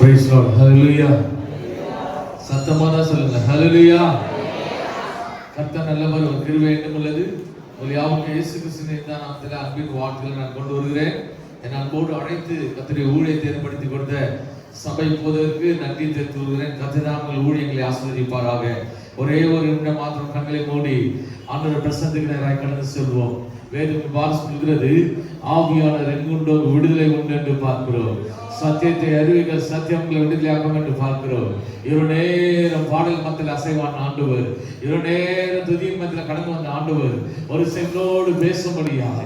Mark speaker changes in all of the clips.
Speaker 1: Praise Lord. Hallelujah. சத்தமாக சொல்லுங்க. Hallelujah. கர்த்தர் நல்லவர், ஒரு கிருபை என்னும் உள்ளது. உங்கள் யாவருக்கும் இயேசு கிறிஸ்துவின் நாமத்தில் அன்பின் வாழ்த்துக்களை நான் கொண்டு வருகிறேன். என் அன்போடு அழைத்து கர்த்தருடைய ஊழியத்தை ஏற்படுத்தி கொடுத்த சபை போதற்கு நன்றி தெரிவித்து வருகிறேன். கர்த்தர் உங்கள் ஊழியங்களை ஆசீர்வதிப்பாராக. ஒரே ஒரு நிமிடம் மாத்திரம் கண்களை மூடி ஆண்டவர் பிரசன்னத்துக்கு நேராக கடந்து செல்வோம். வேதம் சொல்கிறது, ஆவியானவர் எங்குண்டோ விடுதலை உண்டு என்று பார்க்கிறோம். சத்தியத்தை அறிவிகள் சத்தியங்களை விடுதலையாகும் என்று பார்க்கிறோம். இரு நேரம் பாடல் மத்தியில் அசைவான ஆண்டவர், இரு நேரம் துதியின் மத்தியில் கடந்து வந்த ஆண்டவர் ஒரு செங்களோடு பேசும்படியாக,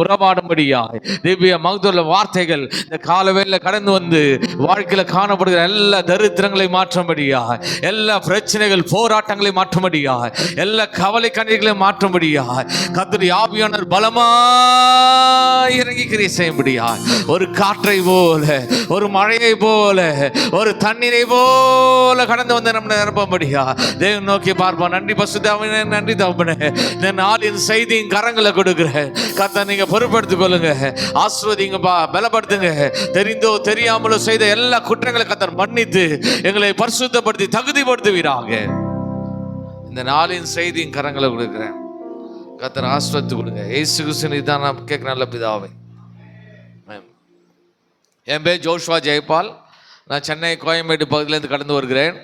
Speaker 1: உறவாடும்படியாய் திவ்ய மகத்துவ வார்த்தைகள் இந்த காலவேளையில கடந்து வந்து வாழ்க்கையில காணப்படுகிற எல்லா தரித்திரங்களை மாற்றும்படியாக, எல்லா பிரச்சனைகள் போராட்டங்களை மாற்றும்படியாக, எல்லா கவலை கண்ணீர்களை மாற்றும்படியாக கர்த்தருடைய ஆவியானவர் பலமாய் இறங்கி கிரியை செய்யும்படியாய், ஒரு காற்றை போல, ஒரு மழையை போல, ஒரு தண்ணீரை போல கடந்து வந்து நம்ம நிரப்பும்படியா தேவன் நோக்கி பார்ப்போம். நன்றி பசுதாவினே, நன்றி தகப்பனே. இந்த நாளின் செய்தியின் கரங்களை கொடுக்கிறேன். நீங்க பொறுப்படுத்திக் கொள்ளுங்க, ஆசீர்வதிங்கப்பா, பலப்படுத்துங்க. தெரிந்தோ தெரியாமலோ செய்த எல்லா குற்றங்களை கர்த்தர் மன்னித்து எங்களை பரிசுத்தப்படுத்தி தகுதிப்படுத்துவீராக. இந்த நாளின் செய்தியின் கரங்களை கொடுக்கிறேன். கர்த்தர் ஆசீர்வதித்து கொடுங்க. இயேசு கிறிஸ்துவின் தான் நான் கேட்க நல்ல பிதாவே. என் பேர் ஜோஷ்வா ஜெயபால். நான் சென்னை கோயம்பேடு பகுதியிலேருந்து கடந்து வருகிறேன்.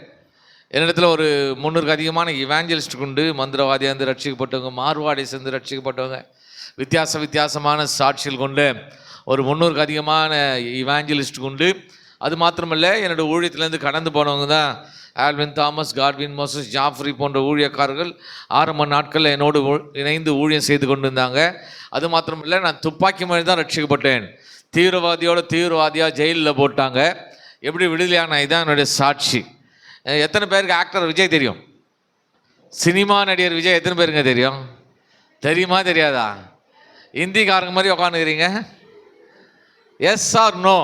Speaker 1: என்னிடத்தில் ஒரு 300க்கு அதிகமான இவாஞ்சலிஸ்ட் உண்டு. மந்திரவாதியாக இருந்து ரட்சிக்கப்பட்டவங்க, மார்வாடி சேர்ந்து ரட்சிக்கப்பட்டவங்க, வித்தியாசமான சாட்சிகள் கொண்டு ஒரு 300க்கு அதிகமான இவாஞ்சலிஸ்ட் உண்டு. அது மாத்திரமல்ல, என்னோடய ஊழியத்திலேருந்து கடந்து போனவங்க தான் Alvin Thomas, Godwin Moses, Jafri போன்ற ஊழியக்காரர்கள் ஆரம்ப நாட்களில் என்னோடு இணைந்து ஊழியம் செய்து கொண்டு இருந்தாங்க. அது மாத்திரமில்லை, நான் துப்பாக்கி மாதிரி தான் ரட்சிக்கப்பட்டேன். தீவிரவாதியாக ஜெயிலில் போட்டாங்க. எப்படி விடுதலையான இதுதான் என்னுடைய சாட்சி. எத்தனை பேருக்கு ஆக்டர் விஜய் தெரியும்? சினிமா நடிகர் விஜய் எத்தனை பேருங்க தெரியும்? தெரியுமா தெரியாதா? இந்திக்காரங்க மாதிரி உட்காந்துக்கிறீங்க. S R no?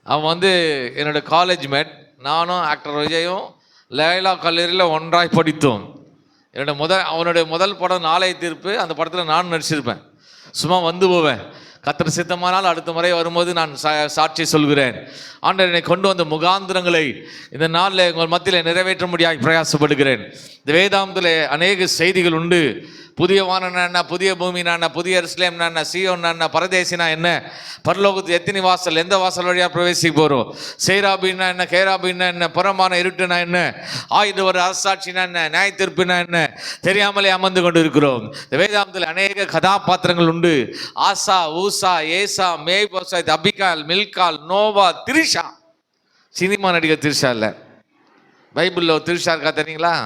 Speaker 1: அவன் வந்து என்னோடய காலேஜ் மேட். நானும் ஆக்டர் விஜயும் லைலா கல்லூரியில் ஒன்றாய் படித்தோம். அவனுடைய முதல் படம் நாளைய தீர்ப்பு. அந்த படத்தில் நானும் நடிச்சிருப்பேன். சும்மா வந்து போவேன். கர்த்தர் சித்தமானால் அடுத்த முறை வரும்போது நான் சாட்சி சொல்கிறேன். ஆண்டவர் என்னை கொண்டு வந்த முகாந்திரங்களை இந்த நாளில் உங்கள் மத்தியில் நிறைவேற்ற முடியாது பிரயாசப்படுகிறேன். இந்த வேதாந்தத்தில் அநேக செய்திகள் உண்டு. புதிய வானம் என்ன, புதிய பூமி என்ன, புதிய எருசலேம் என்ன, சீயோன் என்ன, பரதேசினா என்ன, பரலோகத்து எத்தனை வாசல், எந்த வாசல் வழியாக பிரவேசிக்க போகிறோம், சேராபின்னா என்ன, கேராபின்னா என்ன, புறமான இருட்டுனா என்ன, ஆயுத ஒரு அரசாட்சினா என்ன, நியாய தீர்ப்புனா என்ன, தெரியாமலே அமர்ந்து கொண்டு இருக்கிறோம். இந்த வேதாந்தத்தில் அநேக கதாபாத்திரங்கள் உண்டு. ஆசா, ஊசா, ஏசா, மேய்போசாத், அபிகால், மில்கால், நோவா, திரிஷா. சினிமா நடிகர் திரிஷா இல்லை, பைபிளில் ஒரு திரிஷா இருக்கா தெரியுங்களா?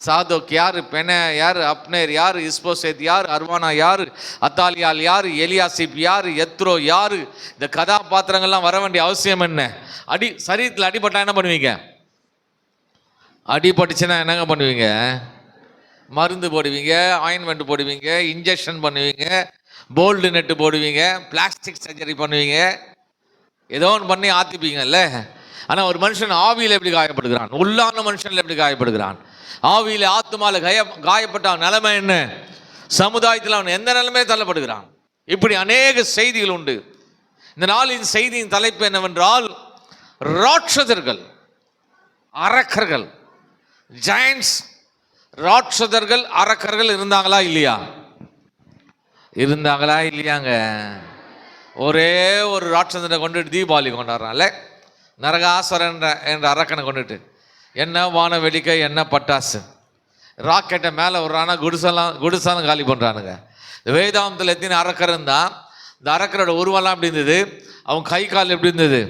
Speaker 1: சாதோக் யார், பென யார், அப்னேர் யார், இஸ்போசேத் யார், அர்வானா யார், அத்தாலியால் யார், எலியாசிப் யார், எத்ரோ யார். இந்த கதாபாத்திரங்கள்லாம் வர வேண்டிய அவசியம் என்ன? சரீரத்தில் அடிபட்டா என்ன பண்ணுவீங்க? அடிபட்டுச்சுன்னா என்னங்க பண்ணுவீங்க? மருந்து போடுவீங்க, ஆயின்மெண்ட் போடுவீங்க, இன்ஜெக்ஷன் பண்ணுவீங்க, போல்டு நெட்டு போடுவீங்க, பிளாஸ்டிக் சர்ஜரி பண்ணுவீங்க, ஏதோ ஒன்று பண்ணி ஆத்திப்பீங்கல்ல. ஆனால் ஒரு மனுஷன் ஆவியில் எப்படி காயப்படுகிறான்? உள்ளான மனுஷனில் எப்படி காயப்படுகிறான்? ஆவியில் ஆத்துமால காயப்பட்ட நிலைமை என்ன? சமுதாயத்தில் அவன் எந்த நிலைமையை தள்ளப்படுகிறான்? இப்படி அநேக செய்திகள் உண்டு. இந்த நாளின் செய்தியின் தலைப்பு என்னவென்றால், ராட்சதர்கள், அரக்கர்கள், ஜெயண்ட்ஸ். ராட்சதர்கள், அரக்கர்கள் இருந்தாங்களா இல்லையா? இருந்தாங்களா இல்லையாங்க? ஒரே ஒரு ராட்சதனை கொண்டுட்டு தீபாவளி கொண்டாடுறான்ல, நரகாசுரன் என்ற அரக்கனை கொண்டுட்டு. என்ன வான வெடிக்கை, என்ன பட்டாசு, ராக்கெட்டை மேலே விடுறானா, குடிசெல்லாம் காலி பண்ணுறானுங்க. வேதாந்தத்தில் எத்தனை அரக்கர் இருந்தால், இந்த அரக்கரோட உருவெல்லாம் எப்படி இருந்தது, அவன் கை கால் எப்படி இருந்தது,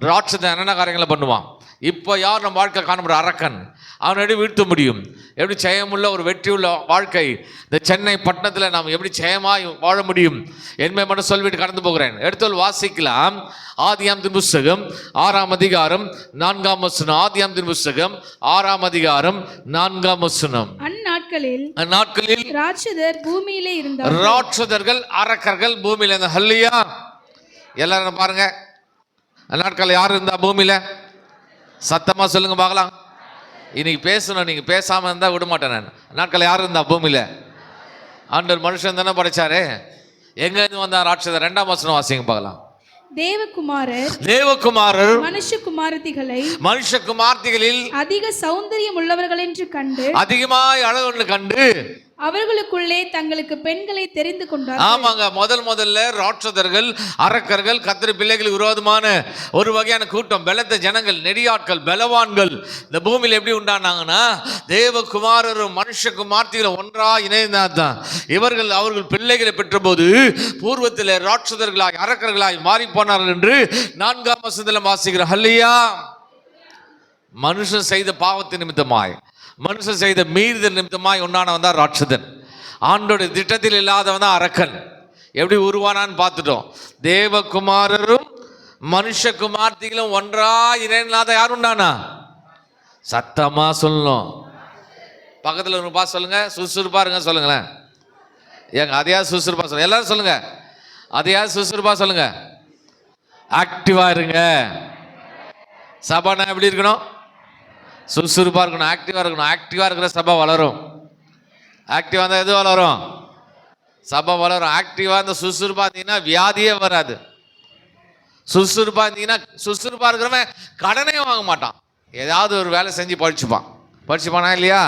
Speaker 1: ராட்சதன் என்னென்ன காரியங்களை பண்ணுவான். இப்போ யார் நம்ம வாழ்க்கை காணப்படுற அரக்கன், அவனை எப்படி வீழ்த்த முடியும்? எப்படி ஜெயமுள்ள ஒரு வெற்றியுள்ள வாழ்க்கை இந்த சென்னை பட்டணத்தில் நாம் எப்படி ஜெயமாக வாழ முடியும் என்பதை மட்டும் சொல்லிவிட்டு கடந்து போகிறேன். எடுத்தோல் வாசிக்கலாம். ஆதியாகமத்தின் புஸ்தகம் 6ஆம் அதிகாரம் 4ஆம் வசனம். ஆதியாகமத்தின் புஸ்தகம் 6ஆம் அதிகாரம் 4ஆம் வசனம். அந்நாட்களில் ராட்சதர் பூமியிலே இருந்தார்கள். ராட்சதர்கள், அரக்கர்கள் பூமியில இருந்தாங்க. ஹல்லேலூயா. எல்லாரும் பாருங்க, அந்நாட்களில் யார் இருந்தா பூமியில? சத்தமா சொல்லுங்க பார்க்கலாம். இன்னைக்கு பேசணும், நீங்க பேசாம இருந்தா விட மாட்டேன் நான். நாட்கள் யார் இருந்தா பூமியில? ஆண்டவர் மனுஷன் தானே படைச்சாரு. எங்க இருந்து வந்தா ராட்சதர்? 2ஆம் வசனம் வாசிங்க பார்க்கலாம்.
Speaker 2: தேவகுமாரர்
Speaker 1: மனுஷகுமார்த்திகளில்
Speaker 2: அதிக சௌந்தரியம் உள்ளவர்கள் என்று கண்டு,
Speaker 1: அதிகமாய் அழகு கண்டு,
Speaker 2: அவர்களுக்குள்ளே தங்களுக்கு பெண்களை தெரிந்து கொண்டார்.
Speaker 1: ஆமாங்க, முதல்ல ராட்சதர்கள், அரக்கர்கள், கர்த்தர் பிள்ளைகளுக்கு விரோதமான ஒரு வகையான கூட்டம், பலத்த ஜனங்கள், நெடியாட்கள், பலவான்கள் இந்த பூமியில் எப்படி உண்டானாங்கன்னா, தேவகுமாரரும் மனுஷகுமார்த்திகளும் ஒன்றா இணைந்தாதான் இவர்கள் அவர்கள் பிள்ளைகளை பெற்ற போது பூர்வத்தில் ராட்சதர்களாய் அரக்கர்களாய் மாறி போனார்கள் என்று 4ஆம் வசனத்தில் வாசிக்கிறோம். ஹல்லேலூயா. மனுஷன் செய்த பாவத்தின் நிமித்தமாய், மனுஷன் செய்த மீறுதல் நிமித்தமாய் உண்டானவன் தான் ராட்சதன். ஆண்டோடைய திட்டத்தில் இல்லாதவன் தான் அரக்கன். எப்படி உருவானான்னு பார்த்துட்டோம். தேவகுமாரரும் மனுஷகுமார்த்திகளும் ஒன்றா இணையில்லாத யார் உண்டானா? சத்தமா சொல்லணும். பக்கத்தில் ஒரு பாஸ் சொல்லுங்க, சுறுசுறுப்பா இருங்க சொல்லுங்களேன். ஏங்க அதையாவது சுறுசுறுப்பா சொல்லுங்க, எல்லாரும் சொல்லுங்க. அதையாவது சுறுசுறுப்பா சொல்லுங்க. ஆக்டிவா இருங்க. சபானா எப்படி இருக்கணும்? சுறுசுறுப்பாக இருக்கணும், ஆக்டிவாக இருக்கணும். ஆக்டிவாக இருக்கிற சபை வளரும். ஆக்டிவாக இருந்தால் எது வளரும்? சபை வளரும். ஆக்டிவாக இருந்தால் சுறுசுறுப்பாக இருந்தீங்கன்னா வியாதியே வராது. சுறுசுறுப்பாக இருந்தீங்கன்னா, சுறுசுறுப்பாக இருக்கிறவன் கடனே வாங்க மாட்டான். ஏதாவது ஒரு வேலை செஞ்சு படிச்சுப்பானா இல்லையா?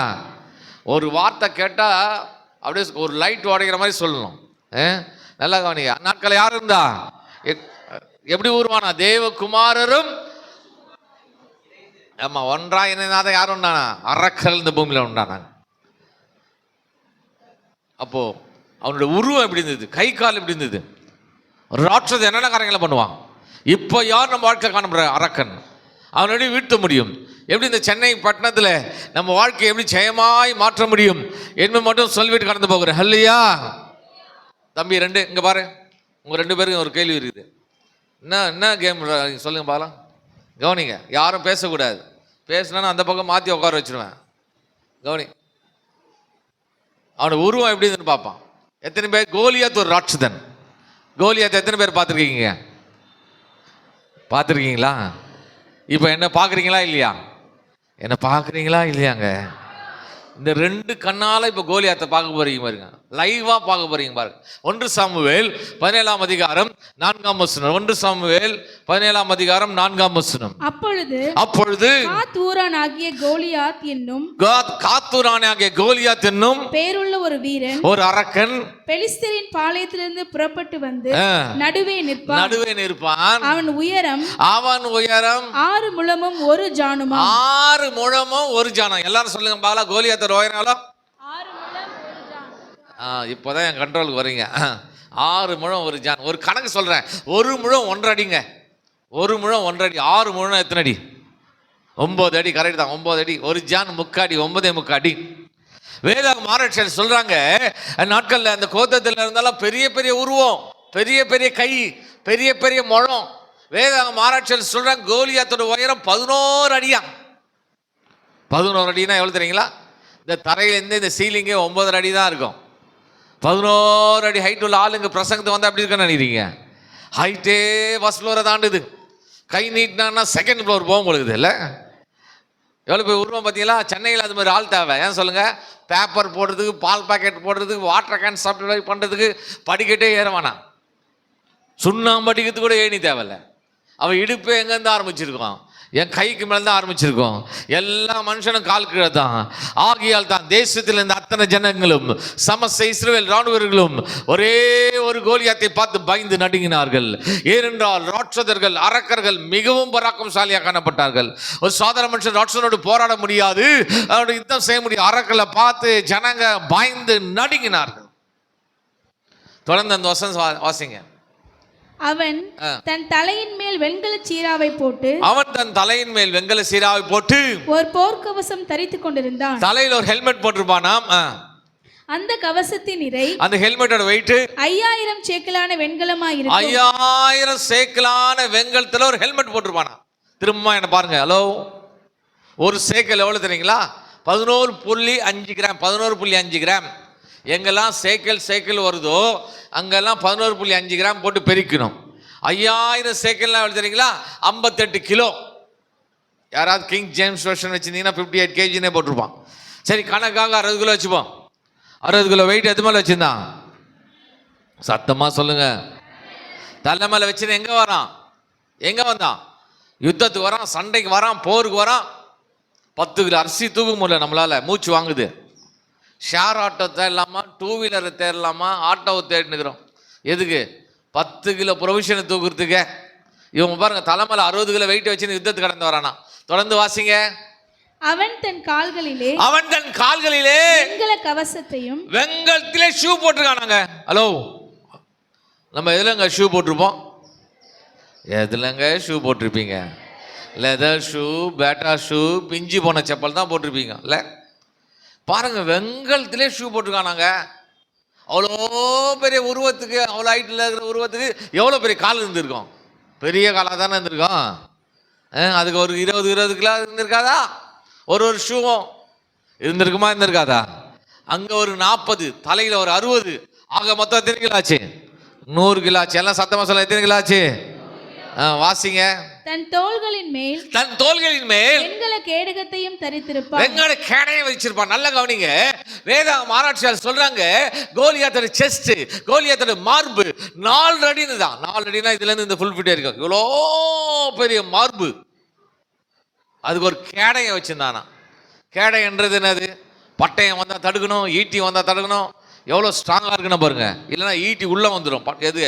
Speaker 1: ஒரு வார்த்தை கேட்டால் அப்படியே ஒரு லைட் உடைக்கிற மாதிரி சொல்லணும். நல்லா கவனிங்க. நாட்கள் யார் இருந்தா எப்படி உருவானா? தேவகுமாரரும் ஆமா ஒன்றா இணைந்தாதான் யாரும் உண்டானா? அரக்கர்கள் இந்த பூமியில உண்டானாங்க. அப்போ அவனுடைய உருவம் எப்படி இருந்தது, கை கால் எப்படி இருந்தது. ராட்சத என்னென்ன காரியங்களை பண்ணுவான். இப்போ யார் நம்ம வாழ்க்கை காணப்படுற அரக்கன், அவனுடைய வீழ்த்த முடியும். எப்படி இந்த சென்னை பட்டணத்தில் நம்ம வாழ்க்கையை எப்படி ஜெயமாய் மாற்ற முடியும் என்று மட்டும் சொல்லிவிட்டு கடந்து போகிறேன். ஹல்லேலூயா. தம்பி ரெண்டு இங்கே பாரு, உங்கள் 2 பேருக்கும் ஒரு கேள்வி இருக்குது. என்ன கேம் சொல்லுங்க பார்க்கலாம். கவனிங்க, யாரும் பேசக்கூடாது. பேசினா அந்த பக்கம் மாற்றி உட்கார வச்சிருவேன். கவனி, அவனோட உருவம் எப்படி இருந்துன்னு பார்ப்பான். எத்தனை பேர் கோலியாத் ஒரு ராட்சதன்? கோலியாத் எத்தனை பேர் பார்த்துருக்கீங்க? பார்த்துருக்கீங்களா? இப்போ என்ன பார்க்குறீங்களா இல்லையா? என்ன பார்க்குறீங்களா இல்லையாங்க? இந்த 2 கண்ணால் இப்போ கோலியாத்தை பார்க்க போறீங்க பாருங்க, லைவா பார்க்க போறீங்க பாருங்க. 1 சாமுவேல் 17ஆம் அதிகாரம் 4ஆம் வசனம். 1 சாமுவேல் 17ஆம் அதிகாரம் 4ஆம் வசனம். அப்பொழுது
Speaker 2: காத்தூரானாகிய
Speaker 1: கோலியாத் என்னும்
Speaker 2: பேருள்ள ஒரு வீரன்,
Speaker 1: ஒரு அரக்கன்
Speaker 2: பெலிஸ்தரின் பாளையத்திலிருந்து புறப்பட்டு வந்து நடுவே நிற்பான். அவன் உயரம் 6 முழமும் 1 ஜானுமா.
Speaker 1: 6 முழமும் 1 ஜானம். எல்லாரும் சொல்லுங்க பாலா, கோலியாத் உயரம்
Speaker 2: 6 முழம் 1 ஜான்.
Speaker 1: இப்போதான் என் கண்ட்ரோலுக்கு வரீங்க. 6 முழம் 1 ஜான். ஒரு கணக்கு சொல்றேன். 1 முழம் 1.5 அடிங்க. 1 முழம் 1.5 அடி. 6 முழம் எத்தனை அடி? 9 அடி. கரெக்ட் தான், 9 அடி. 1 ஜான் 3 அடி, 9.3 அடி. வேதாகம ஆராய்ச்சியாளர் சொல்றாங்க, நாட்கள்ல அந்த கோத்தத்தில் இருந்தாலும் பெரிய பெரிய உருவம், பெரிய பெரிய கை, பெரிய பெரிய முழம். வேதாகம ஆராய்ச்சியாளர் சொல்றாங்க கோலியாத்தோட உயரம் 11 அடியா. 11 அடினா எவ்வளவு தெரியுங்களா? இந்த தரையிலேருந்து இந்த சீலிங்கே 9 அடி தான் இருக்கும். 11 அடி ஹைட் உள்ள ஆளுங்க பிரசங்கத்தை வந்து அப்படி இருக்குன்னு நினைக்கிறீங்க? ஹைட்டே ஃபர்ஸ்ட் ஃப்ளோரை தாண்டுது. கை நீட்டினா 2nd ஃப்ளோர் போக முடியுது இல்லை? எவ்வளோ போய் உருவம் பார்த்தீங்களா? சென்னையில் அது மாதிரி ஆள் தேவை. ஏன் சொல்லுங்க? பேப்பர் போடுறதுக்கு, பால் பாக்கெட் போடுறதுக்கு, வாட்டர் கேன் சப்ளை பண்ணுறதுக்கு படிக்கட்டே ஏற வேணாம். சுண்ணாம்பு அடிக்கிறதுக்கு கூட ஏணி தேவையில்ல. அவன் இடுப்பே எங்கேருந்து ஆரம்பிச்சிருக்கான்? என் கைக்கு மேலே தான் ஆரம்பிச்சிருக்கோம். எல்லா மனுஷனும் கால் கீழே தான். ஆகியால் தான் தேசத்தில் இருந்த அத்தனை ஜனங்களும் சமஸ்த இஸ்ரவேல் ராணுவர்களும் ஒரே ஒரு கோலியாத்தை பார்த்து பயந்து நடுங்கினார்கள். ஏனென்றால் ராட்சதர்கள், அரக்கர்கள் மிகவும் பராக்கிரமசாலியாக காணப்பட்டார்கள். ஒரு சாதாரண மனுஷன் ராட்சதனோடு போராட முடியாது, அவனோட யுத்தம் செய்ய முடியாது. அரக்கர்களை பார்த்து ஜனங்க பயந்து நடுங்கினார்கள். தொடர்ந்து அந்த வசனம் வாசிங்க.
Speaker 2: அவன் தன் தலையின் மேல் வெண்கல சீராவை போட்டு ஒரு போர்க்கவசம் தரித்துக் கொண்டிருந்தான்.
Speaker 1: தலையில் ஒரு ஹெல்மெட் போட்டிருப்பானாம்.
Speaker 2: அந்த கவசத்தின் நிறை,
Speaker 1: அந்த ஹெல்மெட்டோட வெயிட்
Speaker 2: 5000 சேக்கலான வெண்கலமா இருக்கும்.
Speaker 1: 5000 சேக்கலான வெண்கலத்துல ஒரு ஹெல்மெட் போட்டிருப்பானா. திரும்ப என்ன பாருங்க. ஹலோ, ஒரு சேக்கல் எவ்வளவு தெரியுங்களா? 11.5 கிராம். 11.5 கிராம். எங்கெல்லாம் சேக்கல் வருதோ அங்கெல்லாம் 11.5 கிராம் போட்டு பெருக்கணும். 5000 சேக்கல்லாம் எவ்வளவு தெரியுங்களா? 58 கிலோ. யாராவது கிங் ஜேம்ஸ் வெர்ஷன் வச்சிருந்தீங்கன்னா 58 kg போட்டிருப்பான். சரி, கணக்காக 60 கிலோ வச்சுப்போம். 60 கிலோ வெயிட் எது மேலே வச்சிருந்தான்? சத்தமா சொல்லுங்க. தலைமையில வச்சுன்னு எங்க வரான்? எங்க வந்தான்? யுத்தத்துக்கு வரான், சண்டைக்கு வரான், போருக்கு வரான். 10 கிலோ அரிசி தூக்க முடியல நம்மளால, மூச்சு வாங்குது. ஷேர் ஆட்டோ தேடலாமா, 2 வீலரை தேடலாமா, ஆட்டோவை தேடினுக்கிறோம். எதுக்கு? 10 கிலோ ப்ரொவிஷனை தூக்குறதுக்கு. இவங்க பாருங்க, தலைமையில 60 கிலோ வெயிட் வச்சுன்னு யுத்தத்துக்கு கடந்து வரானா. தொடர்ந்து வாசிங்க.
Speaker 2: அவன் தன் கால்களிலே
Speaker 1: வெண்கல
Speaker 2: கவசத்தையும்
Speaker 1: வெங்கலத்திலே ஷூ போட்டிருக்கானாங்க. ஹலோ, நம்ம எதுலங்க ஷூ போட்டிருப்போம்? எதுலங்க ஷூ போட்டிருப்பீங்க? லெதர் ஷூ, பேட்டா ஷூ, பிஞ்சு போன செப்பல் தான் போட்டிருப்பீங்க இல்ல? பாருங்க, வெங்கலத்திலே ஷூ போட்டிருக்கானாங்க. அவ்வளோ பெரிய உருவத்துக்கு, அவ்வளோ ஹைட்டில் இருக்கிற உருவத்துக்கு எவ்வளோ பெரிய கால் இருந்திருக்கும்? பெரிய காலாக தானே இருந்திருக்கும். அதுக்கு ஒரு 20 கிலோ இருந்திருக்காதா? ஒரு ஷூவும் இருந்திருக்குமா, இருந்திருக்காதா? அங்கே ஒரு 40, தலையில் ஒரு 60, ஆக மொத்தம் எத்தனை கிலோ ஆச்சு? 100 கிலோ ஆச்சு. எல்லாம் சத்தமாக சொல்ல, எத்தனை கிலோ ஆச்சு? வாசிங்க.
Speaker 2: தன் தோள்களின் மேல் வெண்கல கேடகத்தையும் தரித்திருப்பான்.
Speaker 1: வெண்கல கேடயம் வச்சிருப்பான். நல்ல கவனிங்க, வேதாகம் ஆராய்ச்சியாளர் சொல்றாங்க, கோலியாத்தோட செஸ்ட், கோலியாத்தோட மார்பு 4 அடின்னு தான். 4 அடினா இதுல இருந்து இந்த ஃபுல் ஃபிட் இருக்கு. இவ்வளோ பெரிய மார்பு, அதுக்கு ஒரு கேடயம் வச்சிருந்தானா. கேடயன்றது என்னது? பட்டயம் வந்தா தடுக்கணும், ஈட்டி வந்தா தடுக்கணும். எவ்வளோ ஸ்ட்ராங்கா இருக்குன்னு பாருங்க. இல்லைன்னா ஈட்டி உள்ள வந்துடும், எது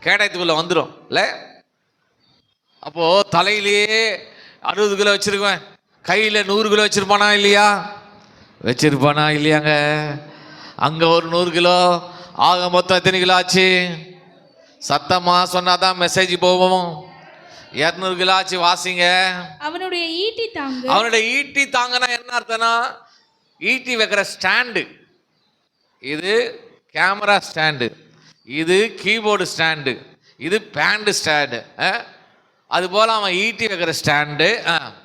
Speaker 1: கேடயத்துக்குள்ள வந்துடும் இல்ல? அப்போ தலையிலேயே 60 கிலோ வச்சிருக்குவேன், கையில 100 கிலோ வச்சிருப்பானா இல்லையா? வச்சிருப்பானா இல்லையாங்க? அங்க ஒரு 100 கிலோ, ஆக மொத்தம் எத்தனை கிலோ ஆச்சு? சத்தமா சொன்னாதான் மெசேஜ் போவோம். 200 கிலோ ஆச்சு. வாசிங்க.
Speaker 2: அவனுடைய ஈட்டி தாங்கன்னா என்ன அர்த்தம்னா, ஈட்டி வைக்கிற ஸ்டாண்டு. இது கேமரா ஸ்டாண்டு, இது கீபோர்டு ஸ்டாண்டு, இது பேண்ட் ஸ்டாண்டு. அது போல அவன் ஈட்டி வைக்கிற ஸ்டாண்டு.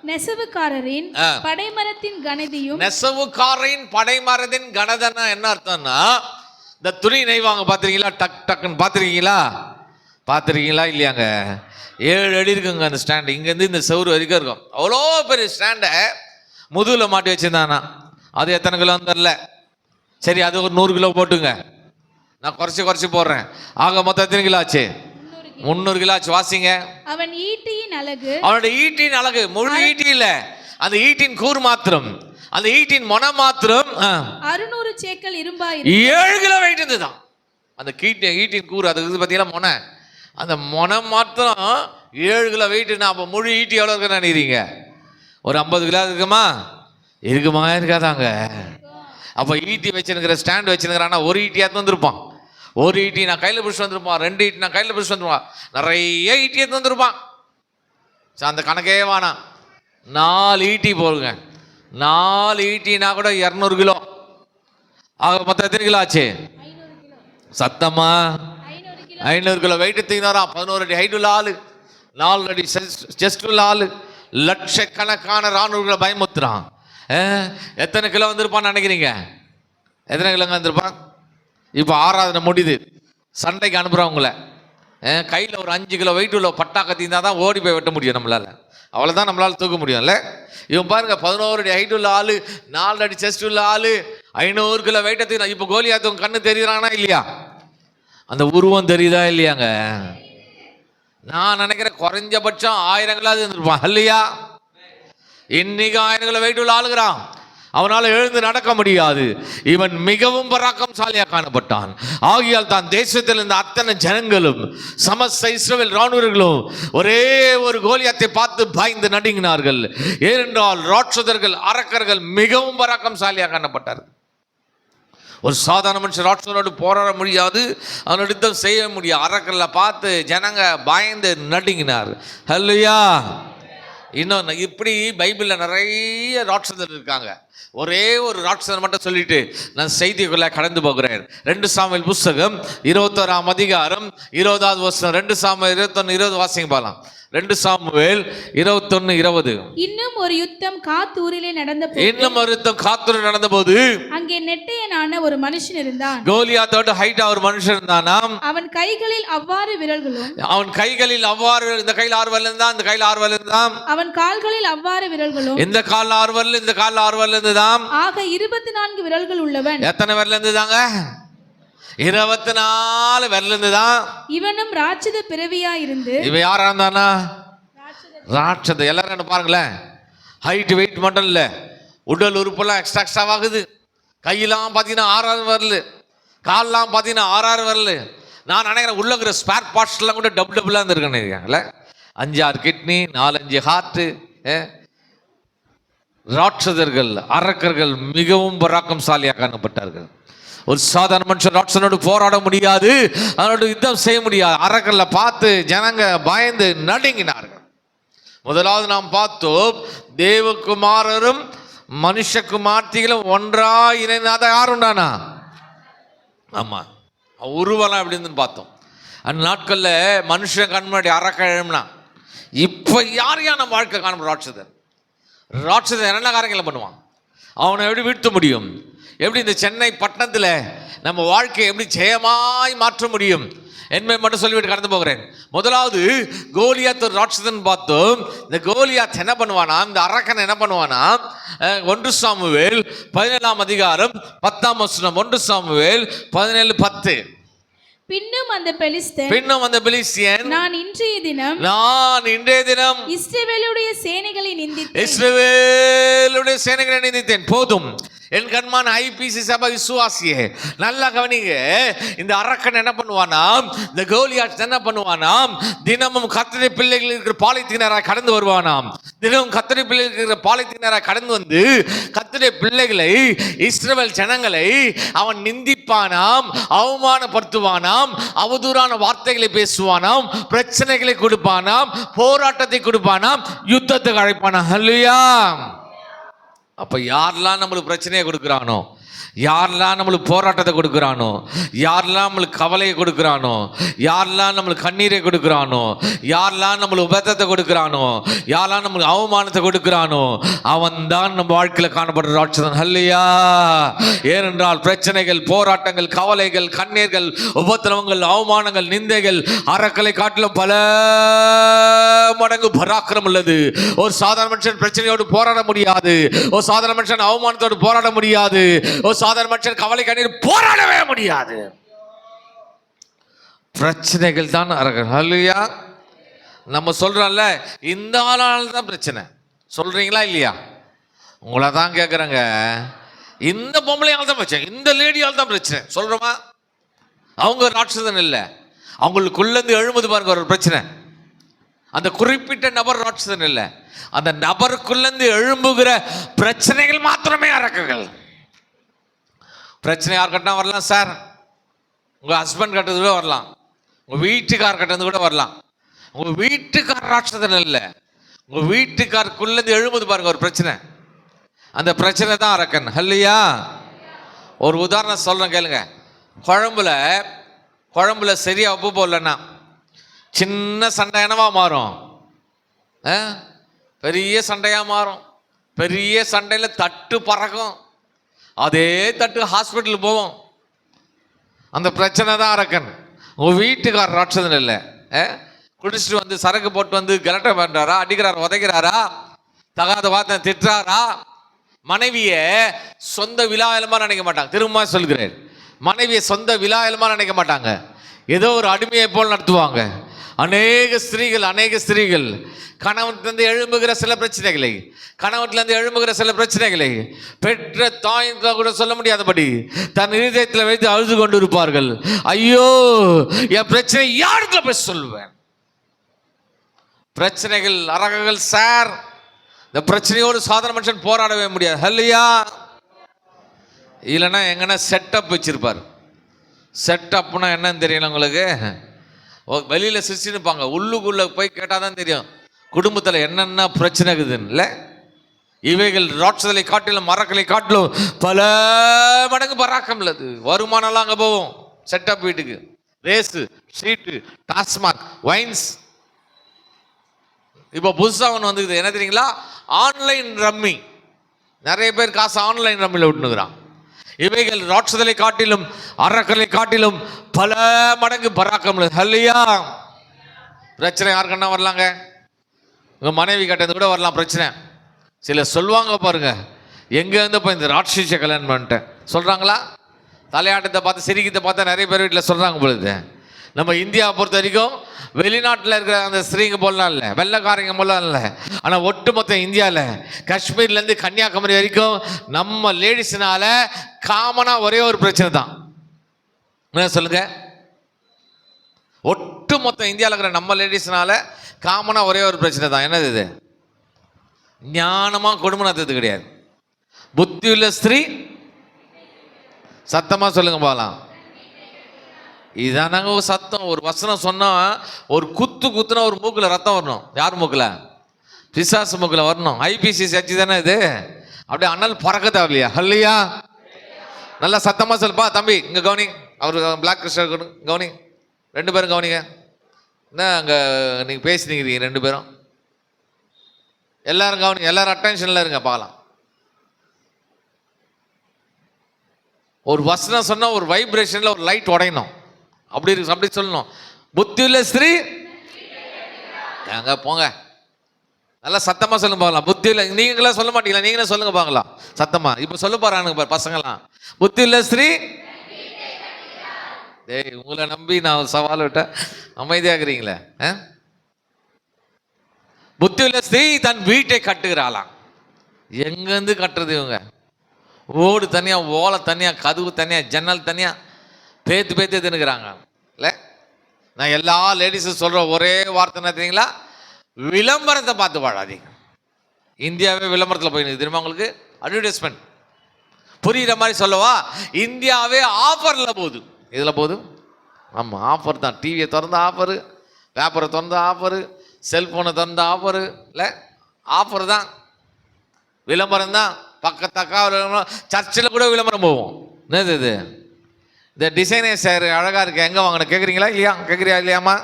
Speaker 2: நெசவுக்காரரின் படைமரத்தின்
Speaker 1: கனதனா என்ன அர்த்தம்னா, இந்த துணி நெய்வாங்க பாத்திருக்கீங்களா? டக் டக்குன்னு பாத்திருக்கீங்களா இல்லையாங்க? 7 அடி இருக்குங்க அந்த ஸ்டாண்டு. இங்கேருந்து இந்த செவுரு வரைக்கும் இருக்கும். அவ்வளோ பெரிய ஸ்டாண்டை முதுகுல மாட்டி வச்சிருந்தானா. அது எத்தனை கிலோ தெரியல. சரி, அது ஒரு 100 கிலோ போட்டுங்க, நான் குறைச்சி போடுறேன். ஆக மொத்தம் எத்தனை கிலோ ஆச்சு? 300 கிலோ ஆச்சு. வாசிங்க.
Speaker 2: அவனுடைய ஈட்டியின் அழகு,
Speaker 1: முழு ஈட்டி இல்ல, அந்த ஈட்டின் கூர் மாத்திரம், அந்த ஈட்டின் மொன மாத்திரம்
Speaker 2: 600 சேக்கல் இரும்பாய்
Speaker 1: 7 கிலோ வெயிட் இருந்துதான். அந்த ஈட்டின் கூர், அது பார்த்தீங்கன்னா மொன, அந்த மொன மாத்திரம் 7 கிலோ வெயிட்னா, அப்போ முழு ஈட்டி எவ்வளோ இருக்குன்னு நினைக்கிறீங்க? ஒரு 50 கிலோ இருக்குமா இருக்காதாங்க? அப்போ ஈட்டி வச்சுருக்கிற ஸ்டாண்ட் வச்சுருக்கிறான்னா ஒரு ஈட்டியாக வந்துருப்பான். ஒரு ஈட்டி நான் கையில் பிடிச்சி வந்திருப்பான், 2 ஈட்டி நான் கையில் பிடிச்சி வந்துருப்பான், நிறைய ஈட்டி எடுத்து வந்திருப்பான். அந்த கணக்கே வேணாம், 4 ஈட்டி போடுங்க. 4 ஈட்டினா கூட 200 கிலோ. ஆக மொத்தம் எத்தனை கிலோ ஆச்சு? சத்தமா 500 கிலோ வெயிட் தூக்கினாரா. 11 அடி ஹைட் உள்ள ஆளு, 4 அடி செஸ்ட் உள்ள ஆளு, லட்சக்கணக்கான ராணுவர்களை பயமுத்துறான். எத்தனை கிலோ வந்திருப்பான்னு நினைக்கிறீங்க? எத்தனை கிலோங்க வந்திருப்பான்? இப்போ ஆராதனை முடியுது, சண்டைக்கு அனுப்புகிறவங்கள கையில் ஒரு 5 கிலோ வெயிட் உள்ள பட்டா கத்தினா தான் ஓடி போய் வெட்ட முடியும் நம்மளால். அவ்வளோதான் நம்மளால் தூக்க முடியும்ல. இவன் பாருங்க, 11 அடி ஹைட் உள்ள ஆளு, 4 அடி செஸ்ட் உள்ள ஆளு, 500 கிலோ வெயிட்டை தூக்கினா. இப்போ கோலியாத்து கண்ணு தெரியுறானா இல்லையா? அந்த உருவம் தெரியுதா இல்லையாங்க? நான் நினைக்கிறேன் குறைஞ்சபட்சம் 1000 கிலோவாவது இருந்திருப்பான் இல்லையா? இன்னைக்கு 1000 கிலோ வெயிட் உள்ள ஆளுகிறான். அவனால் எழுந்து நடக்க முடியாது. இவன் மிகவும் பராக்கிரமசாலியாக காணப்பட்டான். ஆகியால் தான் தேசத்தில் இருந்த அத்தனை ஜனங்களும் சமஸ்த இஸ்ரவேல் ராணுவர்களும் ஒரே ஒரு கோலியாத்தை பார்த்து பயந்து நடுங்கினார்கள். ஏனென்றால் ராட்சதர்கள், அரக்கர்கள் மிகவும் பராக்கிரமசாலியாக காணப்பட்டார்கள். ஒரு சாதாரண மனுஷன் ராட்சதனோடு போராட முடியாது, அவனோட யுத்தம் செய்ய முடியாது. அரக்கர்களை பார்த்து ஜனங்க பயந்து நடுங்கினார். ஹல்லேலூயா. இன்னொன்று, இப்படி பைபிளில் நிறைய ராட்சதர் இருக்காங்க. ஒரே ஒரு ராட்சதன் மட்டும் சொல்லிட்டு நான் செய்திக்குள்ள கடந்து போகிறேன். 2 சாமுவேல் புஸ்தகம் 21ஆம் அதிகாரம் 20வது வசனம். 2 சாமுவேல் 21:20 வாசிங்க பார்க்கலாம். 2 சாமுவேல் 21:20.
Speaker 2: இன்னும் ஒரு யுத்தம் காத்தூரிலே
Speaker 1: நடந்தபோது
Speaker 2: அங்கே நெட்டையனான ஒரு மனுஷன் இருந்தான்.
Speaker 1: கோலியாத்தோட ஹைட்டா ஒரு மனுஷன் இருந்தானாம்.
Speaker 2: அவன் கைகளில் அவ்வாறு விரல்களும்,
Speaker 1: இந்த கையில் 6 விரல் இருந்தான், இந்த கையில் 6 விரல் இருந்தான்.
Speaker 2: அவன் கால்களில் அவ்வாறு விரல்களும்,
Speaker 1: இந்த கால் 6 விரல், இந்த கால் 6 விரல் இருந்துதான்.
Speaker 2: ஆக 24 விரல்கள் உள்ளவன்.
Speaker 1: எத்தனை விரல் இருந்துதாங்க? 24 விரல் இருந்துதான்
Speaker 2: இவனும் ராட்சத பிறவியா இருந்து.
Speaker 1: இவன் யாரா இருந்தானா? ராட்சத. எல்லாரும் என்ன பாருங்களேன், ஹைட் வெயிட் மட்டும் இல்லை, உடல் உறுப்பெல்லாம் எக்ஸ்ட்ராவாகுது. கையெல்லாம் பார்த்தீங்கன்னா 6 வரல, கால்லாம் பார்த்தீங்கன்னா 6 வரல. நான் நினைக்கிறேன் உள்ள இருக்கிற ஸ்பேர் பார்ட்ஸ்லாம் கூட டபுளாக இருந்திருக்கேன்ல. 5-6 கிட்னி, 4-5 ஹார்ட்டு. ராட்சதர்கள், அரக்கர்கள் மிகவும் பராக்கம்சாலியாக காணப்பட்டார்கள். ஒரு சாதாரண மனுஷன் ராட்சனோடு போராட முடியாது, அவனோட யுத்தம் செய்ய முடியாது. அரக்கர்களை பார்த்து ஜனங்க பயந்து நடுங்கினார்கள். முதலாவது நாம் பார்த்தோம், தேவகுமாரரும் மனுஷகுமார்த்திகளும் ஒன்றாய் இணைந்தாத யாருண்டானா? ஆமா, உருவலாம் எப்படி இருந்துன்னு பார்த்தோம். அந்த நாட்களில் மனுஷன் கண்முன்னாடி அரக்கழம்னா, இப்போ யார் நம்ம வாழ்க்கை காணும்? ராட்சதன். ராட்சதன் என்னென்ன காரியங்களை பண்ணுவான்? அவனை எப்படி வீழ்த்த முடியும்? எப்படி இந்த சென்னை பட்டணத்தில் நம்ம வாழ்க்கையை எப்படி ஜெயமாய் மாற்ற முடியும் என்பதை மட்டும் சொல்லிவிட்டு கடந்து போகிறேன். முதலாவது கோலியாத் ஒரு ராட்சதன் பார்த்தோம். இந்த கோலியாத் என்ன பண்ணுவானா, இந்த அரக்கன் என்ன பண்ணுவானா, 1 சாமுவேல் 17ஆம் அதிகாரம் 10ஆம் வசனம். 1 சாமுவேல் 17:10.
Speaker 2: பின்னும் அந்த பெலிஸ்தியன் நான் இன்றைய தினம் இஸ்ரவேலுடைய சேனைகளை நிந்தித்தேன். போதும் என் கண்மான ஐபிசி சபை விசுவாசியே, நல்லா கவனிங்க. இந்த அரக்கன் என்ன பண்ணுவானா, இந்த கோலியாத் என்ன பண்ணுவானாம், தினமும் கர்த்தருடைய பிள்ளைகள் இருக்கிற பாளையத்தினராக கடந்து வருவானாம். தினமும் கர்த்தருடைய பிள்ளைகள் இருக்கிற பாளையத்தினராக கடந்து வந்து கர்த்தருடைய பிள்ளைகளை, இஸ்ரவேல் ஜனங்களை அவன் நிந்திப்பானாம், அவமானப்படுத்துவானாம், அவதூறான வார்த்தைகளை பேசுவானாம், பிரச்சனைகளை கொடுப்பானாம், போராட்டத்தை கொடுப்பானாம், யுத்தத்துக்கு அழைப்பானாம். ஹல்லேலூயா. அப்ப யாரெல்லாம் நம்மளுக்கு பிரச்சனையை கொடுக்குறானோ, யாரெல்லாம் நம்மளுக்கு போராட்டத்தை கொடுக்குறானோ, யாரெல்லாம் நம்மளுக்கு கவலையை கொடுக்குறானோ, யாரெல்லாம் நம்மளுக்கு கண்ணீரை கொடுக்குறானோ, யாரெல்லாம் நம்மளுக்கு உபத்தத்தை கொடுக்குறானோ, யாரெல்லாம் நம்மளுக்கு அவமானத்தை கொடுக்குறானோ, அவன் தான் நம்ம வாழ்க்கையில் காணப்படுற ராட்சதன். ஹல்லேலூயா. ஏனென்றால் பிரச்சனைகள், போராட்டங்கள், கவலைகள், கண்ணீர்கள், உபத்திரவங்கள், அவமானங்கள், நிந்தைகள், அரக்கலை காட்டிலும் பல மடங்கு பராக்கிரம் உள்ளது. ஒரு சாதாரண மனுஷன் பிரச்சனையோடு போராட முடியாது. ஒரு சாதாரண மனுஷன் அவமானத்தோடு போராட முடியாது. ஒரு சாதாரண மனுஷன் கவலை கண்ணீர் போராடவே முடியாது. பிரச்சனைகள் தான் அரக்கன். ஹல்லேலூயா. நம்ம சொல்றோம்ல, இந்த ஆளால தான் பிரச்சனை. சொல்றீங்களா இல்லையா? உங்களை தான் கேட்குறாங்க, இந்த பொம்பளையால் தான் பிரச்சனை, இந்த லேடியால் தான் பிரச்சனை சொல்றோமா? அவங்க ராட்சதன் இல்லை, அவங்களுக்குள்ளேருந்து எழும்புது பாருங்க ஒரு பிரச்சனை. அந்த குறிப்பிட்ட நபர் ராட்சதன் இல்லை, அந்த நபருக்குள்ளேருந்து எழும்புகிற பிரச்சனைகள் மாத்திரமே அரக்கர்கள். பிரச்சனை யார் கட்டினா வரலாம் சார், உங்கள் ஹஸ்பண்ட் கட்டுறது கூட வரலாம், உங்கள் வீட்டுக்கார் கட்டுறது கூட வரலாம். உங்கள் வீட்டுக்கார் ராட்சதன் இல்லை, உங்கள் வீட்டுக்காருக்குள்ளேருந்து எழும்புது பாருங்க ஒரு பிரச்சனை. அந்த பிரச்சனை தான் அரக்கன். ஹல்லேலூயா. ஒரு உதாரணம் சொல்கிறேன் கேளுங்க. குழம்புல சரியாக உப்பு போடலன்னா சின்ன சண்டை என்னவா மாறும்? பெரிய சண்டையாக மாறும். பெரிய சண்டையில் தட்டு பறக்கும். அதே தட்டு ஹாஸ்பிட்டலுக்கு போவோம். அந்த பிரச்சனை தான் அரக்கன். உங்கள் வீட்டுக்கார் ராட்சதன் இல்லை. குடிச்சிட்டு வந்து சரக்கு போட்டு வந்து கலட்ட பண்ணுறாரா, அடிக்கிறாரா, உதைக்கிறாரா, தகாத வார்த்தை திட்டுறாரா, மனைவியை சொந்த விழாயலமாக நினைக்க மாட்டாங்க. திரும்ப சொல்கிறேன், மனைவியை சொந்த விழாயலமாக நினைக்க மாட்டாங்க. ஏதோ ஒரு அடிமையை போல் நடத்துவாங்க. அநேக ஸ்திரீகள் கணவன்லேருந்து எழும்புகிற சில பிரச்சனைகளை, கணவன்லேருந்து எழும்புகிற சில பிரச்சனைகளை பெற்ற தாயின் கூட சொல்ல முடியாதபடி தன் இருதயத்தில் வைத்து அழுது கொண்டு இருப்பார்கள். ஐயோ, என் பிரச்சனை யாருக்கு போய் சொல்லுவேன்? பிரச்சனைகள் அரகங்கள் சார். இந்த பிரச்சனையோடு சாதாரண மனுஷன் போராடவே முடியாது. ஹல்லேலூயா. இல்லைன்னா எங்கன்னா செட்டப் வச்சிருப்பார். செட்டப்னா என்னன்னு தெரியல உங்களுக்கு? வெளியில் சிரிச்சுன்னுப்பாங்க, உள்ளுக்குள்ளே போய் கேட்டால் தான் தெரியும் குடும்பத்தில் என்னென்ன பிரச்சனை இருக்குதுன்னு. இல்லை, இவைகள் ராட்சதலை காட்டிலும் மரக்களை காட்டிலும் பல மடங்கு பராக்கம் உள்ளது. வருமானம்லாம் அங்கே போவோம். செட்டப் வீட்டுக்கு ரேஸு, ஸ்ட்ரீட்டு, டாஸ்மாக், வைன்ஸ். இப்போ புதுசாக ஒன்று வந்துக்குது, என்ன தெரியுங்களா? Online rummy. நிறைய பேர் காசு ஆன்லைன் ரம்மியில் விட்டுனுக்குறான். இவைகள் ராட்சதலை காட்டிலும் அரக்கலை காட்டிலும் பல மடங்கு பராக்கம் உள்ளது. ஹல்லேலூயா. பிரச்சனை யாருக்கன்னா வரலாங்க, உங்கள் மனைவி கட்டது கூட வரலாம் பிரச்சனை. சில சொல்லுவாங்க பாருங்க, எங்கே இருந்து இப்போ இந்த ராட்சசிய கல்யாணம் பண்ணிட்டேன் சொல்கிறாங்களா?
Speaker 1: தலையாட்டத்தை பார்த்து சிரிக்கத்தை பார்த்தா நிறைய பேர் வீட்டில் சொல்கிறாங்க பொழுது. நம்ம இந்தியாவை பொறுத்த வரைக்கும் வெளிநாட்டில் இருக்கிற அந்த ஸ்திரீங்க போலாம் இல்லை, வெள்ளைக்காரங்க போலாம் இல்லை. ஆனால் ஒட்டுமொத்த இந்தியாவில் காஷ்மீர்லேருந்து கன்னியாகுமரி வரைக்கும் நம்ம லேடிஸ்னால காமனாக ஒரே ஒரு பிரச்சனை தான். என்ன சொல்லுங்க? ஒட்டுமொத்த இந்தியாவில் இருக்கிற நம்ம லேடிஸ்னால காமனாக ஒரே ஒரு பிரச்சனை தான். என்னது இது? ஞானமாக குடும்பம் நடத்துறது கிடையாது. புத்தி உள்ள ஸ்திரீ, சத்தமாக சொல்லுங்க போகலாம். இதானாங்க ஒரு சத்தம். ஒரு வசனம் சொன்னால் ஒரு குத்துனா ஒரு மூக்கில் ரத்தம் வரணும். யார் மூக்கில்? பிசாசு மூக்கில் வரணும். ஐபிசி சர்ச்சு தானே இது. அப்படியே அண்ணல் பறக்க தேவையில்லையா? இல்லையா? நல்லா சத்தமாக சொல்லுப்பா. தம்பி இங்கே கவனி, அவர் பிளாக் கிறிஸ்டர் கவனி, 2 பேரும் கவனிங்க. என்ன அங்கே நீங்கள் பேசினீங்க 2 பேரும்? எல்லாரும் கவனி, எல்லாரும் அட்டென்ஷனில் இருங்க பார்க்கலாம். ஒரு வசனம் சொன்னால் ஒரு வைப்ரேஷனில் ஒரு லைட் உடையணும். அப்படி இருக்கு, அப்படி சொல்லணும். புத்தி உள்ள ஸ்திரீ அங்க போங்க, நல்லா சத்தமா சொல்லுங்க பார்க்கலாம். புத்தி உள்ள, நீங்களே சொல்ல மாட்டீங்களா? நீங்களே சொல்லுங்க பார்க்கலாம் சத்தமா. இப்போ சொல்ல போறானுங்க பசங்களாம். புத்தி உள்ள ஸ்திரீ, டேய் உங்களை நம்பி நான் சவால் விட்டேன், அமைதியாகிறீங்களே. புத்தி உள்ள ஸ்திரீ தன் வீட்டை கட்டுகிறாளாம். எங்கேருந்து கட்டுறது இவங்க? ஓடு தனியா, ஓலை தனியா, கதவு தனியா, ஜன்னல் தனியா, பேத்து தின்னுக்கிறாங்க இல்லை. நான் எல்லா லேடிஸும் சொல்ற ஒரே வார்த்தை என்ன தெரியுங்களா? விளம்பரத்தை பார்த்து வாழாதீங்க. இந்தியாவே விளம்பரத்தில் போயிடுது தெரியுமா உங்களுக்கு? அட்வர்டைஸ்மெண்ட் புரியுற மாதிரி சொல்லவா? இந்தியாவே ஆஃபரில் போகுது. இதில் போகுது. ஆமாம், ஆஃபர் தான். டிவியை திறந்த ஆஃபரு, பேப்பரை திறந்த ஆஃபரு, செல்ஃபோனை திறந்த ஆஃபரு இல்லை, ஆஃபர் தான், விளம்பரம் தான். பக்கத்தக்கா சர்ச்சில் கூட விளம்பரம் போவோம். என்னது இது? இந்த டிசைனர் சேர் அழகாக இருக்கு, எங்கே வாங்கணும் கேட்குறீங்களா இல்லையா? கேட்குறியா இல்லையாம்மா?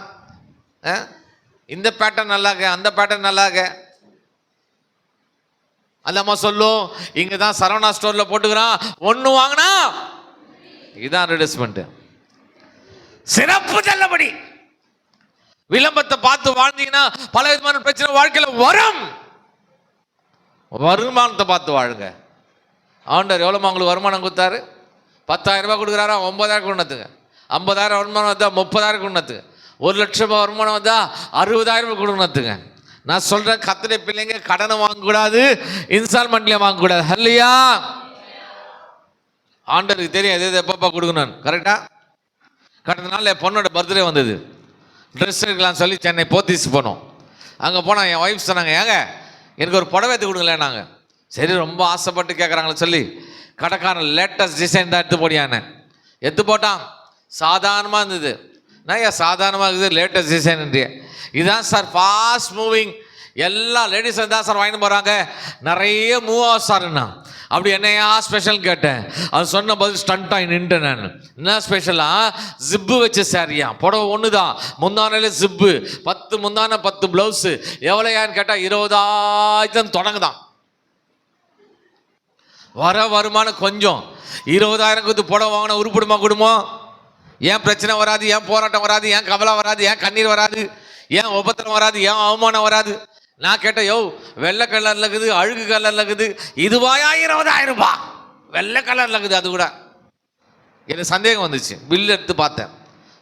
Speaker 1: இந்த பேட்டர்ன் நல்லா இருக்கு, அந்த பேட்டர்ன் நல்லா இருக்கு. அந்த அம்மா சொல்லும், இங்கே தான் சரவணா ஸ்டோரில் போட்டுக்கிறான், ஒன்று வாங்கினா இதுதான் அட்வர்டைஸ்மெண்ட். சிறப்பு தள்ளுபடி. விளம்பரத்தை பார்த்து வாழ்ந்தீங்கன்னா பல விதமான பிரச்சனை வாழ்க்கையில் வரும். வருமானத்தை பார்த்து வாழுங்க. ஆண்டவர் எவ்வளோமா உங்களுக்கு வருமானம் கொடுத்தாரு? 10,000 ரூபாய் கொடுக்குறாரா? 9,000 கொண்டுத்துங்க. 50,000 வருமானம் வந்தா 30,000 கொண்டுத்துங்க. 1,00,000 ரூபாய் வருமானம் வந்தா 60,000 கொடுக்கணுத்துங்க. நான் சொல்றேன், கர்த்தருடைய பிள்ளைங்க கடனை வாங்கக்கூடாது, இன்ஸ்டால்மெண்ட்லேயே வாங்கக்கூடாது. இல்லையா? ஆண்டருக்கு தெரியும் எது எப்பப்பா கொடுக்கணும். கரெக்டா? கடந்த நாள் என் பொண்ணோட பர்த்டே வந்தது. ட்ரெஸ் எடுக்கலாம்னு சொல்லி சென்னை போத்தீஸ் போனோம். அங்கே போனால் என் ஒய்ஃப் சொன்னாங்க, ஏங்க எனக்கு ஒரு புடவை எடுத்து கொடுங்களேன். நாங்கள் சரி ரொம்ப ஆசைப்பட்டு கேட்குறாங்களே சொல்லி கடைக்காரன் லேட்டஸ்ட் டிசைன் தான் எடுத்து போடியானே. எடுத்து போட்டான். சாதாரணமாக இருந்தது. நான் ஏன் சாதாரணமாக இருக்குது, லேட்டஸ்ட் டிசைன் இதுதான் சார் ஃபாஸ்ட் மூவிங், எல்லா லேடிஸும் தான் சார் வாங்கிட்டு போகிறாங்க, நிறைய மூவ் ஆகும் சார்ண்ணா. அப்படி என்னையா ஸ்பெஷல் கேட்டேன். அது சொன்ன பதில் ஸ்டண்ட்டாக நின்ட்டேன் நான். என்ன ஸ்பெஷலாக? ஜிப்பு வச்ச சாரியா, புடவை ஒன்று தான், முந்தானையில் ஜிப்பு, 10 முந்தானை 10 ப்ளவுஸு. எவ்வளோயான்னு கேட்டால் 20,000 தொடங்குதான். வர வருமானம் கொஞ்சம். 20,000 கொடுத்து புடவை வாங்கின உருப்பிடுமா குடும்பம்? ஏன் பிரச்சனை வராது? ஏன் போராட்டம் வராது? ஏன் கவலை வராது? ஏன் கண்ணீர் வராது? ஏன் உபத்திரம் வராது? ஏன் அவமானம் வராது? நான் கேட்டேன், யோ வெள்ளை கலரில் இருக்குது, அழுகு கலரில் இருக்குது, இதுவாயா 20,000 ரூபாய்? வெள்ளை கலரில் இருக்குது. அது கூட எனக்கு சந்தேகம் வந்துச்சு. பில்லு எடுத்து பார்த்தேன்.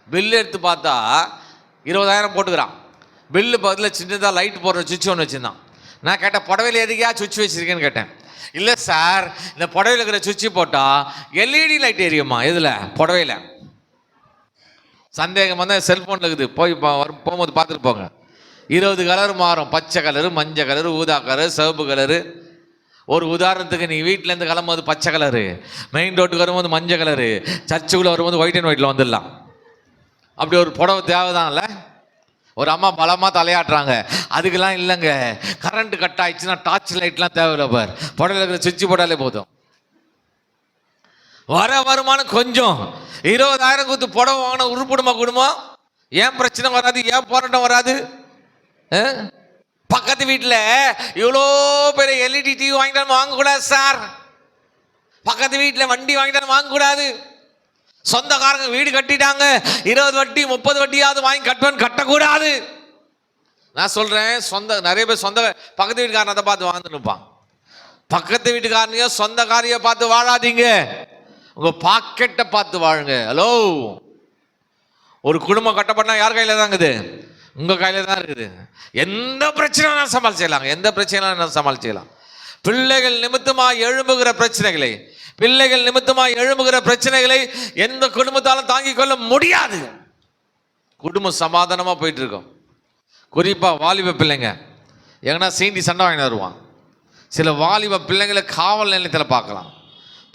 Speaker 1: பில்லு எடுத்து பார்த்தா 20,000 போட்டுக்கிறான். பில்லு பதில் சின்னதாக லைட் போடுற சுவிட்ச் ஒன்று வச்சுருந்தான். நான் கேட்டேன், புடவையில் எதுக்கா சுவிட்ச் வச்சுருக்கேன்னு கேட்டேன். இல்லை சார், இந்த புடவையில் இருக்கிற சுவிட்சு போட்டால் எல்இடி லைட் எரியுமா? எதில்? புடவையில். சந்தேகம் வந்தால் செல்ஃபோனில் இருக்குது, போய் போகும்போது பார்த்துட்டு போங்க. 20 கலர் மாறும். பச்சை கலரு, மஞ்சள் கலரு, ஊதா கலரு, சிவப்பு கலரு. ஒரு உதாரணத்துக்கு நீ வீட்டிலேருந்து கிளம்பும்போது பச்சை கலரு, மெயின் ரோட்டுக்கு வரும்போது மஞ்சள் கலரு, சர்ச்சுக்குள்ளே வரும்போது ஒயிட் அண்ட் ஒயிட்டில் வந்துடலாம். அப்படி ஒரு புடவை தேவைதான்ல. ஒரு அம்மா பலமாக தலையாட்டுறாங்க. அதுக்கெல்லாம் இல்லைங்க, கரண்ட் கட் ஆயிடுச்சுன்னா டார்ச் லைட்லாம் தேவையில்லை பார், புடவையில் இருக்கிற சுவிட்ச் போட்டாலே போதும். வர வருமானம் கொஞ்சம். 20,000 கொடுத்து புடவை வாங்கின உருப்பிடுமா குடும்பம்? ஏன் பிரச்சனை வராது? ஏன் போராட்டம் வராது? பக்கத்து வீட்டில் இவ்வளோ பெரிய எல்இடி டிவி வாங்கிட்டாலும் வாங்கக்கூடாது சார். பக்கத்து வீட்டில் வண்டி வாங்கிட்டாலும் வாங்கக்கூடாது. சொந்தக்காரங்க வீடு கட்டிட்டாங்க, 20 வட்டி 30 வட்டியாவது வாங்கி கட்டக்கூடாது. நான் சொல்றேன், நிறைய பேர் பக்கத்து வீட்டுக்காரனை பார்த்து வாழ்ந்துருப்பான். பக்கத்து வீட்டுக்காரனையோ சொந்தக்காரையோ பார்த்து வாழாதீங்க.
Speaker 2: உங்க பாக்கெட்டை பார்த்து வாழுங்க. ஹலோ, ஒரு குடும்பம் கட்டப்படனா யார் கையில தான் இருக்குது? உங்க கையில தான் இருக்குது. எந்த பிரச்சனையும் சமாளிச்சிடலாம், எந்த பிரச்சனையும் சமாளிச்சிடலாம். பிள்ளைகள் நிமித்தமாக எழும்புகிற பிரச்சனைகளை, பிள்ளைகள் நிமித்தமாக எழும்புகிற பிரச்சனைகளை எந்த குடும்பத்தாலும் தாங்கிக் கொள்ள முடியாது. குடும்பம் சமாதானமா போயிட்டு இருக்கும். குறிப்பா வாலிப பிள்ளைங்க எங்கன்னா சீண்டி சண்டை வாங்கிட்டு வருவான். சில வாலிப பிள்ளைங்களை காவல் நிலையத்தில் பார்க்கலாம்.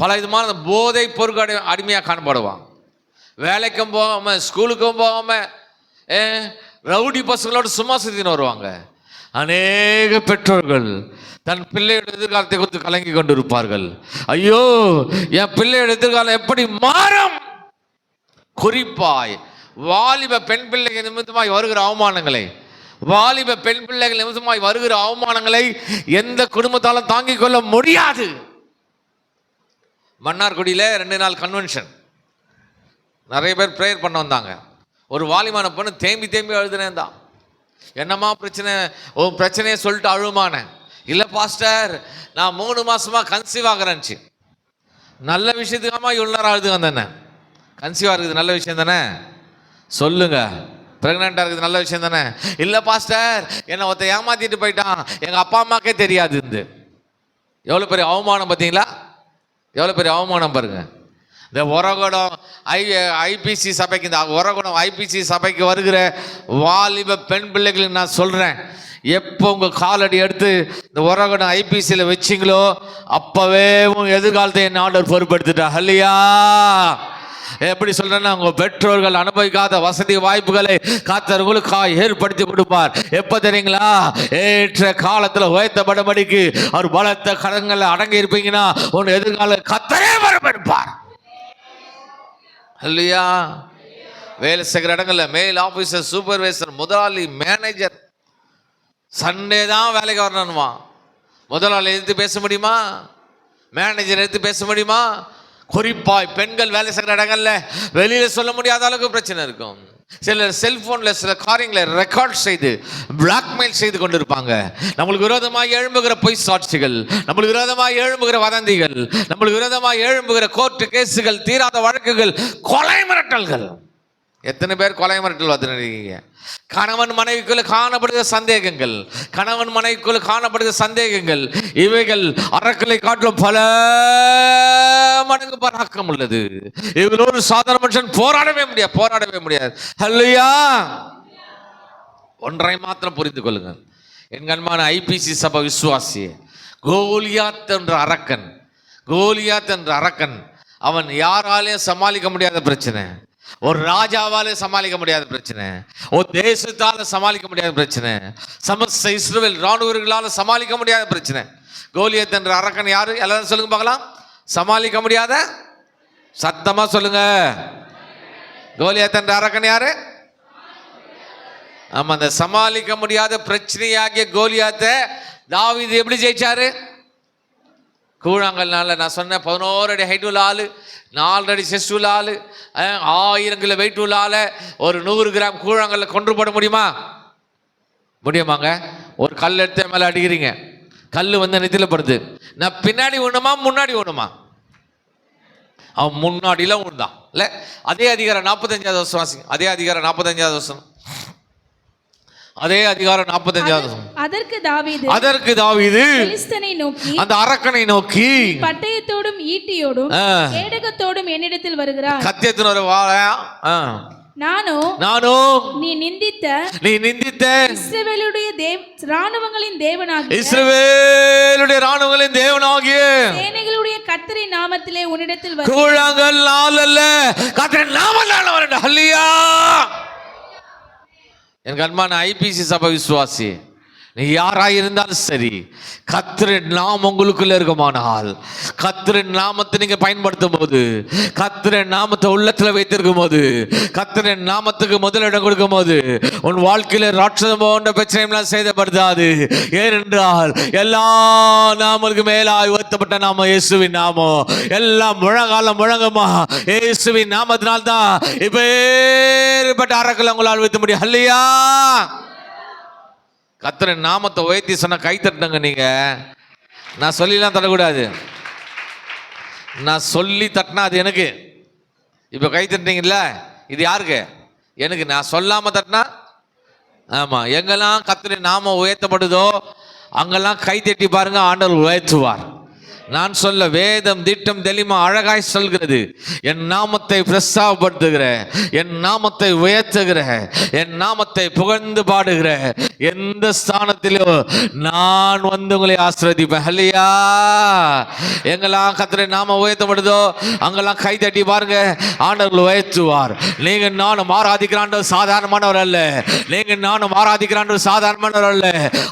Speaker 2: பல விதமான போதை பொருட்கள் அடிமையாக காணப்படுவான். வேலைக்கும் போகாம, ஸ்கூலுக்கும் போகாம, ரவுடி பசங்களோட சும்மா சுத்தின்னு வருவாங்க. அநேக பெற்றோர்கள் தன் பிள்ளையோட எதிர்காலத்தை குறித்து கலங்கி கொண்டு இருப்பார்கள். ஐயோ, என் பிள்ளையோட எதிர்காலம் எப்படி மாறும்? குறிப்பாய் வாலிப பெண் பிள்ளைகள் நிமித்தமாய் வருகிற அவமானங்களை, வாலிப பெண் பிள்ளைகள் நிமித்தமாய் வருகிற அவமானங்களை எந்த குடும்பத்தாலும் தாங்கிக் கொள்ள முடியாது. மன்னார்குடியில் 2 நாள் கன்வென்ஷன், நிறைய பேர் ப்ரேயர் பண்ண வந்தாங்க. ஒரு வாலிமான பொண்ணு தேம்பி தேம்பி அழுதுனேன் தான். என்னம்மா பிரச்சனை? ஓ, பிரச்சனையை சொல்லிட்டு அழுமானேன். இல்லை பாஸ்டர், நான் 3 மாசமா கன்சீவ் ஆகிறேன்ச்சு. நல்ல விஷயத்துக்காமா இவ்வளோ நேரம் அழுது வந்தேன். கன்சீவாக இருக்குது நல்ல விஷயம் தானே? சொல்லுங்க. ப்ரெக்னெண்ட்டாக இருக்குது நல்ல விஷயம் தானே? இல்லை பாஸ்டர், என்னை ஒருத்த ஏமாத்திட்டு போயிட்டான், எங்கள் அப்பா அம்மாக்கே தெரியாது. எவ்வளோ பெரிய அவமானம் பார்த்தீங்களா? எவ்வளோ பெரிய அவமானம் பாருங்க. இந்த ஒரகுடம் ஐபிசி சபைக்கு, இந்த ஒரகுடம் ஐபிசி சபைக்கு வருகிற வாலிப பெண் பிள்ளைகளுக்கு நான் சொல்கிறேன், எப்போ உங்கள் காலடி எடுத்து இந்த ஒரகுடம் ஐபிசியில் வச்சிங்களோ அப்போவே உங்கள் எதிர்காலத்தை என் ஆண்டவர் பொறுப்பெடுத்துட்டா. இல்லையா? எப்படி சொல்றேன்னா, உங்க பெற்றோர்கள் அனுபவிக்காத வசதி வாய்ப்புகளை கர்த்தர் உங்களுக்காக ஏற்படுத்தி கொடுப்பார். எப்ப தெரியுங்களா? ஏற்ற காலத்துல உயர்த்தப்படும்படிக்கு அவர் பலத்த கரங்களை அடங்கி இருப்பீங்கன்னா உன் எதிர்கால கர்த்தரே பொறுப்பெடுப்பார். இல்லையா? வேலை செய்கிற இடங்கள்ல மேல் ஆபீசர், சூப்பர்வைசர், முதலாளி, மேனேஜர் சண்டே தான் வேலைக்கு வரணுமா? முதலாளி எடுத்து பேச முடியுமா? மேனேஜர் எடுத்து பேச முடியுமா? குறிப்பாய் பெண்கள் வேலை செய்கிற இடங்கள்ல வெளியில சொல்ல முடியாத அளவுக்கு பிரச்சனை இருக்கும். சிலர் செல்போன்ல சில காரியங்களை ரெக்கார்ட் செய்து பிளாக்மெயில் செய்து கொண்டிருப்பாங்க. நம்மளுக்கு விரோதமாக எழும்புகிற பொய் சாட்சிகள், நம்மளுக்கு விரோதமாக எழும்புகிற வதந்திகள், நம்மளுக்கு விரோதமாக எழும்புகிற கோர்ட்டு கேஸுகள், தீராத வழக்குகள், கொலை மிரட்டல்கள். எத்தனை பேர் கொலை மிரட்டல் வந்துருக்கீங்க? கணவன் மனைவிக்குள்ள காணப்படுகிற சந்தேகங்கள், கணவன் மனைவிக்குள்ள காணப்படுகிற சந்தேகங்கள், இவைகள் அறக்கலை காட்டிலும் பல மடங்கு பராக்கம் உள்ளது. இவங்களோடு சாதாரண மனுஷன் போராடவே முடியாது. ஹல்லேலூயா. ஒன்றை மாத்திரம் புரிந்து கொள்ளுங்கள் என் கண்மான ஐபிசி சபை விசுவாசி, கோலியாத் என்ற அரக்கன் அவன் யாராலையும் சமாளிக்க முடியாத பிரச்சனை, ஒரு ராஜாவாலே சமாளிக்க முடியாத பிரச்சனை, ஒரு தேசத்தால சமாளிக்க முடியாத பிரச்சனை, சமஸ்த இஸ்ரவேல் ராணுவர்களால சமாளிக்க முடியாத பிரச்சனை. கோலியாத் என்ற அரக்கன் யாரு? எல்லாரும் சொல்லுங்க பார்க்கலாம். சமாளிக்க முடியாத, சத்தமா சொல்லுங்க. கோலியாத் என்ற அரக்கன் யாரு? ஆமா, அந்த சமாளிக்க முடியாத பிரச்சனையாகிய கோலியாத்தை தாவீது எப்படி ஜெயிச்சாரு? கூழாங்கல்னால. நான் சொன்னேன் 11 அடி ஹைட் உள்ள ஆளு, 4 அடி செஸ்ட் உள்ள ஆளு, 1000 கிலோ வெயிட் உள்ள ஆள ஒரு 100 கிராம் கூழாங்கல்ல கொண்டு போட முடியுமாங்க? ஒரு கல் எடுத்து மேலே அடிக்கிறீங்க, கல் நெத்தில படுது. நான் பின்னாடி ஒண்ணுமா முன்னாடி ஒண்ணுமா? அவன் முன்னாடிலாம் உண்டான் இல்ல. அதே அதிகாரம் 45வது வருஷம் வாசிங்க. அதே அதிகாரம் 45வது வருஷம். அதே அதிகாரம் 45வது வருஷம். அதற்கு தாவீது அந்த அரக்கனை நோக்கி,
Speaker 3: பட்டயத்தோடும் ஈட்டியோடும் கேடகத்தோடும் என்னிடத்தில் வருகிறாய்.
Speaker 2: கத்தியத்தின் ஒரு வாளா,
Speaker 3: நானோ நீ நிந்தித்த இஸ்ரவேலுடைய ராணுவங்களின் தேவனாகிய
Speaker 2: சேனைகளுடைய
Speaker 3: கர்த்தரின் நாமத்திலே உன்னிடத்தில்
Speaker 2: கூழாங்கல் அல்ல, கர்த்தரின் நாமத்தால வரட்டும். ஹல்லேலூயா. என் கண்மான ஐபிசி சபை விசுவாசி, நீ யாராயிருந்தாலும் சரி, கர்த்தரின் நாமம் உங்களுக்குள்ள இருக்குமானால், கர்த்தரின் நாமத்தை நீங்க பயன்படுத்தும் போது, கர்த்தரின் நாமத்தை உள்ளத்துல வைத்திருக்கும் போது, கர்த்தரின் நாமத்துக்கு முதலிடம் கொடுக்கும் போது, உன் வாழ்க்கையில ராட்சதம் போன்ற பிரச்சனைலாம் செய்தப்படுத்தாது. ஏனென்றால் எல்லா நாமங்களுக்கு மேலாய் உயர்த்தப்பட்ட நாமம் இயேசுவின் நாமம். எல்லாம் முழங்குமா இயேசுவின் நாமத்தினால்தான் இப்பேற்பட்ட அரக்கலை உங்களால் வைத்த முடியும். ஹல்லேலூயா. கர்த்தரின் நாமத்தை உயர்த்தி சொன்ன கை தட்டுங்க. நீங்க நான் சொல்லிலாம் தரக்கூடாது.
Speaker 1: நான் சொல்லி தட்டினா அது எனக்கு. இப்போ கை தட்டினீங்கல்ல, இது யாருக்கு? எனக்கு. நான் சொல்லாம தட்டினா, ஆமா, எங்கெல்லாம் கர்த்தருடைய நாமம் உயர்த்தப்படுதோ அங்கெல்லாம் கை தட்டி பாருங்க, ஆண்டவர் உயர்த்துவார். நான் சொல்ல வேதம் திட்டம் தெளிமா அழகாய் சொல்கிறது. என் நாமத்தை பிரஸ்தாபப்படுத்துகிற, என் நாமத்தை உயர்த்துகிற, என் நாமத்தை புகழ்ந்து பாடுகிற எந்த ஸ்தானத்திலோ நான் வந்து உங்களை ஆசீர்வதிப்பேன். ஹல்லேலூயா. எங்கெல்லாம் கர்த்தருடைய நாமம் உயர்த்தப்படுதோ அங்கெல்லாம் கை தட்டி பாருங்க, ஆண்டவர் உயர்த்துவார். நீங்க நானும் ஆராதிக்கிறான் சாதாரணமானவர் அல்ல. நீங்க நானும் ஆராதிக்கிறான் சாதாரணமானவர் அல்ல.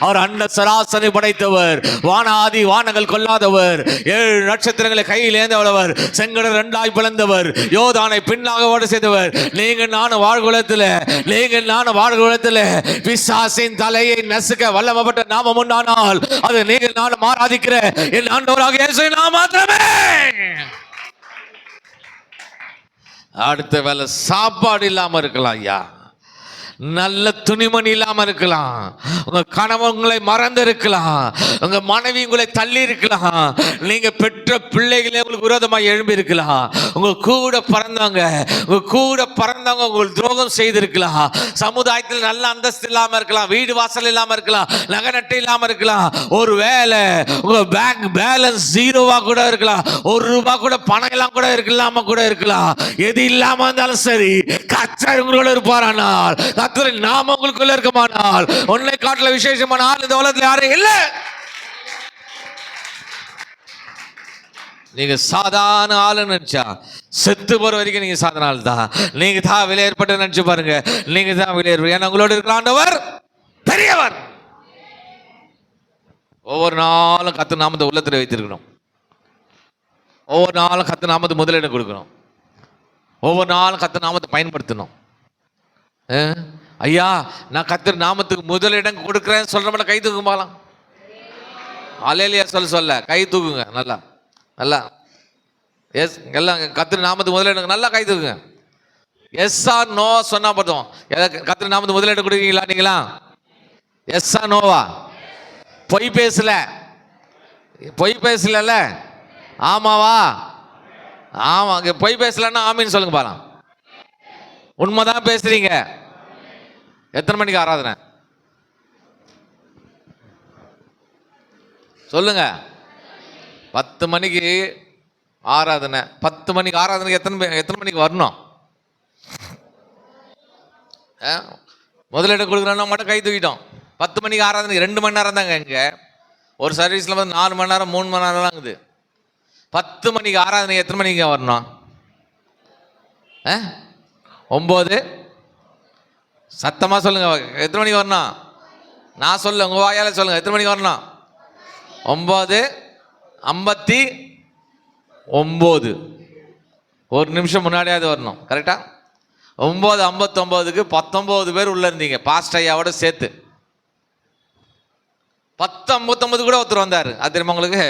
Speaker 1: அவர் அண்ட சராசரி படைத்தவர், வானாதி வானங்கள் கொள்ளாதவர், 7 நட்சத்திரங்களை கையில் ஏந்தவர், செங்கடல் 2ஆய் பிளந்தவர், யோதானை பின்னாக ஓட செய்தவர். நீங்க நானும் வாழ்குலத்தில், நீங்க நானும் வாழ்குலத்தில் பிசாசின் தலையை நசுக்க வல்லமைப்பட்ட நாமம் உண்டானால் அது நீங்க நானும் ஆராதிக்கிற என் ஆண்டவராக இயேசு நாமம் மாத்திரமே. அடுத்த வேளை சாப்பாடு இல்லாம இருக்கலாம் ஐயா, நல்ல துணிமணி இல்லாம இருக்கலாம், உங்க கணவன் உங்களை மறந்து இருக்கலாம், உங்க மனைவி உங்களை தள்ளி இருக்கலாம், நீங்க பெற்ற பிள்ளைகளே உங்களுக்கு விரோதமாக எழும்பி இருக்கலாம், உங்க கூட பிறந்தவங்க உங்களுக்கு துரோகம் செய்திருக்கலாம், சமுதாயத்தில் நல்ல அந்தஸ்து இல்லாம இருக்கலாம், வீடு வாசல் இல்லாம இருக்கலாம், நகை நட்டு இல்லாம இருக்கலாம், ஒரு வேலை உங்க பேங்க் பேலன்ஸ் 0வா கூட இருக்கலாம், ₹1 கூட பணம் எல்லாம் கூட இல்லாம கூட இருக்கலாம். எது இல்லாம இருந்தாலும் சரி, கர்த்தர் உங்களோட இருப்பாரானால், கர்த்தரின் நாமம் உங்களுக்குள்ள இருக்குமானால், உன்னை காட்டில விசேஷமான ஆள் இந்த உலகத்துல யாரும் இல்ல. நீங்க சாதாரண ஆளு நினைச்சா செத்து போற வரைக்கும் நீங்க சாதாரண ஆள் தான். நீங்க தான் விலையேற்பட்ட நினைச்சு பாருங்க, நீங்க தான் விலையேற்ப. ஏன்னா உங்களோட இருக்கிற ஆண்டவர் பெரியவர். ஒவ்வொரு நாளும் கர்த்தர் நாமத்தை உள்ளத்துல வைத்திருக்கணும். ஒவ்வொரு நாளும் கர்த்தர் நாமத்தை முதலிடம் கொடுக்கணும். ஒவ்வொரு நாளும் கர்த்தர் நாமத்தை பயன்படுத்தணும். ஐயா, நான் கர்த்தர் நாமத்துக்கு முதலிடம் கொடுக்குறேன்னு சொல்றவங்கள கை தூக்கு பாலாம். அல்லேலூயா சொல்ல கை தூக்குங்க. நல்லா நல்லா எஸ், எல்லாம் கர்த்தர் நாமத்துக்கு முதலிடம் நல்லா கை தூக்குங்க. எஸ் ஆர் நோ சொன்னா போதும். கர்த்தர் நாமத்துக்கு முதலிடம் கொடுக்கீங்களா நீங்களா? எஸ் ஆர் நோவா? பொய் பேசல, ஆமாவா? ஆமா. பொய் பேசலன்னா ஆமின்னு சொல்லுங்க பாலாம். உண்மைதான் பேசுறீங்க. எத்தனை மணிக்கு ஆராதனை சொல்லுங்க? 10 மணிக்கு ஆராதனை. 10 மணிக்கு ஆராதனைக்கு எத்தனை மணிக்கு வரணும்? முதலிடம் கொடுக்குறோன்னா மட்டும் கை தூக்கிட்டோம். 10 மணிக்கு ஆராதனைக்கு 2 மணி நேரம் தாங்க. இங்கே ஒரு சர்வீஸில் வந்து 4 மணி நேரம் 3 மணி நேரம் தாங்குது. 10 மணிக்கு ஆராதனைக்கு எத்தனை மணிக்கு வரணும்? 9. சத்தமா சொல்லுங்க, எத்தனை மணிக்கு வரணும்? நான் சொல்ல, உங்க வாயால சொல்லுங்க, எத்தனை மணிக்கு வரணும்? 9:59. ஒரு நிமிஷம் முன்னாடியாவது வரணும். கரெக்டா? 9:59க்கு 19 பேர் உள்ள இருந்தீங்க, பாஸ்ட் ஐயாவோட சேர்த்து. 10:59 கூட ஒருத்தர் வந்தார். அது தெரியுமா உங்களுக்கு?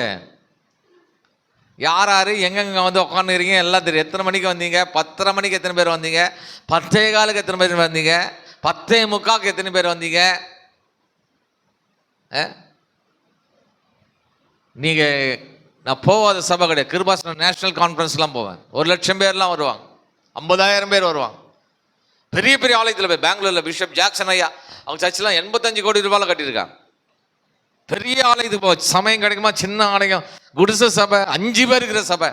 Speaker 1: யார் யார் எங்கெங்க வந்து உட்காந்துக்கிறீங்க எல்லாம் தெரியும். எத்தனை மணிக்கு வந்தீங்க? 10:30 மணிக்கு எத்தனை பேர் வந்தீங்க? 10:15 எத்தனை பேர் வந்தீங்க? 10:45 எத்தனை பேர் வந்தீங்க? நீங்க நான் போகாத சபை கிடையாது. கிருபாசனம் நேஷனல் கான்ஃபரன்ஸ்லாம் போவேன். 1,00,000 பேர்லாம் வருவாங்க, 50,000 பேர் வருவாங்க. பெரிய பெரிய ஆலயத்தில் போய் பெங்களூர்ல பிஷப் ஜாக்சன் ஐயா அவங்க சர்ச்செலாம் 85 கோடி ரூபாயில கட்டியிருக்காங்க. பெரிய ஆலயத்துக்கு போ, சமயம் கிடைக்குமா? சின்ன ஆலயம், குடிசை சபை, 5 பேர் இருக்கிற சபை.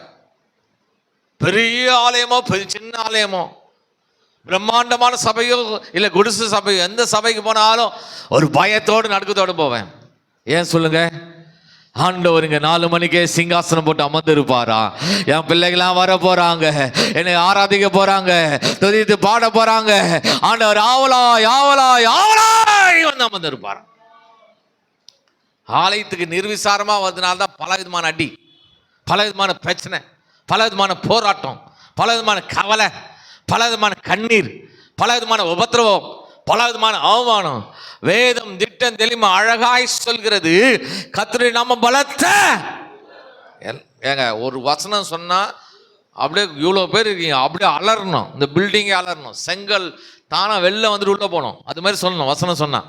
Speaker 1: பெரிய ஆலயமோ சின்ன ஆலயமோ, பிரம்மாண்டமான சபையோ இல்லை குடிசை சபையோ, எந்த சபைக்கு போனாலும் ஒரு பயத்தோடு நடுக்கத்தோடு போவேன். ஏன் சொல்லுங்க? ஆண்டவர் இங்க 4 மணிக்கே சிங்காசனம் போட்டு அமர்ந்து இருப்பாரா? என் பிள்ளைகளாம் வர போறாங்க, என்னை ஆராதிக்க போறாங்க, துதித்து பாட போறாங்க. ஆண்டவர் ஆவலாய் வந்து அமர்ந்து இருப்பாரா? ஆலயத்துக்கு நிர்விசாரமா வந்ததுனால்தான் பல விதமான அடி, பல விதமான பிரச்சனை, பல விதமான போராட்டம், பல விதமான கவலை, பல விதமான கண்ணீர், பல விதமான உபத்திரவம், பல விதமான அவமானம். வேதம் திட்டம் தெளிமா அழகாய் சொல்கிறது, கர்த்தருடைய நாமம் பலத்த. ஏங்க ஒரு வசனம் சொன்னா அப்படியே இவ்வளோ பேர் இருக்கீங்க, அப்படியே அலறணும், இந்த பில்டிங்கே அலறணும், செங்கல் தானா வெளில வந்துட்டு உள்ள போகணும். அது மாதிரி சொல்லணும் வசனம் சொன்னா.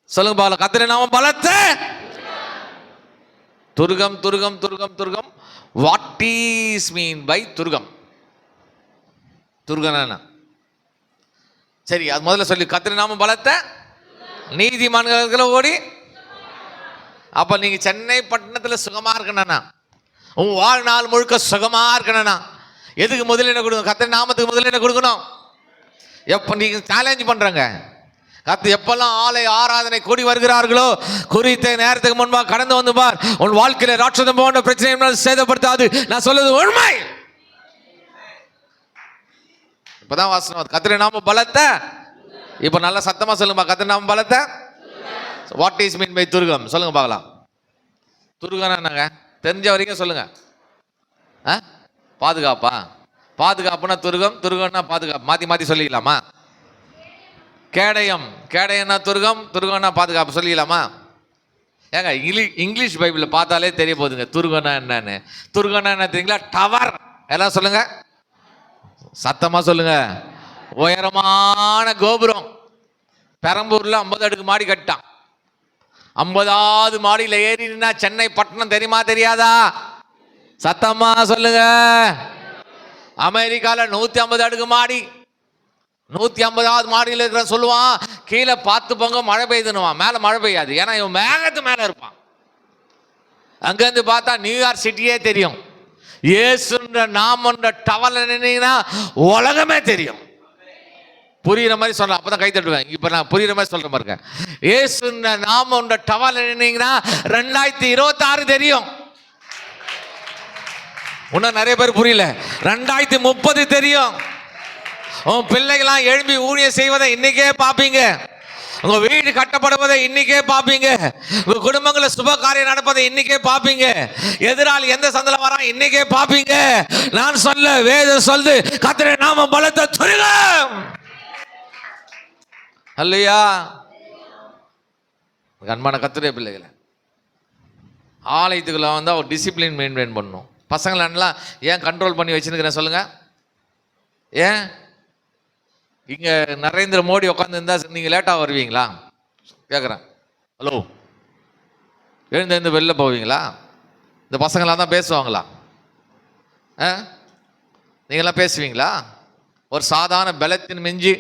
Speaker 1: சொல்லுங்க பால, கர்த்தருடைய நாமம் பலத்த. Durgam Durgam Durgam Durgam. What is mean by Durgam? துர்கனா சரி, அது முதல்ல சொல்லி. கர்த்தரின் நாமம் பலத்த நீதிமான்கள் ஓடி. அப்ப நீங்க சென்னை பட்டணத்துல சுகமா இருக்கணும்னா, உன் வாழ்நாள் முழுக்க சுகமா இருக்கணும்னா எதுக்கு முதலிடம் கொடுக்கணும்? கர்த்தரின் நாமத்துக்கு முதலிடம் கொடுக்கணும். எப்ப நீங்க சேலஞ்ச் பண்றாங்க, கர்த்தர் எப்பெல்லாம் ஆலய ஆராதனை கூடி வருகிறார்களோ குறித்த நேரத்துக்கு முன்பாக கடந்து வந்து பார், உன் வாழ்க்கையில ராட்சதம் போன்ற பிரச்சனை சேதப்படுத்தாது. நான் சொல்றது உண்மை. இப்பதான் வாசனம், கர்த்தரின் நாமம் பலத்த. இப்ப நல்ல சத்தமா சொல்லுங்க, கர்த்தரின் நாமம் பலத்த. What is mean by Durgam? சொல்லுங்க பார்க்கலாம். துர்கம்னா என்னங்க? தெரிஞ்ச வரைக்கும் சொல்லுங்க. பாதுகாப்பா? பாதுகாப்புனா துர்கம், துர்கம்னா பாதுகாப்பு. மாத்தி மாத்தி சொல்லிக்கலாமா? கேடயம், கேடயம்னா துர்கம், துர்கம்னா பாதுகாப்பு சொல்லிக்கலாமா? ஏங்க இங்கிலீஷ் பைபிளில் பார்த்தாலே தெரிய போகுதுங்க துர்கம்னா என்னன்னு. துர்கம்னா என்ன தெரியுங்களா? டவர். எல்லாம் சொல்லுங்க, சத்தமா சொல்லுங்க. உயரமான கோபுரம். பெரம்பூர்ல 50 அடுக்கு மாடி கட்டான். 50வது மாடியில் ஏறினா சென்னை பட்டணம் தெரியுமா தெரியாதா? சத்தமா சொல்லுங்க. அமெரிக்கால 150 அடுக்கு மாடி. 150வது மாடியில் இருக்கிற சொல்லுவான், கீழே பார்த்து போங்க மழை பெய்யுதுன்னுவான். மேல மழை பெய்யாது, ஏன்னா இவன் மேகத்து மேல இருப்பான். அங்கிருந்து பார்த்தா நியூயார்க் சிட்டியே தெரியும். இயேசுன்ற நாமன்ற டவர்ல நின்னீங்கன்னா உலகமே தெரியும். புரியுற மாதிரி சொல்றேன், அப்பதான் கை தட்டுவேன். இப்ப நான் புரியுற மாதிரி சொல்ற பாருங்க. இயேசுன்ற நாமன்ற டவர்ல நின்னீங்கன்னா 2026 தெரியும். இன்னும் நிறைய பேர் புரியல. 2030 தெரியும். உன் பிள்ளைகளாம் எழும்பி ஊழியம் செய்வதை இன்னைக்கே பார்ப்பீங்க. உங்க வீடு கட்டப்படுவதை இன்னைக்கே பார்ப்பீங்க. உங்க குடும்பங்கள சுப காரியம் நடப்பதை இன்னைக்கே பார்ப்பீங்க. எதிராளி எந்த சந்தல வரான் இன்னைக்கே பார்ப்பீங்க. நான் சொல்ல வேதம் சொல்லுது, கர்த்தரின் நாமம் பலத்த துர்கம். அல்லையா? அன்பான கர்த்தருடைய பிள்ளைகளை, ஆலயத்துக்குள்ள வந்து ஒரு டிசிப்ளின் மெயின்டைன் பண்ணணும். பசங்களெல்லாம் ஏன் கண்ட்ரோல் பண்ணி வச்சுருக்கிறேன் சொல்லுங்க? ஏன் இங்க நரேந்திர மோடி உட்காந்து இருந்தா நீங்க லேட்டா வருவீங்களா கேட்குறேன். ஹலோ, எழுந்து வெளில போவீங்களா? இந்த பசங்களாம் தான் பேசுவாங்களா? நீங்களாம் பேசுவீங்களா? ஒரு சாதாரண பலத்தின் மிஞ்சி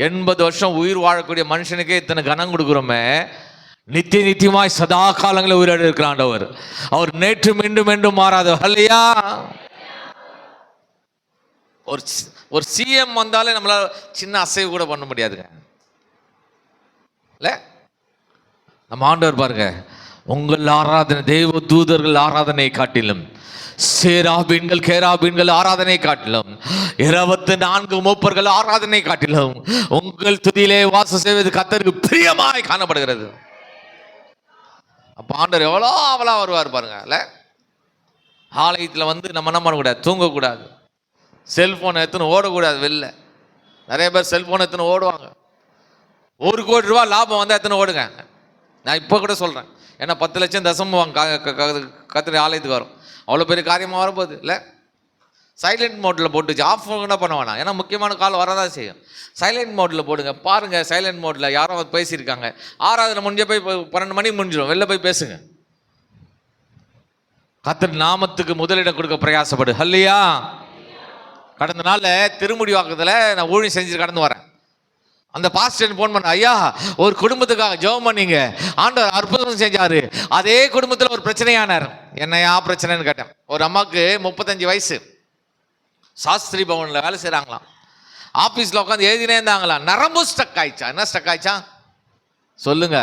Speaker 1: 80 வருஷம் உயிர் வாழக்கூடிய மனுஷனுக்கே இத்தனை கனம் கொடுக்குறோமே. நித்திய நித்தியமாய் சதா காலங்களில் உயிரோடு இருக்கிறாண்டவர். அவர் நேற்று மீண்டும் மீண்டும் மாறாதவர். இல்லையா? ஒரு சிஎம் வந்தாலே நம்மளால சின்ன அசைவு கூட பண்ண முடியாதுங்க. இல்ல, நம்ம ஆண்டவர் பாருங்க, உங்கள் ஆராதனை தெய்வ தூதர்கள் ஆராதனை காட்டிலும், சேராபீன்கள் கேராபீன்கள் ஆராதனை காட்டிலும், 24 மூப்பர்கள் ஆராதனை காட்டிலும் உங்கள் துதியிலே வாசம் செய்வது கர்த்தருக்கு பிரியமாய் காணப்படுகிறது. அப்ப ஆண்டவர் எவ்வளோ அவளா வருவார் பாருங்க. இல்ல, ஆலயத்தில் வந்து நம்ம என்ன பண்ணக்கூடாது? தூங்கக்கூடாது. செல்போனை எடுத்துன்னு ஓடக்கூடாது. வெளில நிறைய பேர் செல்போனை எடுத்துன்னு ஓடுவாங்க. 1 கோடி ரூபா லாபம் வந்தால் எடுத்துன்னு ஓடுங்க. நான் இப்போ கூட சொல்கிறேன், ஏன்னா 10 லட்சம் தசமம் கத்திரி ஆலயத்துக்கு வரும். அவ்வளோ பெரிய காரியமாக வரப்போகுது. இல்லை, சைலண்ட் மோட்டில் போட்டுச்சு. ஆஃப் கூட பண்ண வேணாம், ஏன்னா முக்கியமான கால் வரதான் செய்யும். சைலண்ட் மோட்டில் போடுங்க. பாருங்கள், சைலண்ட் மோட்டில் யாரோ பேசியிருக்காங்க. ஆராதனை முடிஞ்ச போய் 12 மணிக்கு முடிஞ்சிடும், வெளில போய் பேசுங்க. கர்த்தர் நாமத்துக்கு முதலிடம் கொடுக்க பிரயாசப்படு. ஹல்லேலூயா. கடந்த நாளில் திருமுடி வாக்கத்தில் நான் ஊழியம் செஞ்சு கடந்து வரேன். அந்த பாஸ்டர் ஃபோன் பண்ண, ஐயா ஒரு குடும்பத்துக்காக ஜெபம் பண்ணீங்க, ஆண்டவர் அற்புதம் செஞ்சாரு, அதே குடும்பத்தில் ஒரு பிரச்சனையானார். என்னையா பிரச்சனைன்னு கேட்டேன். ஒரு அம்மாவுக்கு 35 வயசு, சாஸ்திரி பவனில் வேலை செய்கிறாங்களாம். ஆஃபீஸில் உட்காந்து எழுதினே இருந்தாங்களாம். நரம்பு ஸ்டக் ஆயிடுச்சா? என்ன ஸ்டக் ஆயிடுச்சா சொல்லுங்க?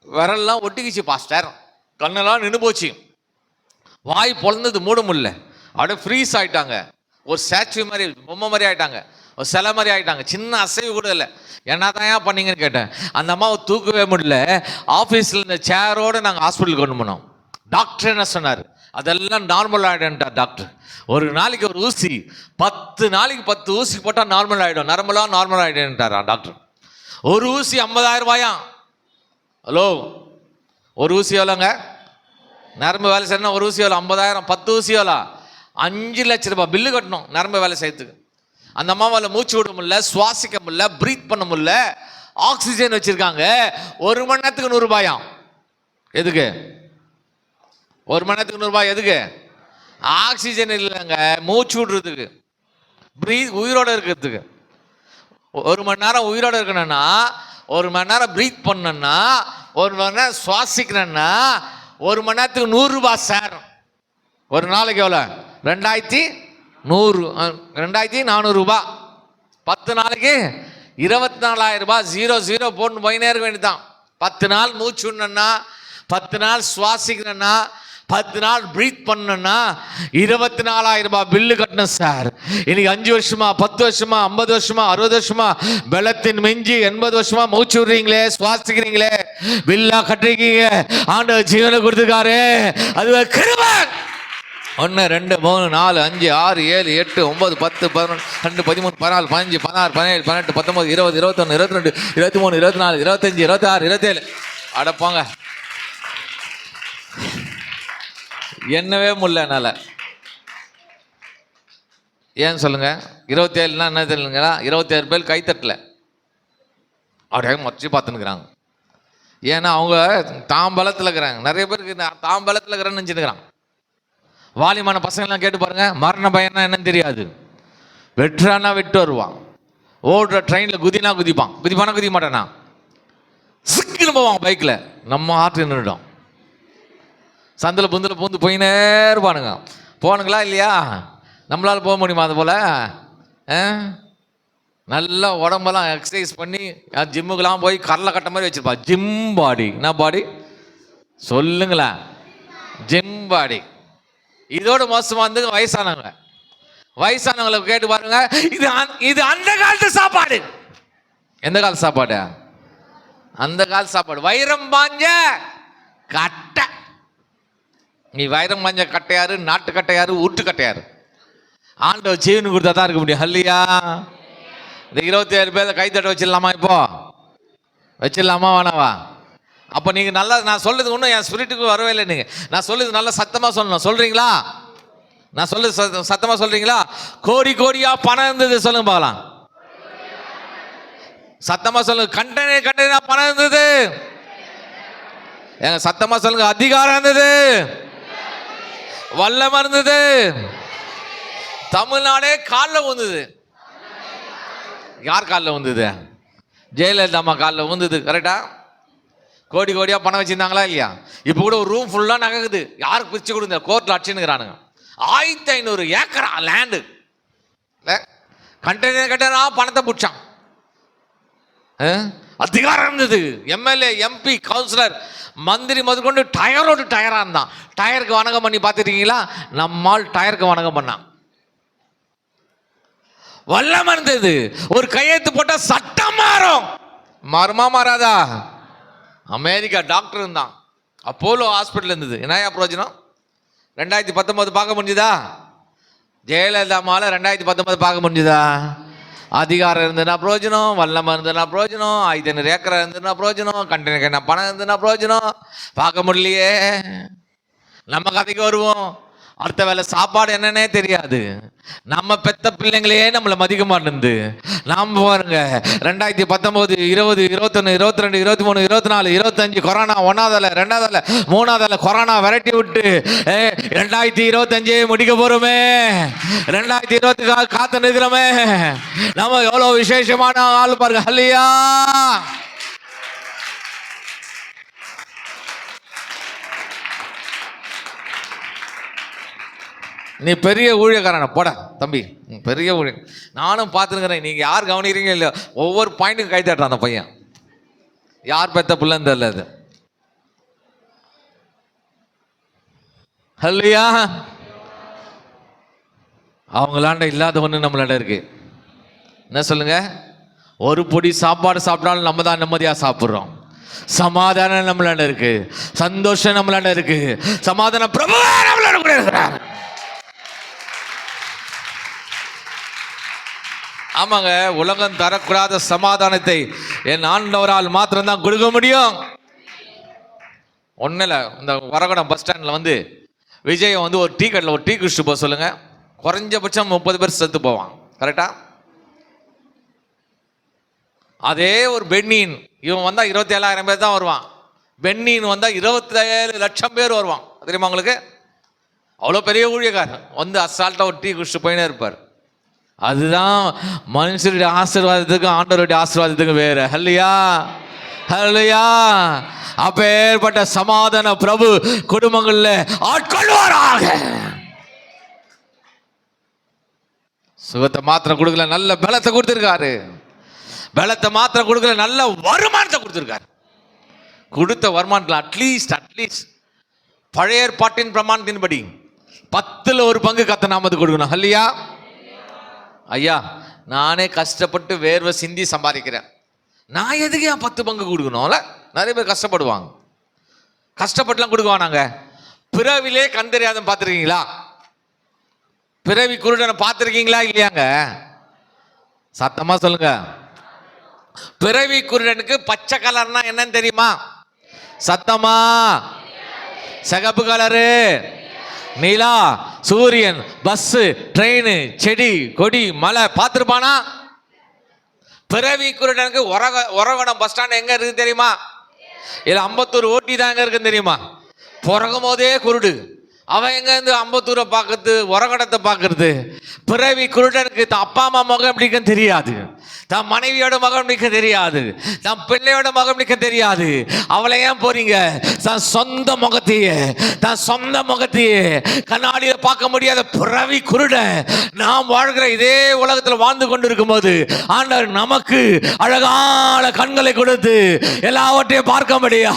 Speaker 1: விரல்லாம் ஒட்டிக்கிச்சு பாஸ்டர், கண்ணெல்லாம் நின்று போச்சு, வாய் பொழந்தது மூட முடியல, அப்படியே ஃப்ரீஸ் ஆயிட்டாங்க. ஒரு ஸ்டாச்சு மாதிரி, பொம்மை மாதிரி ஆயிட்டாங்க, ஒரு சிலை மாதிரி ஆயிட்டாங்க. சின்ன அசைவு கூட இல்லை. என்ன தான் ஏன் பண்ணீங்கன்னு கேட்டேன். அந்த அம்மாவை தூக்கவே முடியல. ஆஃபீஸில் இந்த சேரோடு நாங்கள் ஹாஸ்பிட்டலுக்கு கொண்டு போனோம். டாக்டர் என்ன சொன்னார்? அதெல்லாம் நார்மல் ஆகிடும்ட்டார் டாக்டர். ஒரு நாளைக்கு ஒரு ஊசி, 10 நாளைக்கு 10 ஊசி போட்டால் நார்மல் ஆகிடும், நரம்பெல்லாம் நார்மல் ஆகிடும்ட்டார் டாக்டர். ஒரு ஊசி 50,000 ரூபாயா? ஹலோ, ஒரு ஊசி எவ்வளோங்க? நரம்பு வேலை செய்யணும். ஒரு ஊசி எவ்வளோ? 50,000. 10 ஊசி எவ்வளோ? 5 லட்ச ரூபாய் பில்லு கட்டணும் நரம்பு வேலை செய்யறதுக்கு. அந்த அம்மாவால் மூச்சு விட முடியல, சுவாசிக்க முடியல, பிரீத் பண்ண முடியல. ஆக்சிஜன் வச்சிருக்காங்க. 1 மணி நேரத்துக்கு 100 ரூபாயாம். எதுக்கு?
Speaker 2: 1 மணி நேரத்துக்கு 100 ரூபாய் எதுக்கு? ஆக்சிஜன் இல்லைங்க, மூச்சு விடுறதுக்கு, உயிரோட இருக்கிறதுக்கு. 1 மணி நேரம் உயிரோட இருக்கணும்னா, 1 மணி நேரம் பிரீத் பண்ணணும்னா, 1 மணி நேரம் சுவாசிக்கணும்னா 1 மணி நேரத்துக்கு 100 ரூபாய் சார். ஒரு நாளைக்கு எவ்வளோ? 2400 ரூபாய். 10 நாளைக்கு 24,000 ரூபாய். 0 போட்டு போயினே இருக்க வேண்டியதான். 10 நாள் மூச்சு விடணும்னா, 10 நாள் சுவாசிக்கணும்னா, 10 நாள் பிரீத் பண்ணணும்னா 24,000 ரூபாய் பில்லு கட்டணும் சார். இன்னைக்கு 5 வருஷமா 10 வருஷமா 50 வருஷமா 60 வருஷமா பலத்தின் மிஞ்சி 80 வருஷமா மூச்சு விடுறீங்களே, சுவாசிக்கிறீங்களே, பில்லா கட்டுறீங்க. ஆண்டவர் ஜீவனை கொடுத்துருக்காரு, அது கிருபை. 1 2 3 4 5 6 7 8 9 10 11 12 13 14 15 16 17 18 19 20 21 22 23 24 25 26 27. அடப்பாங்க, என்னவே முடியல என்னால. ஏன்னு சொல்லுங்க? 27னா என்ன தெரியுங்களா? 27 பேர் கைத்தட்டல, அப்படியே மறைச்சு பார்த்துன்னுக்குறாங்க. ஏன்னா அவங்க தாம்பலத்தில் இருக்கிறாங்க. நிறைய பேருக்கு தாம்பலத்தில் இருக்கிறேன்னு நினச்சிருக்கிறாங்க. வாலிமான பசங்கள்லாம் கேட்டு பாருங்க, மரண பயம்னா என்னன்னு தெரியாது. வெட்டுறானா வெட்டு வருவான், ஓடுற ட்ரெயினில் குதினா குதிப்பான், குதிப்பானா குதிக்க மாட்டானா, சிக்குன்னு போவான் பைக்கில். நம்ம ஆற்று நின்றுடும், சந்தில் புந்தில் பூந்து போயினே இருப்பானுங்க. போனுங்களா இல்லையா? நம்மளால் போக முடியுமா? அது போல் நல்லா உடம்பெல்லாம் எக்ஸசைஸ் பண்ணி ஜிம்முக்கெல்லாம் போய் கடலை கட்ட மாதிரி வச்சுருப்பா. Gym body. என்ன பாடி சொல்லுங்களேன்? Gym body. இதோட மோசமாக வந்து வயசானவங்களை கேட்டு பாருங்க, இது அந்த காலத்து சாப்பாடு. எந்த காலத்து சாப்பாடு? அந்த காலத்து சாப்பாடு. வைரம் பாஞ்ச கட்டை. நீ வைரம் பாஞ்ச கட்டையாரு, நாட்டு கட்டையாரு, ஊட்டு கட்டையாரு? ஆண்டவர் ஜீவனு கொடுத்தா தான் இருக்க முடியும். இல்லையா? இந்த 27 பேர் கைத்தட்ட வச்சிடலாமா? இப்போ வச்சிடலாமா வேணாவா? அப்போ நீங்கள் நல்லா, நான் சொல்லுது ஒன்றும் என் ஸ்பிரிட்டுக்கு வரவே இல்லை. நீங்கள் நான் சொல்லுது நல்லா சத்தமாக சொல்லணும். சொல்கிறீங்களா? நான் சொல்லுது சத்தமாக சொல்கிறீங்களா? கோடி கோடியாக பணம் இருந்தது சொல்லுங்க பார்க்கலாம். சத்தமாக சொல்லுங்க. கண்டெய்னர் பணம் இருந்தது. எங்க சத்தமாக சொல்லுங்க. அதிகாரம் இருந்தது, வல்லமை இருந்தது. தமிழ்நாடே காலில் வந்தது. யார் காலில் வந்தது? ஜெயலலிதா அம்மா காலில் வந்தது. கரெக்டா? கோடி கோடியாக பணம் வச்சுருந்தாங்களா இல்லையா? இப்போ கூட ஒரு ரூம் ஃபுல்லாக நகக்குது. யாருக்கு பிரித்து கொடுங்க? கோர்ட்டில் அடிச்சுன்னுக்கிறானுங்க. 1500 ஏக்கரா லேண்டு. கண்டெய்னர் பணத்தை பிடிச்சான். அதிகாரம் இருந்தது. எம்எல்ஏ, எம்பி, கவுன்சிலர், மந்திரி முதற்கொண்டு டயரோடு டயராக இருந்தான். டயருக்கு வணக்கம் பண்ணி பார்த்துட்டீங்களா? நம்மால் டயருக்கு வணக்கம் பண்ணான். வல்லமை இருந்தது. ஒரு கையெழுத்து போட்டால் சட்டம் மாறும். மாறுமா மாறாதா? அமெரிக்கா டாக்டர் இருந்தான். அப்போலோ ஹாஸ்பிட்டல் இருந்தது. என்னையா பிரயோஜனம்? 2019 பார்க்க முடிஞ்சுதா? ஜெயலலிதா மாலை 2019 பார்க்க முடிஞ்சுதா? அதிகாரம் இருந்ததுன்னா பிரயோஜனம், வல்லமை இருந்ததுன்னா பிரயோஜனம், 500 ஏக்கரை இருந்ததுன்னா பிரயோஜனம், கண்டெய்னர் என்ன பணம் இருந்ததுன்னா பிரயோஜனம். பார்க்க முடியலையே. நம்ம கதைக்கு வருவோம். அடுத்த வேலை சாப்பாடு என்னன்னே தெரியாது. நம்ம பெத்த பிள்ளைங்களே நம்மளை மதிக்க மாட்டேங்குது. நாம் பாருங்க 2019 20 21 22 23 24 25 கொரோனா 1வது அலை 2வது அலை 3வது அலை கொரோனா விரட்டி விட்டு 2025 முடிக்க போறோமே. 2020 காத்து நிற்கிறோமே. நம்ம எவ்வளவு விசேஷமான ஆள் பாருங்க. அல்லையா? நீ பெரிய ஊழியக்காரன போட தம்பி, பெரிய ஊழிய. நானும் பார்த்துருக்கிறேன். நீங்கள் யார் கவனிக்கிறீங்க இல்லையா? ஒவ்வொரு பாயிண்ட்டுக்கும் கை தட்டுறான் அந்த பையன். யார் பெத்த பிள்ளைன்னு தெரியல அது. இல்லையா? அவங்களாண்ட இல்லாத ஒன்று நம்மளாண்ட இருக்கு. என்ன சொல்லுங்க? ஒரு பொடி சாப்பாடு சாப்பிட்டாலும் நம்ம தான் நிம்மதியாக சாப்பிட்றோம். சமாதானம் நம்மளாண்ட இருக்கு, சந்தோஷம் நம்மளாண்ட இருக்கு, சமாதானம் பிரபு நம்மளாண்ட கூட இருக்கிறார். ஆமாங்க, உலகம் தரக்கூடாத சமாதானத்தை என் ஆண்டவரால் மாத்திரம்தான் கொடுக்க முடியும். ஒன்றும் இல்லை, இந்த வரகுடம் பஸ் ஸ்டாண்டில் வந்து விஜயை வந்து ஒரு டீ கடையில் ஒரு டீ குடிச்சிட்டு போக சொல்லுங்க. குறைஞ்சபட்சம் 30 பேர் செத்து போவான். கரெக்டா? அதே ஒரு பென்னின் இவன் வந்தால் 27,000 பேர் தான் வருவான். பென்னின் வந்தால் 27 லட்சம் பேர் வருவான்.
Speaker 1: தெரியுமா உங்களுக்கு? அவ்வளோ பெரிய ஊழியக்காரர் வந்து அசால்ட்டாக ஒரு டீ குடிச்சிட்டு போயினே இருப்பார். அதுதான் மனுஷருடைய ஆசீர்வாதத்துக்கும் ஆண்டவருடைய ஆசீர்வாதத்துக்கும் வேறு. ஹல்லையா ஹல்லையா. அப்பேற்பட்ட சமாதான பிரபு குடும்பங்களில் ஆட்கொள்வாராக. சுகத்தை மாத்திரம் கொடுக்கல, நல்ல பலத்தை கொடுத்துருக்காரு. பலத்தை மாத்திரம் கொடுக்கல, நல்ல வருமானத்தை கொடுத்துருக்காரு. கொடுத்த வருமானத்தில் அட்லீஸ்ட் பழைய ஏற்பாட்டின் பிரமாணத்தின்படி 10ல் 1 பங்கு கர்த்தர் நாமத்துக்கு கொடுக்கணும். ஹல்லையா. ஐயா, நானே கஷ்டப்பட்டு வேர்வை சிந்தி சம்பாதிக்கிறேன், நான் எதுக்கு ஏன் 10 பங்கு கொடுக்கணும்ல? நிறைய பேர் கஷ்டப்படுவாங்க. கஷ்டப்பட்டுலாம் கொடுக்குவானாங்க. பிறவிலே கண் தெரியாதவன் பார்த்துருக்கீங்களா? பிறவி குருடனை பார்த்துருக்கீங்களா இல்லையாங்க? சத்தமா சொல்லுங்க. பிறவி குருடனுக்கு பச்சை கலர்னா என்னன்னு தெரியுமா? சத்தமா. சிகப்பு கலரு நிலா, சூரியன், பஸ், ட்ரெயின், செடி, கொடி, மலை பார்த்துருப்பானா? பிறவி குருடனுக்கு உரகடம் பஸ் ஸ்டாண்ட் எங்க இருக்கு தெரியுமா? இல்லை அம்பத்தூர் ஓட்டி தான் எங்க இருக்குன்னு தெரியுமா? பிறகும் போதே குருடு. அவன் எங்க இருந்து அம்பத்தூரை பார்க்கறது, உரகடத்தை பார்க்கறது? பிறவி குருடனுக்கு தான் அப்பா அம்மா முகம் எப்படின்னு தெரியாது, தான் மனைவியோட முகம் நிற்க தெரியாது, தான் பிள்ளையோட முகம் நிற்க தெரியாது. அவளை ஏன் போறீங்க? தான் சொந்த முகத்தையே கண்ணாடியில பார்க்க முடியாத பிறவி குருடன் நாம் வாழ்கிற இதே உலகத்தில் வாழ்ந்து கொண்டு இருக்கும் போது ஆண்டவர் நமக்கு அழகான கண்களை கொடுத்து எல்லாவற்றையும் பார்க்க முடியா,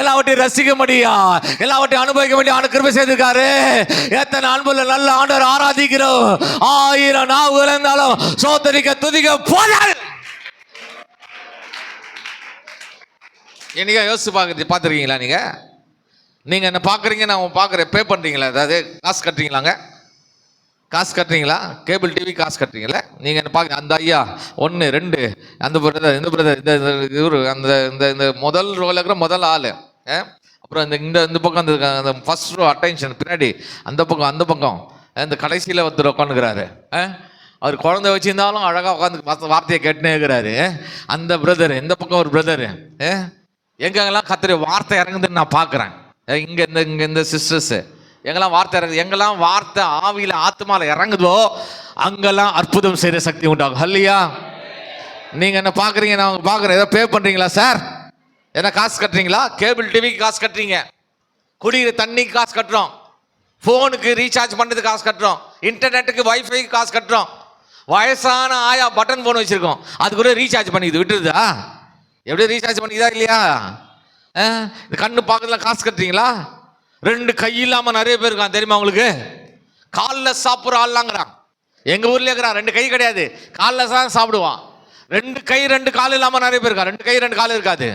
Speaker 1: எல்லாவற்றையும் ரசிக்க முடியா, எல்லாவற்றையும் அனுபவிக்க முடியாது கிருபை செய்திருக்காரு. எத்தனை அன்புள்ள நல்ல ஆண்டவர் ஆராதிக்கிறோம். 1000 நாவுகள் இருந்தாலும் சோதரிக்க துதிக்க போதாது. என்னைக்கா யோசிச்சு பார்த்துருக்கீங்களா? நீங்கள் என்ன பார்க்குறீங்க, நான் பார்க்குறேன். பே பண்ணுறீங்களா? அதாவது காசு கட்டுறீங்களாங்க? காசு கட்டுறீங்களா? கேபிள் டிவி காசு கட்டுறீங்களா? நீங்கள் என்ன பார்க்க அந்த ஐயா 1 2 அந்த பிரதர் இந்த பிரதர் இவர் அந்த இந்த முதல் ரோவில் இருக்கிற முதல் ஆள், அப்புறம் இந்த பக்கம் அந்த ஃபர்ஸ்ட் ரோ அட்டென்ஷன் பின்னாடி அந்த பக்கம் இந்த கடைசியில் ஒருத்தர் உட்காந்துக்கிறாரு. அவர் குழந்தை வச்சிருந்தாலும் அழகாக உட்காந்து வார்த்தையை கேட்டுனே இருக்கிறாரு. அந்த பிரதர் இந்த பக்கம் ஒரு பிரதரு எங்கெங்கெல்லாம் கத்திர வார்த்தை இறங்குதுன்னு நான் பார்க்குறேன். இங்கே இந்த சிஸ்டர்ஸு எங்கெல்லாம் வார்த்தை இறங்குது, எங்கெல்லாம் வார்த்தை ஆவியில் ஆத்மாவில் இறங்குதோ அங்கெல்லாம் அற்புதம் செய்கிற சக்தி உண்டாகும். ஹல்லையா. நீங்கள் என்ன பார்க்குறீங்க, நான் பார்க்குறேன். ஏதோ பே பண்ணுறீங்களா சார்? என்ன காசு கட்டுறீங்களா? கேபிள் டிவிக்கு காசு கட்டுறீங்க, குடிக்கிற தண்ணிக்கு காசு கட்டுறோம், ஃபோனுக்கு ரீசார்ஜ் பண்ணுறதுக்கு காசு கட்டுறோம், இன்டர்நெட்டுக்கு வைஃபைக்கு காசு கட்டுறோம். வயசான ஆயா பட்டன் ஃபோன் வச்சுருக்கோம், அது கூட ரீசார்ஜ் பண்ணிக்குது, விட்டுருதா? எப்படி ரீசார்ஜ் பண்ணிக்குதா இல்லையா? இந்த கண்ணு பார்க்கறதுல காசு கட்டுறீங்களா? 2 கை இல்லாமல் நிறைய பேர் இருக்கான் தெரியுமா உங்களுக்கு? காலில் சாப்பிட்ற ஆள்லாங்கிறான். எங்கள் ஊர்லேயே இருக்கிறான், 2 கை கிடையாது, காலில் தான் சாப்பிடுவான். 2 கை 2 கால் இல்லாமல் நிறைய பேர் இருக்கான். 2 கை 2 கால் இருக்காது.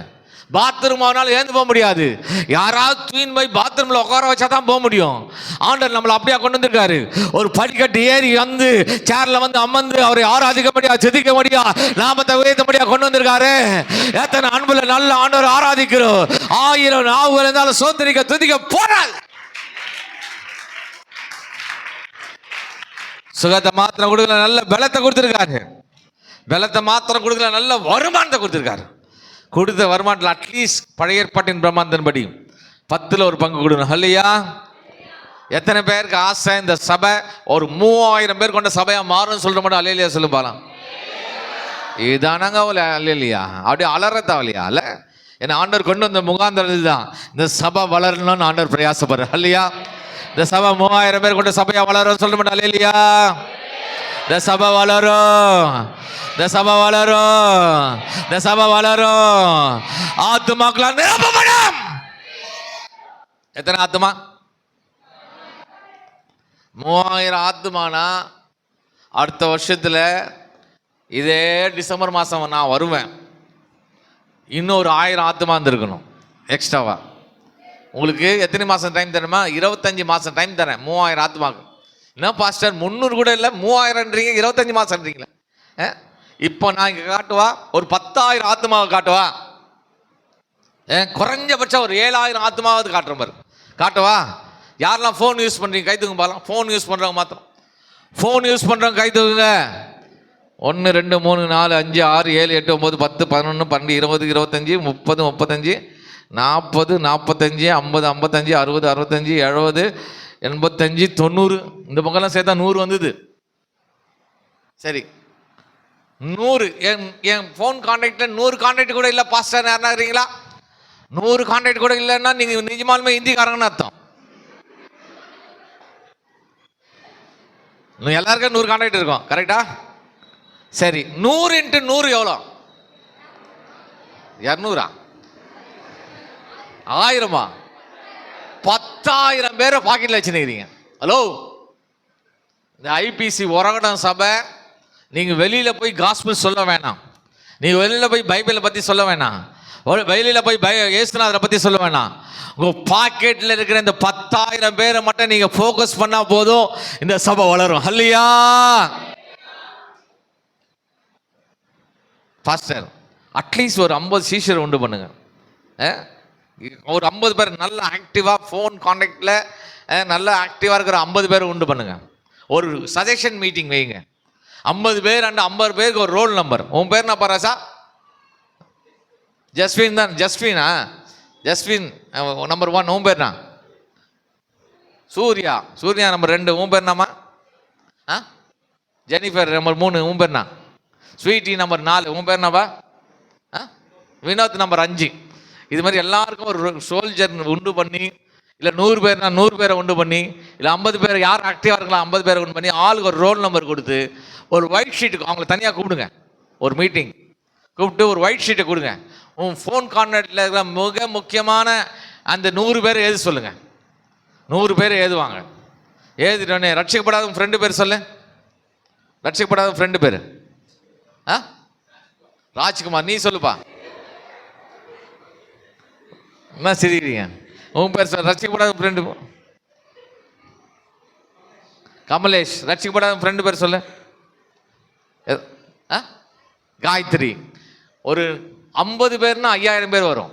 Speaker 1: பாத்ரூம் அவனால் ஏந்து போக முடியாது. யாராவது தூயின் போய் பாத்ரூமில் உட்கார வச்சா தான் போக முடியும். ஆண்டவர் நம்மளை அப்படியே கொண்டு வந்திருக்காரு. ஒரு படிக்கட்டு ஏறி வந்து சேர்ல வந்து அமர்ந்து அவரை ஆராதிக்க முடியா, செதிக்க முடியா, நாமத்தை உயர்த்த முடியா கொண்டு வந்திருக்காரு. எத்தனை அன்புல நல்ல ஆண்டவர் ஆராதிக்கிறோம். 1000 நாவுகள் இருந்தாலும் சோதரிக்க துதிக்க போறாள். சுகத்தை மாத்திரம் கொடுக்கல, நல்ல பலத்தை கொடுத்துருக்காரு. பலத்தை மாத்திரம் கொடுக்கல, நல்ல வருமானத்தை கொடுத்துருக்காரு. கொடுத்த வருமானத்தில் அட்லீஸ்ட் பழைய ஏற்பாட்டின் பிரமாணத்தின்படி 10ல் 1 பங்கு கொடுக்கணும். ஹல்லையா. எத்தனை பேருக்கு ஆசை இந்த சபை ஒரு 3000 பேர் கொண்ட சபையாக மாறும் சொல்ற மட்டும் அல்லையா சொல்லு பாலாம். இதுதானாங்க அல்லையா? அப்படியே அலறத்தாவலையா? அல்ல, ஏன்னா ஆண்டவர் கொண்டு வந்த முகாந்திரம் தான் இந்த சபை வளரணும்னு ஆண்டவர் பிரயாசப்படுற. அல்லையா. இந்த சபை 3000 பேர் கொண்ட சபையாக வளரும் சொல்ல மட்டும் அல்லையா? இந்த சபை வளரும், இந்த சபை வளரும், இந்த சபை வளரும். ஆத்துமாக்களால் நிரப்பப்படும். எத்தனை ஆத்துமா? 3000 ஆத்துமானா அடுத்த வருஷத்துல இதே டிசம்பர் மாதம் நான் வருவேன், இன்னொரு 1000 ஆத்துமா இருந்திருக்கணும் எக்ஸ்ட்ராவா. உங்களுக்கு எத்தனை மாதம் டைம் தரேமா? 25 மாதம் டைம் தரேன் 3000 ஆத்துமாக்கு. என்ன பாஸ்டர் 300 கூட இல்லை 3000ன்றீங்க, 25 மாதம்ன்றீங்களே. இப்போ நான் இங்கே காட்டுவா ஒரு 10,000 ஆத்மாவை காட்டுவா, குறைஞ்சபட்சம் ஒரு 7,000 ஆத்மாவது காட்டுற மாதிரி காட்டுவா. யாரெல்லாம் ஃபோன் யூஸ் பண்ணுறீங்க கை தூங்க பாக்கலாம். ஃபோன் யூஸ் பண்ணுறவங்க மாத்திரம், ஃபோன் யூஸ் பண்ணுறவங்க கை தூக்குங்க. 1 2 3 4 5 6 7 8 9 10 11 12 20 25 30 35 40, 45, 50, 55, 60, 65, 70, 85, 90, இந்த பக்கம்லாம் சேர்த்தா 100 வந்தது. சரி, 100. என் ஃபோன் கான்டாக்டில் 100 கான்டாக்ட் கூட இல்லை பாஸ்டர், யாருன்னா இருக்கீங்களா? 100 கான்டாக்ட் கூட இல்லைன்னா நீங்கள் நிஜமாலுமே ஹிந்திக்காரங்கன்னு அர்த்தம். எல்லாருக்கும் 100 கான்டாக்ட் இருக்கும், கரெக்டா? சரி, 100 × 100 எவ்வளோ? 200? 1000? 10,000 பேரை பாக்கெட்டில் வச்சுருக்கிறீங்க. ஹலோ, இந்த ஐபிசி உரகடம் சபை, நீங்கள் வெளியில் போய் காஸ்பிள் சொல்ல வேணாம், நீங்கள் வெளியில் போய் பைபிளை பற்றி சொல்ல வேணாம், வெளியில் போய் இயேசுநாதரை பற்றி சொல்ல வேணாம். உங்கள் பாக்கெட்டில் இருக்கிற இந்த 10,000 பேரை மட்டும் நீங்கள் ஃபோக்கஸ் பண்ணால் போதும், இந்த சபை வளரும். ஹல்லேலூயா. பாஸ்டர், அட்லீஸ்ட் ஒரு 50 சீஷர் உண்டு பண்ணுங்க. ஒரு 50 பேர் நல்ல ஆக்டிவாக ஃபோன் கான்டாக்டில் நல்ல ஆக்டிவாக இருக்கிற 50 பேர் உண்டு பண்ணுங்க. ஒரு சஜஷன் மீட்டிங் வைங்க. 50 பேர் அண்ட் 50 பேருக்கு ஒரு ரோல் நம்பர். உன் பேர் என்ன பராசா? ஜஸ்வின் தான். ஜஸ்வினா? ஜஸ்வின் நம்பர் 1. உன் பேர்னா? சூர்யா. சூர்யா நம்பர் 2. உன் பேர் என்னம்மா? Jennifer number 3. உன் பேர்னா? Sweety number 4. உன் பேர் என்னப்பா? வினோத் நம்பர் 5. இது மாதிரி எல்லாருக்கும் ஒரு சோல்ஜர் உண்டு பண்ணி, இல்லை 100 பேர்னா 100 பேரை உண்டு பண்ணி, இல்லை 50 பேர் யார் ஆக்டிவாக இருக்கலாம் 50 பேரை உண்டு பண்ணி, ஆளுக்கு ஒரு ரோல் நம்பர் கொடுத்து ஒரு ஒயிட் ஷீட்டுக்கு அவங்களை தனியாக கூப்பிடுங்க. ஒரு மீட்டிங் கூப்பிட்டு ஒரு ஒயிட் ஷீட்டை கொடுங்க. உன் ஃபோன் கான்டாக்டில் இருக்கிற மிக முக்கியமான அந்த 100 பேர் எழுத சொல்லுங்கள். 100 பேர் எழுதுவாங்க. எழுதிட்டோடனே ரட்சிக்கப்படாத உன் ஃப்ரெண்டு பேர் சொல்லு. ரட்சிக்கப்படாத ஃப்ரெண்டு பேர் ராஜ்குமார். நீ சொல்லுப்பா. என்ன சிரிக்கிறீங்க? உன் பேர் சொல்ல. ரட்சிக்கப்படாத ஃப்ரெண்டு கமலேஷ். ரட்சிக்கப்படாத ஃப்ரெண்டு பேர் சொல்லு. காயத்ரி. ஒரு 50 பேர்னா 5000 பேர் வரும்.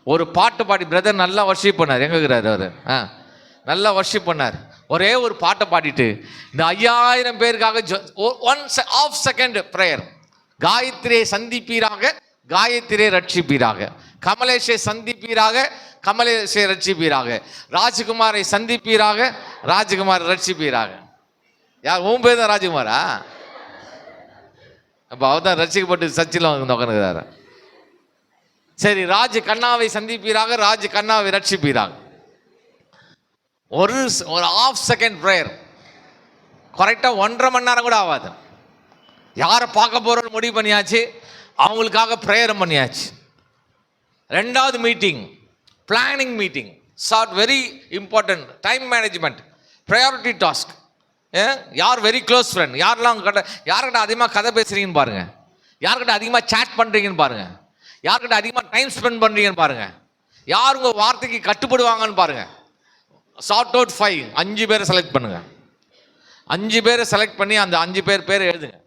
Speaker 1: ஒரு பாட்டு பாடி பிரதர் நல்லா வர்ஷிப் பண்ணார். எங்க இருக்கிறார் அவர்? நல்லா வர்ஷிப் பண்ணார். ஒரே ஒரு பாட்டை பாடிட்டு இந்த 5000 பேருக்காக 1/2 செகண்ட் ப்ரேயர். காயத்ரியை சந்திப்பீராக, காயத்ரியை ரட்சிப்பீராக. கமலேஷை சந்திப்பீராக, கமலேஷை ரட்சிப்பீராக. ராஜ்குமாரை சந்திப்பீராக, ராஜ்குமார் ரட்சிப்பீராக. யார்? உன் பேர் தான் ராஜ்குமாரா? அப்போ அவர் தான் ரட்சிக்கப்பட்டு சர்ச்சில் வந்து உட்காந்துக்கிறாரு. சரி, ராஜ் கண்ணாவை சந்திப்பீராக, ராஜ் கண்ணாவை ரட்சிப்பீராக. ஒரு 1/2 செகண்ட் ப்ரேயர். கரெக்டாக 1.5 மணி நேரம் கூட ஆகாது. யாரை பார்க்க போகிறோன்னு முடிவு பண்ணியாச்சு, அவங்களுக்காக ப்ரேயர் பண்ணியாச்சு. 2வது meeting planning meeting. Chart very important. Time management, priority task. யார் வெரி க்ளோஸ் ஃப்ரெண்ட், யாரெல்லாம் யார்கிட்ட அதிகமாக கதை பேசுகிறீங்கன்னு பாருங்கள், யார்கிட்ட அதிகமாக சேட் பண்ணுறீங்கன்னு பாருங்கள், யார்கிட்ட அதிகமாக டைம் ஸ்பெண்ட் பண்ணுறீங்கன்னு பாருங்கள், யார் உங்கள் வார்த்தைக்கு கட்டுப்படுவாங்கன்னு பாருங்கள். சார்ட் அவுட் 5 பேரை செலக்ட் பண்ணுங்கள். 5 பேரை செலக்ட் பண்ணி அந்த 5 பேர் எழுதுங்க.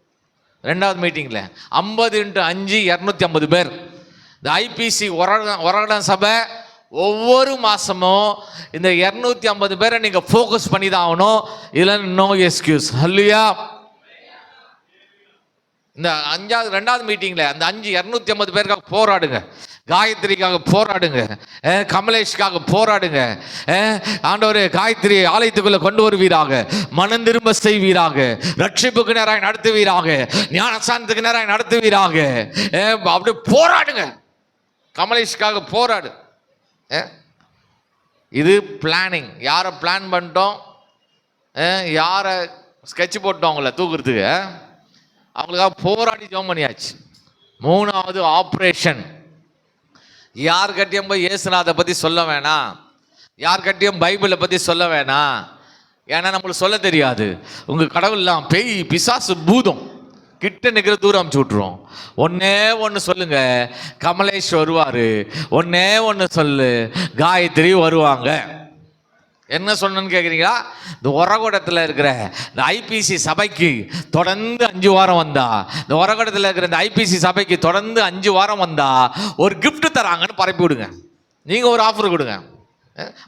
Speaker 1: 2வது மீட்டிங்கில் 50 × 5 250 பேர். இந்த ஐபிசி உரகடம் சபை ஒவ்வொரு மாதமும் இந்த 250 பேரை நீங்கள் ஃபோக்கஸ் பண்ணி தான் ஆகணும். இதில் நோ எக்ஸ்கியூஸ். ஹல்லேலூயா. இந்த 2வது மீட்டிங்கில் அந்த 250 பேருக்காக போராடுங்க. காயத்ரிக்காக போராடுங்க, கமலேஷ்காக போராடுங்க. ஆண்டவரே, காயத்ரி ஆலயத்துக்குள்ள கொண்டு வருவீராக, மனம் திரும்ப செய்வீராக, ரட்சிப்புக்கு நேராக நடத்துவீராக, ஞானஸ்தானத்துக்கு நேராக நடத்துவீராக. அப்படியே போராடுங்க. கமலேஷ்காக போராடு. இது பிளானிங். யாரை பிளான் பண்ணிட்டோம், யாரை ஸ்கெட்ச் போட்டோம் அவங்கள தூக்குறதுக்கு, அவங்களுக்காக போராடி ஜெபம் பண்ணியாச்சு. 3வது ஆப்ரேஷன். யார்கிட்டையும் போய் இயேசுநாதை பற்றி சொல்ல வேணாம், யார்கிட்டையும் பைபிளை பற்றி சொல்ல வேணாம். ஏன்னா நம்மளுக்கு சொல்ல தெரியாது. உங்கள் கடவுள்லாம் பேய் பிசாசு பூதம் கிட்ட நிற்கிற தூரம் அமுச்சு விட்ருவோம். ஒன்று சொல்லுங்க, கமலேஷ் வருவார். ஒன்று சொல்லு, காயத்ரி வருவாங்க. என்ன சொன்னு கேட்குறீங்களா? இந்த உரகோடத்தில் இருக்கிற இந்த ஐபிசி சபைக்கு தொடர்ந்து 5 வாரம் வந்தா, இந்த உரகோடத்தில் இருக்கிற இந்த ஐபிசி சபைக்கு தொடர்ந்து 5 வாரம் வந்தா ஒரு கிஃப்ட் தராங்கன்னு பரப்பி விடுங்க. நீங்கள் ஒரு ஆஃபர் கொடுங்க.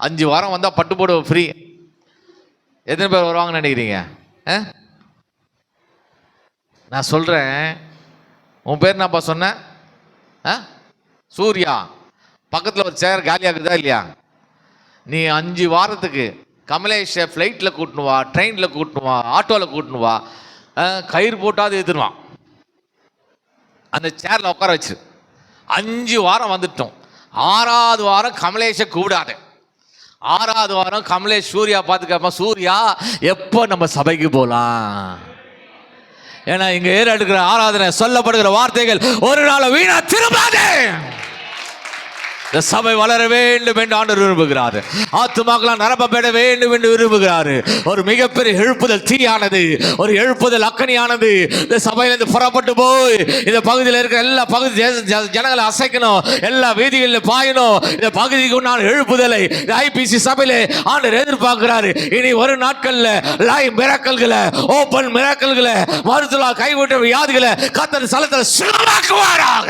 Speaker 1: 5 வாரம் வந்தால் பட்டு போடுவ ஃப்ரீ. எத்தனை பேர் வருவாங்கன்னு நினைக்கிறீங்க? நான் சொல்கிறேன். உன் பேர் என்னப்பா சொன்ன? சூர்யா. பக்கத்தில் ஒரு சேர் காலியாகுதா இல்லையா? நீ 5 வாரத்துக்கு கமலேஷை ஃப்ளைட்டில் கூட்டினு வா, ட்ரெயினில் கூட்டினு வா, ஆட்டோவில் கூட்டினு வா, கயிறு போட்டாது ஏற்றுனுவான். அந்த சேரில் உட்கார வச்சு 5 வாரம் வந்துட்டோம். 6வது வாரம் கமலேஷை கூப்பிடாது. 6வது வாரம் கமலேஷ் சூர்யா பார்த்து கேட்பான், சூர்யா எப்போ நம்ம சபைக்கு போகலாம்? ஏன்னா இங்கே ஏறெடுக்கிற ஆராதனை சொல்லப்படுகிற வார்த்தைகள் ஒரு நாள் வீணா திரும்பாதே. இந்த சபை வளர வேண்டும் என்று ஆண்டவர் விரும்புகிறார். ஆத்துமாக்களால் நிரப்பப்பட வேண்டும் என்று விரும்புகிறார். ஒரு மிகப்பெரிய எழுப்புதல் தீயானது, ஒரு எழுப்புதல் அக்கனியானது இந்த சபையிலிருந்து புறப்பட்டு போய் இந்த பகுதியில் இருக்கிற எல்லா பகுதி ஜனங்களை அசைக்கணும், எல்லா வீதிகளில் பாயணும். இந்த பகுதிக்கு உண்டான எழுப்புதலை ஐபிசி சபையிலே ஆண்டவர் எதிர்பார்க்கிறாரு. இனி ஒரு நாட்கள்ல லைவ் மிராக்கல்களை, ஓபன் மிராக்கல்களை, மருத்துவ கைவிட்ட வியாதிகளை கர்த்தர் ஸ்தலத்தில் சுகமாக்குவாராக.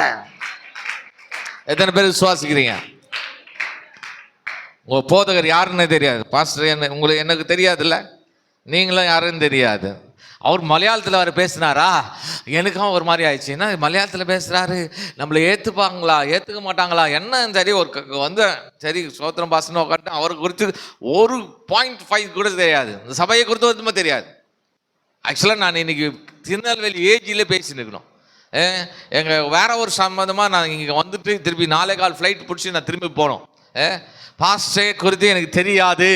Speaker 1: எத்தனை பேர் விசுவாசிக்கிறீங்க? உங்க போதகர் யாருன்னு தெரியாது, பாஸ்டர் என்ன உங்களுக்கு எனக்கு தெரியாதுல்ல, நீங்களும் யாருன்னு தெரியாது. அவர் மலையாளத்தில் அவர் பேசினாரா, எனக்கும் ஒரு மாதிரி ஆயிடுச்சு. என்ன மலையாளத்தில் பேசுகிறாரு, நம்மளை ஏற்றுப்பாங்களா ஏற்றுக்க மாட்டாங்களா என்ன? சரி ஒரு வந்து சரி சோத்திரம் பாசனம் உட்காந்து அவரை குறித்து ஒரு 0.5 கூட தெரியாது, இந்த சபையை குறித்து ஒருத்தமே தெரியாது. ஆக்சுவலாக நான் இன்னைக்கு திருநெல்வேலி ஏஜியில் பேசினுக்கணும். எங்கள் வேற ஒரு சம்மந்தமாக நான் இங்கே வந்துட்டு திருப்பி 4:15 ஃப்ளைட் பிடிச்சி நான் திரும்பி போனோம். பாஸ்டரை குறித்து எனக்கு தெரியாது.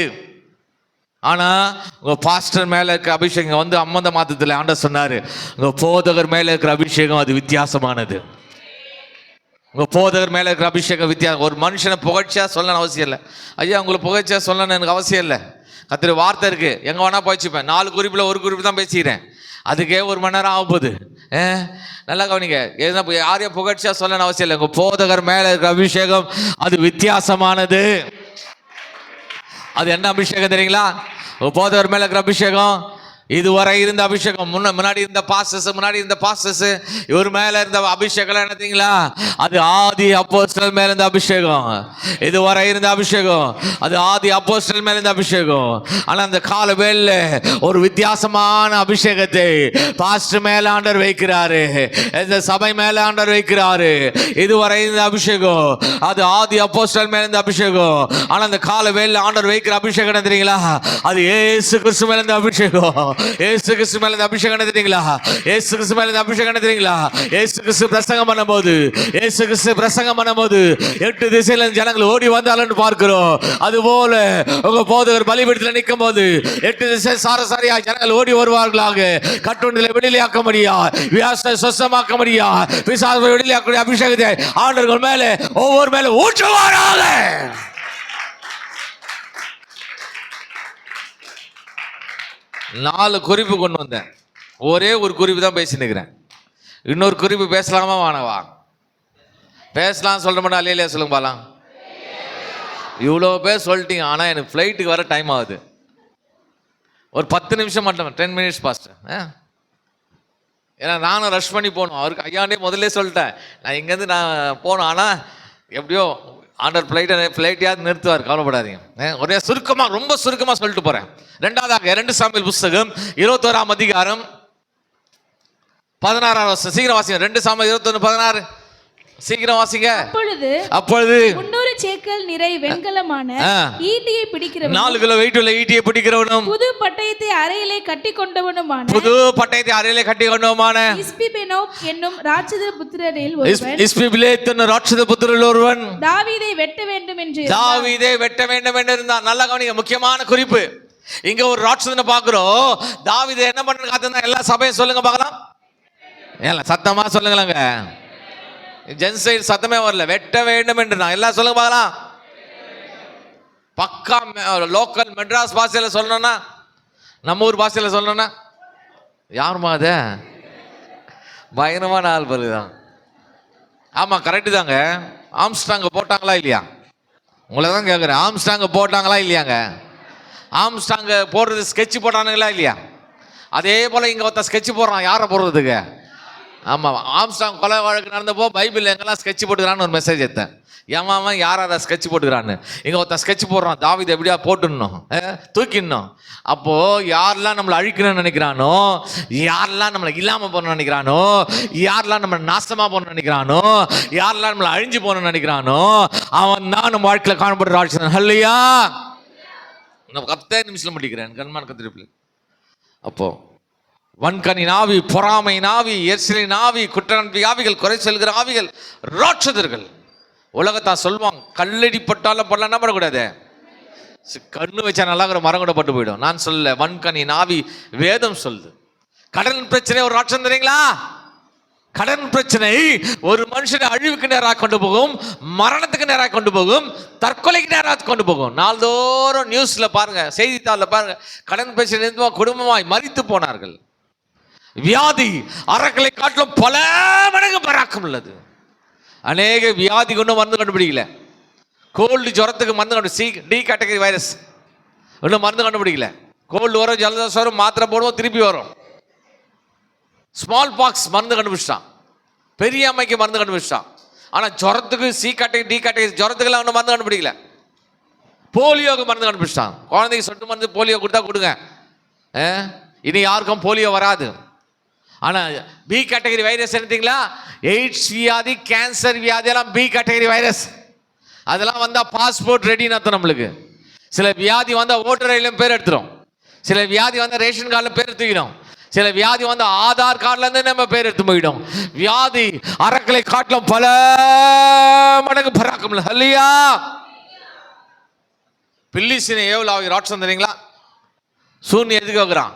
Speaker 1: ஆனால் உங்கள் பாஸ்டர் மேலே இருக்கிற அபிஷேகம் வந்து அம்மந்த மாதத்தில் ஆண்டவர் சொன்னார், உங்கள் போதகர் மேலே இருக்கிற அபிஷேகம் அது வித்தியாசமானது. உங்கள் போதகர் மேலே இருக்கிற அபிஷேகம் வித்தியாசம். ஒரு மனுஷனை புகழ்ச்சியாக சொல்லணும்னு அவசியம் இல்லை. ஐயா உங்களை புகழ்ச்சியாக சொல்லணும்னு எனக்கு அவசியம் இல்லை. கத்திர வார்த்தை இருக்குது, எங்கே வேணால் போய்ச்சிப்பேன். 4 குறிப்பில் ஒரு குறிப்பு தான் பேசிக்கிறேன், அதுக்கே 1 மணி நேரம் ஆகும் போகுது. நல்லா கவனிங்க, எதுனா யாரையும் புகழ்ச்சியாக சொல்லணும்னு அவசியம் இல்லை. உங்கள் போதகர் மேலே இருக்கிற அபிஷேகம் அது வித்தியாசமானது. அது என்ன அபிஷேகம் தெரியுங்களா? உங்கள் போதகர் மேலே இருக்கிற அபிஷேகம் இதுவரை இருந்த அபிஷேகம், முன்னாடி இருந்த பாஸ்டர்ஸ் இவர் மேல இருந்த அபிஷேகம் என்ன தெரியுங்களா? அது ஆதி அப்போஸ்தலர் மேல இருந்த அபிஷேகம். இதுவரை இருந்த அபிஷேகம் அது ஆதி அப்போஸ்தலர் மேல இருந்த அபிஷேகம். ஆனா அந்த கால வேளையில ஒரு வித்தியாசமான அபிஷேகத்தை பாஸ்டர் மேல ஆண்டவர் வைக்கிறாரு, இந்த சபை மேல ஆண்டவர் வைக்கிறாரு. இதுவரை இருந்த அபிஷேகம் அது ஆதி அப்போஸ்தலர் மேல இருந்த அபிஷேகம். ஆனா அந்த கால வேளையில ஆண்டவர் வைக்கிற அபிஷேகம் என்ன தெரியுங்களா? அது இயேசு கிறிஸ்து மேல இருந்த அபிஷேகம். இயேசு கிறிஸ்து மேல இந்த அபிஷேகம் என்ன தெரியுங்களா? இயேசு கிறிஸ்து மேல இந்த அபிஷேகம் என்ன தெரியுங்களா? இயேசு கிறிஸ்து பிரசங்கம் பண்ணும்போது 8 திசையில ஜனங்கள் ஓடி வந்தாலும் பார்க்கிறோம். அதுபோல உங்க போதகர் பலிபீடத்தில் நிற்கும் போது 8 திசை சாரசாரியா ஜனங்கள் ஓடி வருவார்களாக. கட்டுண்டில விடுதலையாக்க முடியா, வியாச சொசமாக்க முடியா, பிசாசை விடுதலையாக்க அபிஷேகத்தை ஆண்டவர்கள் மேல ஒவ்வொரு மேல ஊற்றுவாராக. நாலு குறிப்பு கொண்டு வந்தேன், ஒரே ஒரு குறிப்பு தான் பேசினுக்கிறேன். இன்னொரு குறிப்பு பேசலாமா வானவா? பேசலாம் சொல்ல மாட்டா இல்லையா? சொல்லுங்க பாலாம். இவ்வளோ பேர் சொல்லிட்டீங்க, ஆனால் எனக்கு ஃப்ளைட்டுக்கு வர டைம் ஆகுது. ஒரு 10 நிமிஷம் மட்டும், 10 மினிட்ஸ் பாஸ்ட். ஏன்னா நானும் ரஷ் பண்ணி போகணும். அவருக்கு ஐயாண்டே முதல்ல சொல்லிட்டேன், நான் இங்கேருந்து நான் போகணும். ஆனால் எப்படியோ ஆண்டர் ஃப்ளைட்டையாவது நிறுத்துவார், கவலைப்படாதீங்க. ஒரே சுருக்கமாக, ரொம்ப சுருக்கமாக சொல்லிட்டு போகிறேன். 2 2 சாமுவேல் புஸ்தகம் 21ஆம் அதிகாரம் 16ஆம் வசனம். சீக்கிரம் வாசிங்க. 2 சாமுவேல் 21:16 சீக்கிரம் வாசிங்க. அப்பொழுது
Speaker 3: 300 சேக்கல் நிறை வெண்கலமான ஈட்டியை பிடிக்கிறவனும்
Speaker 1: 4 கிலோ வெயிட் உள்ள ஈட்டியை பிடிக்கிறவனும்
Speaker 3: புது பட்டயத்தை அறையிலே கட்டி கொண்டவனுமான இஸ்பிபெனோப் என்னும் ராட்சத புத்திரரில் ஒருவன் தாவீதை வெட்ட வேண்டும் என்று
Speaker 1: இருந்தான். நல்லா கவனிங்க, முக்கியமான குறிப்பு. இங்க ஒரு ராட்சதனை பாக்குறோம். தாவீது என்ன பண்ண காத்திருந்தா? எல்லா சபையும் சொல்லுங்க பார்க்கலாம், எல்லாம் சத்தமா சொல்லுங்களாங்க. ஜென்ஸ் சைடு சத்தமே வரல. வெட்ட வேண்டும் என்று நான் எல்லாம் சொல்லுங்க பார்க்கலாம். பக்கா லோக்கல் மெட்ராஸ் பாஷையில சொல்லணும்னா, நம்ம ஊர் பாஷையில சொல்லணும்னா யாருமா அது? பயங்கரமான ஆள் பருதான். ஆமா கரெக்டு தாங்க. ஆம்ஸ்டாங்க போட்டாங்களா இல்லையா? உங்களை தான் கேட்குறேன், ஆம்ஸ்டாங்க போட்டாங்களா இல்லையாங்க? ஆம்ஸ்டாங்க போடுறது ஸ்கெட்ச் போட்டானுங்களா இல்லையா? அதே போல இங்க ஒருத்த ஸ்கெட்ச் போடுறான். யாரை போடுறதுக்கு? ஆமாம், ஆம்ஸ்டாங் கொலை வழக்கு நடந்தப்போ பைபிள் எங்கெல்லாம் ஸ்கெட்ச் போட்டுக்கிறான்னு ஒரு மெசேஜ் எடுத்தேன். ஏமாவன் யாரை ஸ்கெட்ச் போட்டுக்கிறான்னு. இங்கே ஒருத்தன் ஸ்கெட்ச் போடுறான், தாவீது எப்படியா போட்டுடணும், தூக்கிடணும். அப்போது யாரெல்லாம் நம்மளை அழிக்கணும்னு நினைக்கிறானோ, யாரெல்லாம் நம்மளை இல்லாமல் போகணும்னு நினைக்கிறானோ, யாரெல்லாம் நம்மளை நாசமாக போகணும்னு நினைக்கிறானோ, யாரெல்லாம் நம்மளை அழிஞ்சு போகணும்னு நினைக்கிறானோ, அவன் தான் நம்ம வாழ்க்கையில் காணப்படுற ராட்சசன். ஹல்லேலூயா. நான் 10 நிமிஷம் முடிக்கிறேன் கண்மான கத்திரிப்பில். அப்போ வன்கனின் ஆவி, பொறாமையின் ஆவி, எரிச்சலின் ஆவி, குற்றநன்பி ஆவிகள், குறை சொல்கிற ஆவிகள், ராட்சதர்கள். உலகத்தான் சொல்லுவாங்க, கல்லடிப்பட்டாலும் படலாம் படக்கூடாது, கண்ணு வச்சா நல்லா இருக்கிற மரம் கூட பட்டு போயிடும். நான் சொல்ல, வன்கனின் ஆவி வேதம் சொல்லுது. கடன் பிரச்சனை ஒரு ராட்சம் தெரியுங்களா? கடன் பிரச்சனை ஒரு மனுஷனை அழிவுக்கு நேராக கொண்டு போகும், மரணத்துக்கு நேராக கொண்டு போகும், தற்கொலைக்கு நேராக கொண்டு போகும். நாள்தோறும் நியூஸ்ல பாருங்க, செய்தித்தாளில் பாருங்க, கடன் பிரச்சனை குடும்பமாய் மரித்து போனார்கள். வியாதி அறக்களை காட்டிலும் பல மடங்கு பராக்கம் உள்ளது. அநேக வியாதி கொண்டு மருந்து கண்டுபிடிக்கல. கோல்டு ஜுரத்துக்கு மருந்து கண்டுபிடி, டி கேட்டகரி வைரஸ் இன்னும் மருந்து கண்டுபிடிக்கல. கோல்டு வரும், ஜலதோஷம் வரும், மாத்திரை போடுவோம், திருப்பி வரும். ஸ்மால் பாக்ஸ் மருந்து கண்டுபிடிச்சிட்டான், பெரிய அம்மைக்கு மருந்து கண்டுபிடிச்சிட்டான். ஆனால் ஜுரத்துக்கு சி கேட்டகரி, டி கேட்டகரி ஜுரத்துக்கெல்லாம் ஒன்றும் மருந்து கண்டுபிடிக்கல. போலியோக்கு மருந்து கண்டுபிடிச்சிட்டான். குழந்தைக்கு சொட்டு மருந்து போலியோ கொடுத்தா கொடுங்க, இனி யாருக்கும் போலியோ வராது. ஆனால் பி கேட்டகரி வைரஸ் என்னத்தீங்களா? எய்ட்ஸ் வியாதி, கேன்சர் வியாதி எல்லாம் பி கேட்டகரி வைரஸ். அதெல்லாம் வந்தால் பாஸ்போர்ட் ரெடின்னு அர்த்தம் நம்மளுக்கு. சில வியாதி வந்தால் ஓட்டர் ஐடியிலும் பேர் எடுத்துரும், சில வியாதி வந்தால் ரேஷன் கார்டில் பேர் எடுத்துக்கணும், சில வியாதி வந்து ஆதார் கார்டுலேருந்து நம்ம பேர் எடுத்து போயிடும். வியாதி அறக்களை காட்டிலும் பல மடங்கு பராக்கம். ஹல்லேலூயா. பில்லிசினை எவ்வளோ ஆகி ராட்சம் தெரியுங்களா? சூன்யம் எதுக்கு வைக்கிறான்?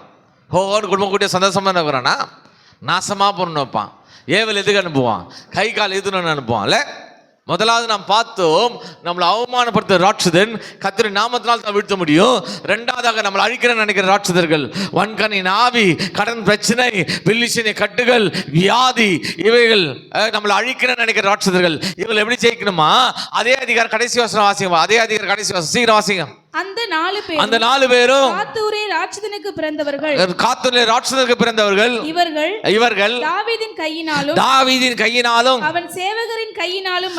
Speaker 1: ஹோன்னு குடும்பம் கூட்டிய சந்தோஷமாக வைக்கிறானா? நாசமாக போகணுன்னு வைப்பான். ஏவல் எதுக்கு அனுப்புவான்? கை கால் எதுன்னு அனுப்புவான். இல்லை, முதலாவது நாம் பார்த்தோம், நம்மளை அவமானப்படுத்த ராட்சதன் கர்த்தரின் நாமத்தினால் தான் வீழ்த்த முடியும். ரெண்டாவதாக நம்மளை அழிக்கிறேன்னு நினைக்கிற ராட்சதர்கள், வன்கனின் ஆவி, கடன் பிரச்சனை, பில்லிசினை கட்டுகள், வியாதி, இவைகள் நம்மளை அழிக்கிறேன்னு நினைக்கிற ராட்சதர்கள். இவங்களை எப்படி ஜெயிக்கணுமா? அதே அதிகாரம் கடைசி வசனம் வாசிங்க. அதே அதிகாரம் கடைசி வசனம் சீக்கிரம் வாசிங்க.
Speaker 3: அந்த 4
Speaker 1: பேரும்
Speaker 3: காத்தூரே ராட்சதனுக்கு பிறந்தவர்கள்.
Speaker 1: காத்தூரே ராட்சதனுக்கு பிறந்தவர்கள். இவர்கள் தாவீதின் கையினாலும்
Speaker 3: அவன் சேவகரின் கையினாலும்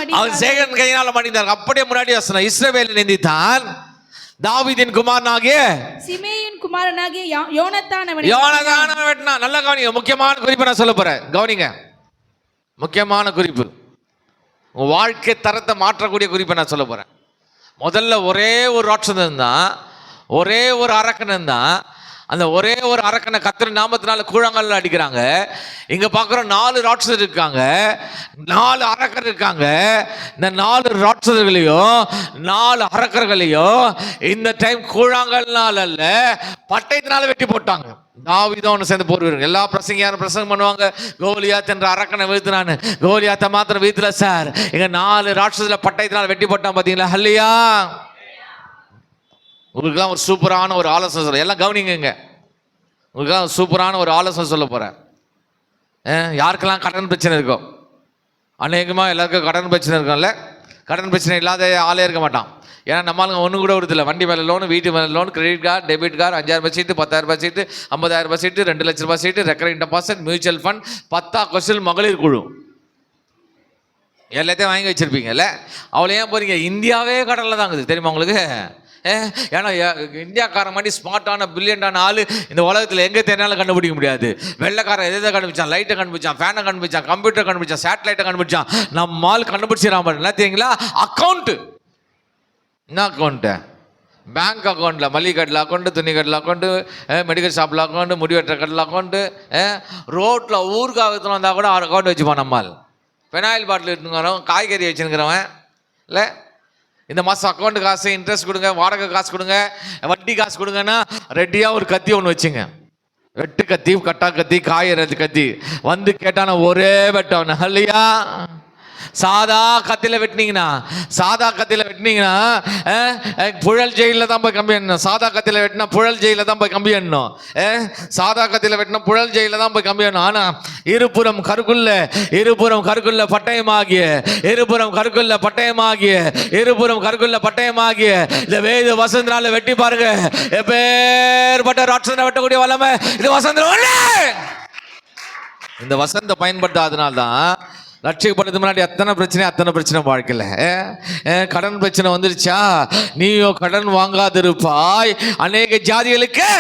Speaker 1: மடிந்தார்கள். அப்படியே முன்னாடி வசனம், இஸ்ரவேலை நிந்தித்தான் தாவீதின் குமாரனாகிய
Speaker 3: சிமேயின் குமாரனாகிய யோனத்தான்
Speaker 1: வெட்டினான். நல்ல கவனிங்க, முக்கியமான குறிப்பு நான் சொல்ல போறேன், கவனிங்க. முக்கியமான குறிப்பு, உங்க வாழ்க்கை தரத்தை மாற்றக்கூடிய குறிப்பை நான் சொல்ல போறேன். முதல்ல ஒரே ஒரு ராட்சதன் தான், ஒரே ஒரு அரக்கன் தான். அந்த ஒரே ஒரு அரக்கனை கர்த்தர் நாமத்தினால கூழாங்கல்ல அடிக்கிறாங்க. இங்க பார்க்குறோம் 4 ராட்சதர் இருக்காங்க, 4 அரக்கர் இருக்காங்க. இந்த 4 ராட்சதர்களையும் 4 அரக்கர்களையும் இந்த டைம் கூழாங்கல்னால அல்ல, பட்டயத்தினால வெட்டி போட்டாங்க. தாவீதும் ஒன்று சேர்ந்து போர் வீரர்கள். எல்லா பிரசங்கியாரும் பிரசங்கம் பண்ணுவாங்க, கோலியாத் என்ற அரக்கனை வீழ்த்தினான்னு. கோலியாத்தை மாத்திரம் வீழ்த்தல சார், இங்க 4 ராட்சதர்களை பட்டயத்தினால வெட்டி போட்டான். பார்த்தீங்களா? ஹல்லேலூயா. உங்களுக்குலாம் ஒரு சூப்பரான ஒரு ஆலோசனை சொல்ல, எல்லாம் கவனிங்க. உங்களுக்குலாம் சூப்பரான ஒரு ஆலோசனை சொல்ல போகிறேன். யாருக்கெல்லாம் கடன் பிரச்சனை இருக்கோ, அநேகமாக எல்லாருக்கும் கடன் பிரச்சனை இருக்கும்ல. கடன் பிரச்சனை இல்லாத ஆளே இருக்க மாட்டான். ஏன்னா நம்மளுங்க ஒன்று கூட வருதில்லை. வண்டி மேலே லோனு, வீட்டு மேலே loan, credit card, debit card, 5000 சீட்டு, 10000 சீட்டு, 50000 சீட்டு, 2 லட்ச ரூபாய் சீட்டு, ரெக்கரிங் டெபாசிட், மியூச்சுவல் ஃபண்ட், 10 கொஸ்டில் மகளிர் குழு, எல்லாத்தையும் வாங்கி வச்சிருப்பீங்கல்ல. அவ்வளோ ஏன் போறீங்க? இந்தியாவே கடனில் தான் இருக்குது, தெரியுமா உங்களுக்கு? ஏன்னா இந்தியாக்காரன் மாதிரி ஸ்மார்ட்டான பில்லியண்டான ஆள் இந்த உலகத்தில் எங்கே தேனாலும் கண்டுபிடிக்க முடியாது. வெள்ளைக்காரன் எதை கண்டுபிடிச்சான்? லைட்டை கண்டுபிடிச்சான், ஃபேனை கண்டுபிடிச்சான், கம்ப்யூட்டர் கண்டுபிடிச்சான், சேட்டலைட்டை கண்டுபிடிச்சான். நம்ம ஆள் கண்டுபிடிச்சிடாம என்ன தெரியுங்களா? அக்கௌண்ட்டு. என்ன அக்கௌண்ட்டு? பேங்க் அக்கௌண்ட்டில் மளிகை கடையில் அக்கௌண்ட்டு, துணி கடையில் அக்கௌண்ட்டு, மெடிக்கல் ஷாப்பில் அக்கௌண்ட்டு, முடிவெட்டுற கடையில் அக்கௌண்ட்டு, ரோட்டில் ஊருக்காக எடுத்துன்னு வந்தால் கூட அக்கௌண்ட் வச்சுப்பான் நம்மால். பெனாயில் பாட்டில் எடுத்துக்கிறவன், காய்கறி வச்சுருக்கிறவன் இல்லை, இந்த மாதம் அக்கௌண்ட் காசு, இன்ட்ரெஸ்ட் கொடுங்க, வாடகை காசு கொடுங்க, வட்டி காசு கொடுங்கன்னா ரெடியாக ஒரு கத்தி ஒன்று வச்சுங்க. வெட்டு கத்தி, கட்டா கத்தி, காயறது கத்தி. வந்து கேட்டான ஒரே வெட்டவன. இல்லையா? சாதா கத்தியில் வெட்டினீங்கன்னா புழல் ஜெயிலில் தான் போய் கம்பி எண்ணணும். சாதா கத்தியில் வெட்டினா புழல் ஜெயிலில் தான் போய் கம்பி எண்ணணும். சாதா கத்தியில் வெட்டினா புழல் ஜெயிலில் தான் போய் கம்பி எண்ணணும். ஆனால் இருபுறம் கருக்குள்ள பட்டயமாகிய இந்த வேத வசந்தனால வெட்டி பாருங்க. எப்பேற்பட்ட ராட்சசனை வெட்டக்கூடிய வல்லமை இது வசந்தம். இந்த வசந்த பயன்படுத்தாதனால்தான் ரட்சிக்கப்படுறதுக்கு முன்னாடி அத்தனை பிரச்சனை வாழ்க்கையில். கடன் பிரச்சனை வந்துருச்சா, நீயோ கடன் வாங்காதிருப்பாய் அநேக ஜாதிகளுக்கு.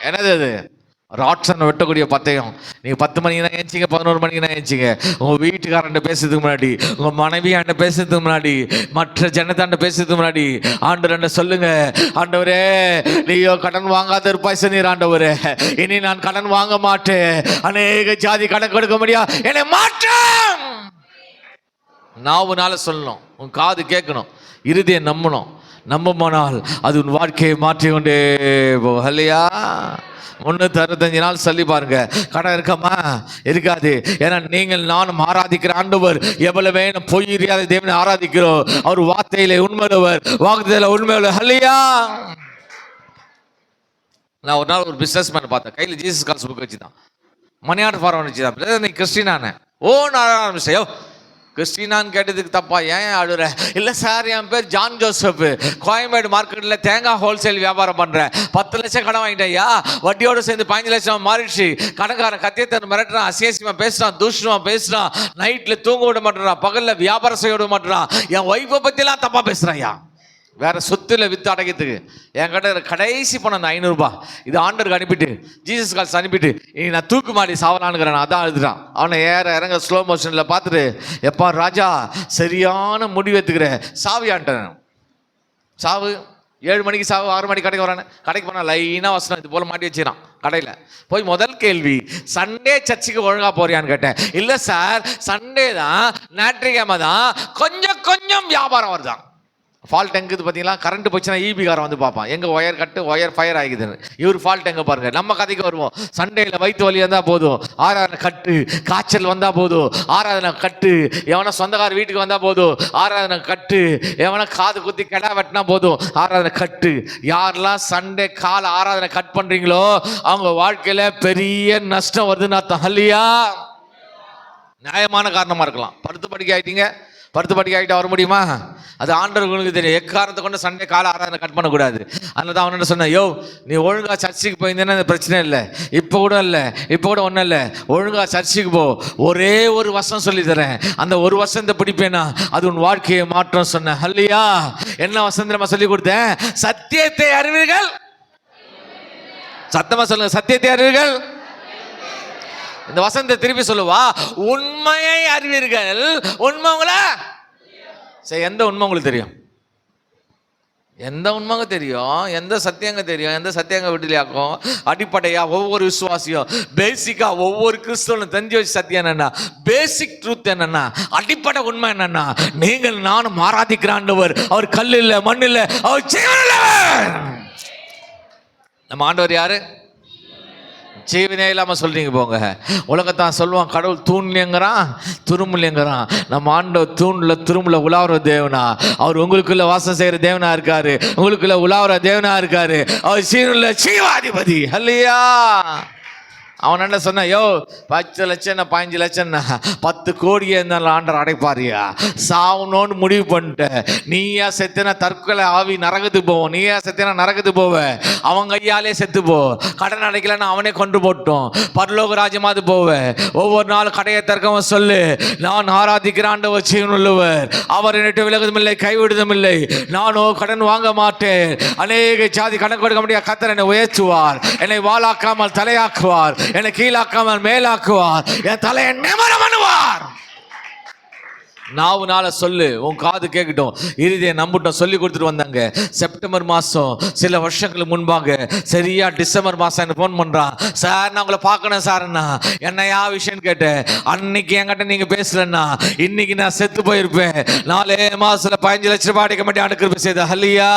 Speaker 1: என்னது அது? ராட்சனை வெட்டக்கூடிய பட்டயம். நீங்கள் 10 மணிக்கு தான் ஏஞ்சிங்க, 11 மணிக்கு தான் ஏஞ்சிங்க. உங்கள் வீட்டுக்காரன்ட்ட பேசுறதுக்கு முன்னாடி, உங்கள் மனைவியாண்ட பேசுறதுக்கு முன்னாடி, மற்ற ஜனத்தாண்ட பேசுறதுக்கு முன்னாடி ஆண்டவர்கிட்ட சொல்லுங்க, ஆண்டவரே நீயோ கடன் வாங்காத இருப்பாய் சொன்னீர் ஆண்டவரே, இனி நான் கடன் வாங்க மாட்டேன், அநேக ஜாதி கடன் கொடுக்க முடியாது, என்னை மாற்றம். நாவுனால சொல்லணும், உன் காது கேட்கணும், இருதயம் நம்பணும். நம்பமானால் அது உன் வாழ்க்கையை மாற்றி கொண்டே போகும். இல்லையா? 365 நாள் சொல்லி பாருங்க, கடன் இருக்கமா? இருக்காது. ஏன்னா நீங்கள் நானும் ஆராதிக்கிற ஆண்டவர் எவ்வளவு வேணும் பொய் அறியாத தேவனை ஆராதிக்கிறோம். அவர் வார்த்தையிலே உண்மையுள்ளவர், வாக்குறுதியில உண்மையுள்ளவர். ஹல்லேலூயா. நான் ஒரு நாள் ஒரு பிசினஸ் மேன் பார்த்தேன், கையில் ஜீசஸ் கால்ஸ் புக் வச்சுதான், மணி ஆர்டர் ஃபார்ம் வச்சுதான். நீ கிறிஸ்டினானே? ஓ நான் ஆரம்பிச்சேன். கிறிஸ்டினான்னு கேட்டதுக்கு தப்பா, ஏன் ஆடுற? இல்லை சார், என் பேர் ஜான் ஜோசப், கோயம்பேடு மார்க்கெட்டில் தேங்காய் ஹோல்சேல் வியாபாரம் பண்ணுறேன், 10 லட்சம் கடன் வாங்கிட்டேயா, வட்டியோடு சேர்ந்து 15 லட்சம் மாறிடுச்சு. கடைக்காரன் கத்தியத்தன் மிரட்டுறான், அசியசியமாக பேசுகிறான், தூஷணமாக பேசுகிறான், நைட்டில் தூங்க விட மாட்டேறான், பகலில் வியாபாரம் செய்ய விட மாட்டேறான், என் ஒய்ஃபை பற்றிலாம் தப்பாக பேசுகிறாயா, வேற சொத்துல வித்து அடைக்கிறதுக்கு. என் கிட்ட கடைசி பணம் அந்த 500 ரூபாய், இது ஆண்டருக்கு அனுப்பிட்டு, ஜீசஸ் கால்ஸ் அனுப்பிட்டு, நான் தூக்கு மாடி சாவலான்னுக்கிறேன். அதான் எழுதுறான். அவனை இறங்க ஸ்லோ மோஷனில் பார்த்துட்டு, எப்பா ராஜா சரியான முடிவு எடுத்துக்கிற, சாவியான்ட்டேன். சாவு 7 மணிக்கு சாவு, 6 மணிக்கு கடைக்கு வரானே. கடைக்கு போனால் லைனாக வசனம் இது போல் மாட்டி வச்சுக்கிறான். கடையில் போய் முதல் கேள்வி, சண்டே சர்ச்சுக்கு ஒழுங்காக போறியான்னு கேட்டேன். இல்லை சார், சண்டே தான், ஞாயிற்றுக்கிழமை தான், கொஞ்சம் வியாபாரம் வருதான். ஃபால்ட் எங்கே இது பார்த்தீங்களா? கரண்ட் போச்சுன்னா ஈபிகாரன் வந்து பார்ப்பான், எங்கே ஒயர் கட்டு ஒயர் ஃபயர் ஆகிக்குதுன்னு. இவர் ஃபால்ட் எங்கே பாருங்க. நம்ம கதைக்கு வருவோம். சண்டேயில் வயிற்று வலி வந்தால் போதும், ஆராதனை கட்டு. காய்ச்சல் வந்தால் போதும், ஆராதனை கட்டு. எவனா சொந்தக்கார வீட்டுக்கு வந்தால் போதும், ஆராதனை கட்டு. எவனா காது குத்தி கிடா வெட்டினா போதும், ஆராதனை கட்டு. யாரெல்லாம் சண்டே கால ஆராதனை கட் பண்ணுறீங்களோ அவங்க வாழ்க்கையில் பெரிய நஷ்டம் வருதுன்னு அர்த்தம். இல்லையா? நியாயமான காரணமாக இருக்கலாம். படுத்து படிக்க வர முடியுமா? அது ஆண்டவர்களுக்கு தெரியும். எக்காரணத்தை கொண்டு சண்டே கால ஆராதனை கட் பண்ணக்கூடாது. அதனால தான் அவன்கிட்ட சொன்னேன், யோ நீ ஒழுங்காக சர்ச்சுக்கு போயிருந்தேன்னா அந்த பிரச்சனை இல்லை, இப்போ கூட ஒன்றும் இல்லை, ஒழுங்காக சர்ச்சுக்கு போ, ஒரே ஒரு வசனம் சொல்லி தரேன், அந்த ஒரு வசனத்தை பிடிப்பேனா அது உன் வாழ்க்கையை மாற்றம் சொன்னேன். அல்லையா? என்ன வசனத்தை நம்ம சொல்லி கொடுத்தேன்? சத்தியத்தை அறிவீர்கள். சத்தமா சொல்லுங்க, சத்தியத்தை அறிவீர்கள். இந்த வசனத்தை திருப்பி சொல்லுவா, உண்மையை அறிவீர்கள். உண்மை உங்களை சரி, எந்த உண்மை உங்களுக்கு தெரியும்? எந்த உண்மைங்க தெரியும்? எந்த சத்தியங்க தெரியும்? எந்த சத்தியங்க விடுதலையாக்கும்? அடிப்படையா ஒவ்வொரு விசுவாசியும் பேசிக்கா ஒவ்வொரு கிறிஸ்தவனும் தெரிஞ்சு வச்சு சத்தியம் என்னன்னா, பேசிக் ட்ரூத் என்னன்னா, அடிப்படை உண்மை என்னன்னா, நீங்கள் நானும் ஆராதிக்கிற ஆண்டவர் அவர் கல் இல்லை, மண் இல்லை, அவர் ஜீவனுள்ளவர். நம்ம ஆண்டவர் யாரு? ஜீவனே இல்லாமல் சொல்றீங்க போங்க. உலகத்தான் சொல்லுவான், கடவுள் தூண்லேங்கிறான், துருமுலேங்கிறான். நம்ம ஆண்டவர் தூண்ல துருமுல உலாவுற தேவனா, அவர் உங்களுக்குள்ள வாசம் செய்யற தேவனா இருக்காரு, உங்களுக்குள்ள உலாவுற தேவனா இருக்காரு. அவர் சீனுள்ள ஜீவாதிபதி. அல்லையா? அவன் என்ன சொன்ன, யோ 10 லட்சம் 15 லட்சம் 10 கோடியே இருந்தாலும் ஆண்டர் அடைப்பாரியா? சாவணும்னு முடிவு பண்ணிட்ட. நீயா செத்தினா தற்கொலை ஆவி நரகத்துக்கு போவோம், நீயா செத்தினா நரகத்துக்கு போவ, அவன் கையாலே செத்து போ. கடன் அடைக்கலன்னு அவனே கொண்டு போட்டோம், பரலோக ராஜ்யமாவது போவ. ஒவ்வொரு நாள் கடையை திறக்கவும் சொல்லு, நான் ஆராதிக்கிற ஆண்டவர் ஜீவனுள்ளவர், அவர் என்னட்டு விலகுதும் இல்லை, கைவிடுதும் இல்லை, நானோ கடன் வாங்க மாட்டேன். அநேக ஜாதி கடன் கொடுக்க முடியாது. கர்த்தர் என்னை உயர்த்துவார், என்னை வாளாக்காமல் தலையாக்குவார், என்னை கீழாக்காமல் மேலாக்குவார், என் தலையை நிமிர பண்ணுவார். நாவுனால சொல்லு, உன் காது கேட்கட்டும், இறுதியை நம்பட்டும். சொல்லி கொடுத்துட்டு வந்தாங்க. செப்டம்பர் மாதம் சில வருஷங்களுக்கு முன்பாக, சரியா டிசம்பர் மாதம் எனக்கு ஃபோன் பண்ணுறான். சார் நான் உங்களை பார்க்கணும் சார்ண்ணா. என்னையா விஷயம்னு கேட்டேன். அன்னைக்கு என்கிட்ட நீங்கள் பேசலன்னா இன்னைக்கு நான் செத்து போயிருப்பேன். 4 மாதத்தில் 15 லட்ச ரூபாய் அடைக்க மாட்டேன் அனுக்கிறப்ப செய்த. அல்லையா?